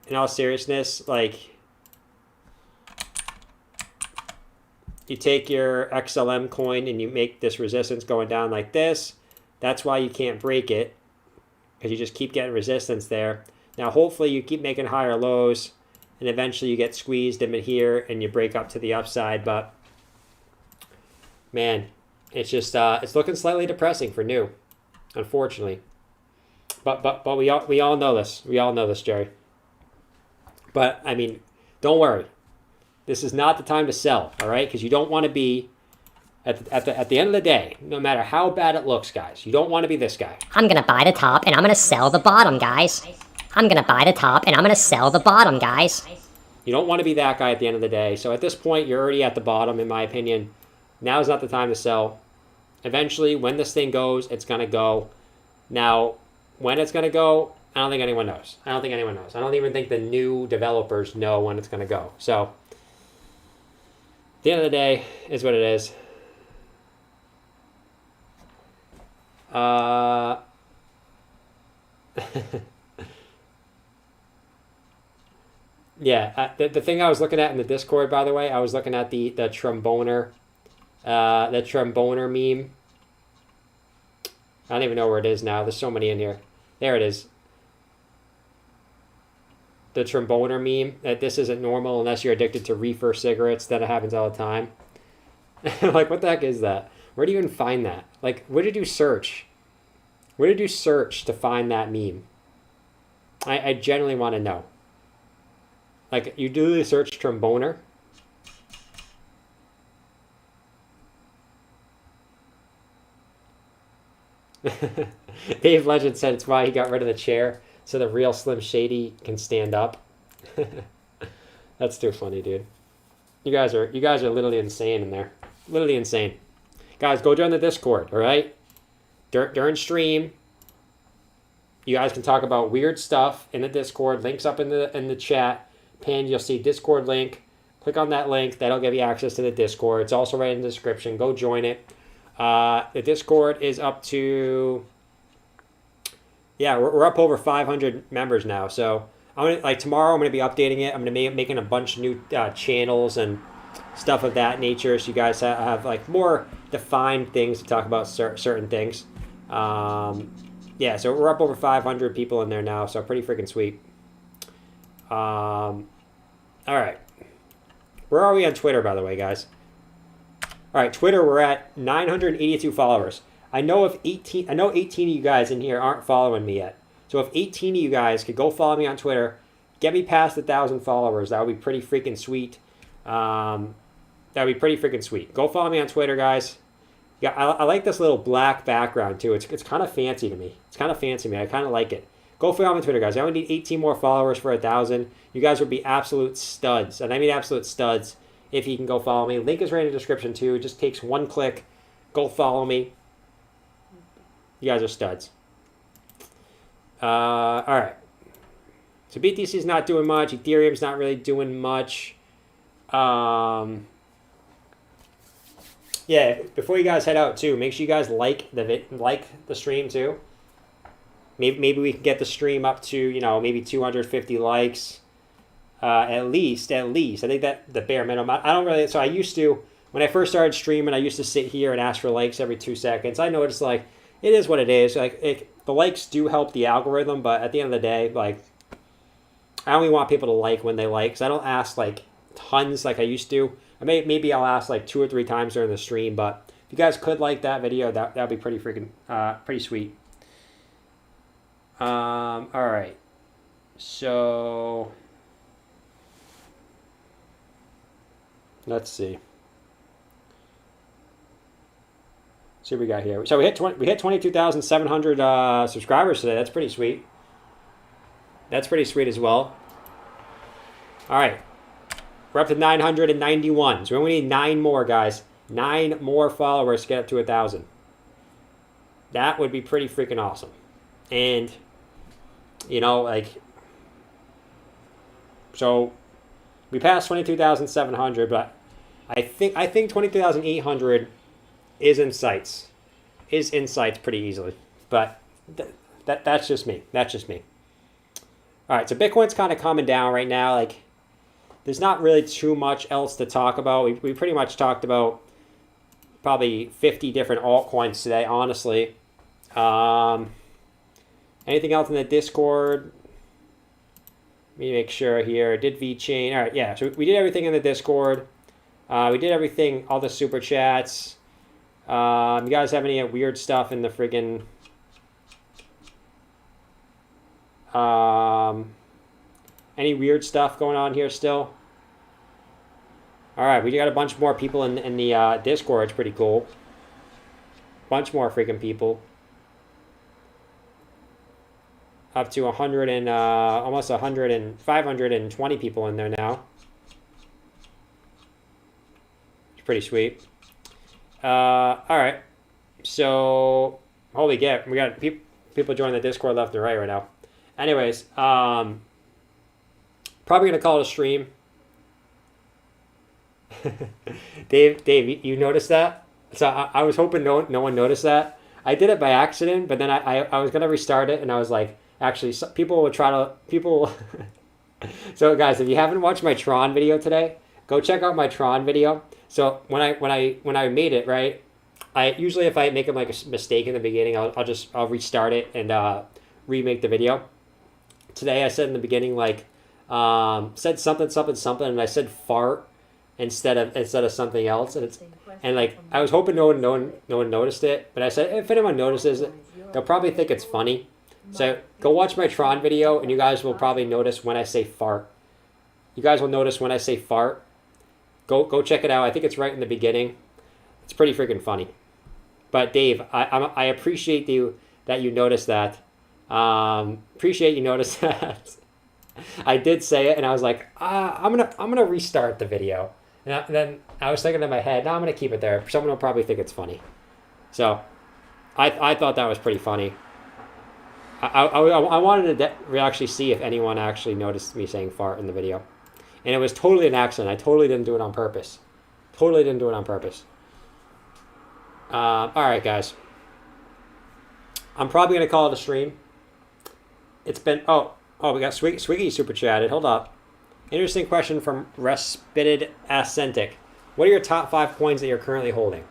in all seriousness, like, you take your XLM coin and you make this resistance going down like this. That's why you can't break it, because you just keep getting resistance there. Now, hopefully you keep making higher lows, and eventually you get squeezed in here and you break up to the upside. But man, it's just it's looking slightly depressing for new, unfortunately. But we all know this. We all know this, Jerry. But I mean, don't worry. This is not the time to sell, all right? Because you don't want to be, at the end of the day, no matter how bad it looks, guys, you don't want to be this guy. I'm gonna buy the top and I'm gonna sell the bottom, guys. I'm gonna buy the top and I'm gonna sell the bottom, guys. You don't want to be that guy at the end of the day. So at this point, you're already at the bottom, in my opinion. Now is not the time to sell. Eventually, when this thing goes, it's going to go. Now, when it's going to go, I don't think anyone knows. I don't even think the new developers know when it's going to go. So, at the end of the day, is what it is. Yeah, the thing I was looking at in the Discord, by the way, I was looking at the tromboner meme. I don't even know where it is now. There's so many in here. There it is. The tromboner meme, that this isn't normal unless you're addicted to reefer cigarettes. That happens all the time. Like, what the heck is that? Where do you even find that? Like, where did you search? Where did you search to find that meme? I genuinely want to know. Like, you do the search tromboner. Dave Legend said it's why he got rid of the chair, so the real Slim Shady can stand up. That's too funny, dude. You guys are literally insane in there. Literally insane. Guys, go join the Discord, all right? During stream, you guys can talk about weird stuff in the Discord. Links up in the chat. Pinned, you'll see Discord link. Click on that link. That'll give you access to the Discord. It's also right in the description. Go join it. The Discord is up to, yeah, we're up over 500 members now. So tomorrow I'm gonna be updating it. I'm gonna be making a bunch of new channels and stuff of that nature, so you guys have like more defined things to talk about certain things. Yeah, so we're up over 500 people in there now, so pretty freaking sweet. All right, where are we on Twitter, by the way, guys? All right, Twitter, we're at 982 followers. I know 18 of you guys in here aren't following me yet. So if 18 of you guys could go follow me on Twitter, get me past 1,000 followers, that would be pretty freaking sweet. That would be pretty freaking sweet. Go follow me on Twitter, guys. Yeah, I like this little black background too. It's kind of fancy to me. It's kind of fancy to me. I kind of like it. Go follow me on Twitter, guys. I only need 18 more followers for 1,000. You guys would be absolute studs, and I mean absolute studs if you can go follow me. Link is right in the description too. It just takes one click. Go follow me. You guys are studs. All right. So BTC is not doing much. Ethereum's not really doing much. Yeah, before you guys head out too, make sure you guys like the stream too. Maybe we can get the stream up to maybe 250 likes, at least. I think that the bare minimum. I don't really. So I used to, when I first started streaming, I used to sit here and ask for likes every 2 seconds. I noticed like it is what it is. Like the likes do help the algorithm, but at the end of the day, like I only want people to like when they like. So I don't ask like tons like I used to. Maybe I'll ask like 2 or 3 times during the stream, but if you guys could like that video, that'd be pretty freaking pretty sweet. All right. So let's see. See what we got here. So we hit 22,700 subscribers today. That's pretty sweet. That's pretty sweet as well. All right. We're up to 991. So we only need 9 more, guys. 9 more followers to get up to 1,000. That would be pretty freaking awesome. And, so we passed 22,700, but I think 22,800 is in sights. Is in sights pretty easily. But that's just me. That's just me. All right, so Bitcoin's kind of calming down right now. Like, there's not really too much else to talk about. We pretty much talked about probably 50 different altcoins today, honestly. Anything else in the Discord? Let me make sure here. Did VeChain. All right, yeah. So we did everything in the Discord. We did everything, all the super chats. You guys have any weird stuff in the friggin'... any weird stuff going on here still? All right, we got a bunch more people in the Discord. It's pretty cool. Bunch more freaking people. Up to 100 and almost 100 and 520 people in there now. It's pretty sweet. All right. So, holy get, we got people joining the Discord left and right now. Anyways, probably gonna call it a stream. Dave, you noticed that? So I was hoping no one noticed that. I did it by accident, but then I was gonna restart it, and I was like, actually, people will try to people. So guys, if you haven't watched my Tron video today, go check out my Tron video. So when I made it, right, I usually, if I make like a mistake in the beginning, I'll restart it and remake the video. Today I said in the beginning like said something, and I said fart instead of something else, and like I was hoping no one noticed it, but I said if anyone notices it, they'll probably think it's funny. So go watch my Tron video, and you guys will probably notice when I say fart. You guys will notice when I say fart. Go check it out. I think it's right in the beginning. It's pretty freaking funny. But Dave, I appreciate that you noticed that. Appreciate you noticed that. I did say it, and I was like, I'm gonna restart the video. And then I was thinking in my head, no, I'm gonna keep it there. Someone will probably think it's funny. So I thought that was pretty funny. I wanted to actually see if anyone actually noticed me saying fart in the video. And it was totally an accident. I totally didn't do it on purpose. Totally didn't do it on purpose. All right, guys. I'm probably going to call it a stream. It's been... Oh, we got Swiggy super chatted. Hold up. Interesting question from Respited Ascentic. What are your top 5 coins that you're currently holding?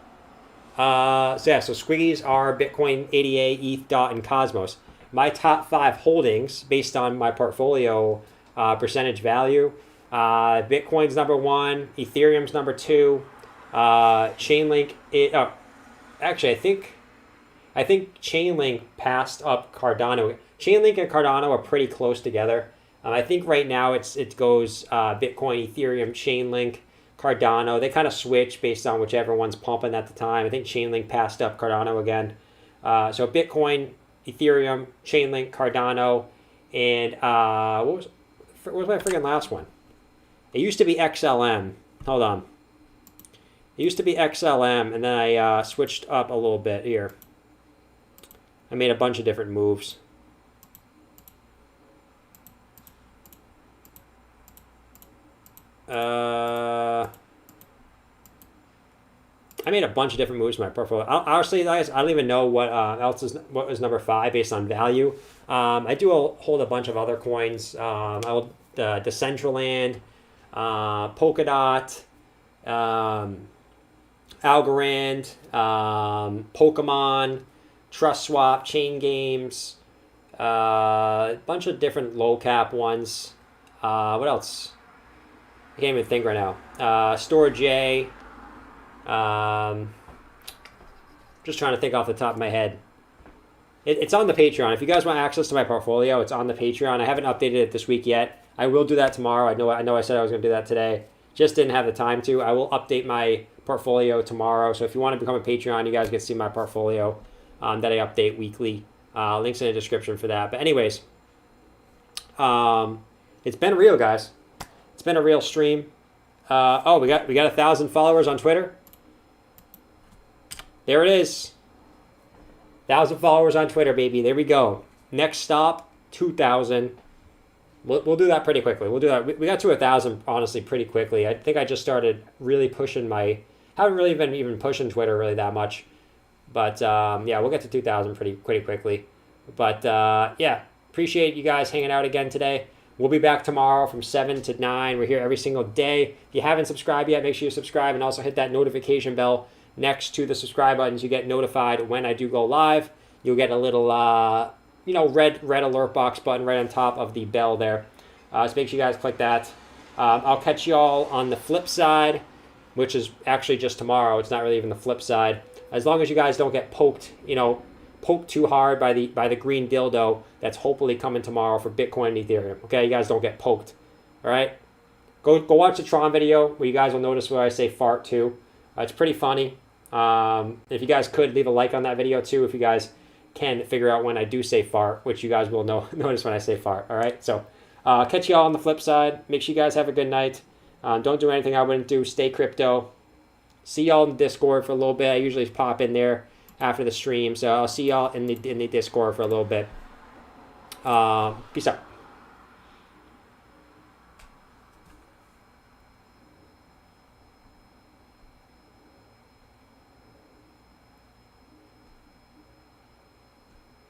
So Squiggies are Bitcoin, ADA, ETH, DOT, and Cosmos. My top 5 holdings, based on my portfolio percentage value, Bitcoin's number 1, Ethereum's number 2, Chainlink. Actually, I think I think Chainlink passed up Cardano. Chainlink and Cardano are pretty close together. I think right now it goes Bitcoin, Ethereum, Chainlink, Cardano. They kind of switch based on whichever one's pumping at the time. I think Chainlink passed up Cardano again. So Bitcoin, Ethereum, Chainlink, Cardano, and what was my freaking last one? It used to be XLM. Hold on. It used to be XLM, and then I switched up a little bit here. I made a bunch of different moves. I made a bunch of different moves in my portfolio. Honestly, guys, I don't even know what was number 5 based on value. I do hold a bunch of other coins. I hold Decentraland, Polkadot, Algorand, Pokemon, TrustSwap, Chain Games, a bunch of different low cap ones. What else? I can't even think right now. StorageJ. Just trying to think off the top of my head. It's on the Patreon. If you guys want access to my portfolio, it's on the Patreon. I haven't updated it this week yet. I will do that tomorrow. I know I said I was going to do that today. Just didn't have the time to. I will update my portfolio tomorrow. So if you want to become a Patreon, you guys can see my portfolio that I update weekly. Links in the description for that. But anyways, it's been real, guys. It's been a real stream. We got 1,000 followers on Twitter. There it is. 1,000 followers on Twitter, baby. There we go. Next stop, 2,000. We'll do that pretty quickly. We'll do that. We got to 1,000, honestly, pretty quickly. I think I just started really pushing haven't really been even pushing Twitter really that much. But, yeah, we'll get to 2,000 pretty quickly. But, yeah, appreciate you guys hanging out again today. We'll be back tomorrow from 7 to 9. We're here every single day. If you haven't subscribed yet, make sure you subscribe and also hit that notification bell next to the subscribe buttons. You get notified when I do go live. You'll get a little, red alert box button right on top of the bell there. So make sure you guys click that. I'll catch you all on the flip side, which is actually just tomorrow. It's not really even the flip side. As long as you guys don't get poked too hard by the green dildo that's hopefully coming tomorrow for Bitcoin and Ethereum. Okay, you guys don't get poked. All right, go watch the Tron video where you guys will notice where I say fart too. It's pretty funny. If you guys could leave a like on that video too, if you guys can figure out when I do say fart, which you guys will notice when I say fart. All right, so catch you all on the flip side. Make sure you guys have a good night. Don't do anything I wouldn't do. Stay crypto. See y'all in the Discord for a little bit. I usually pop in there after the stream, so I'll see y'all in the Discord for a little bit. Peace out.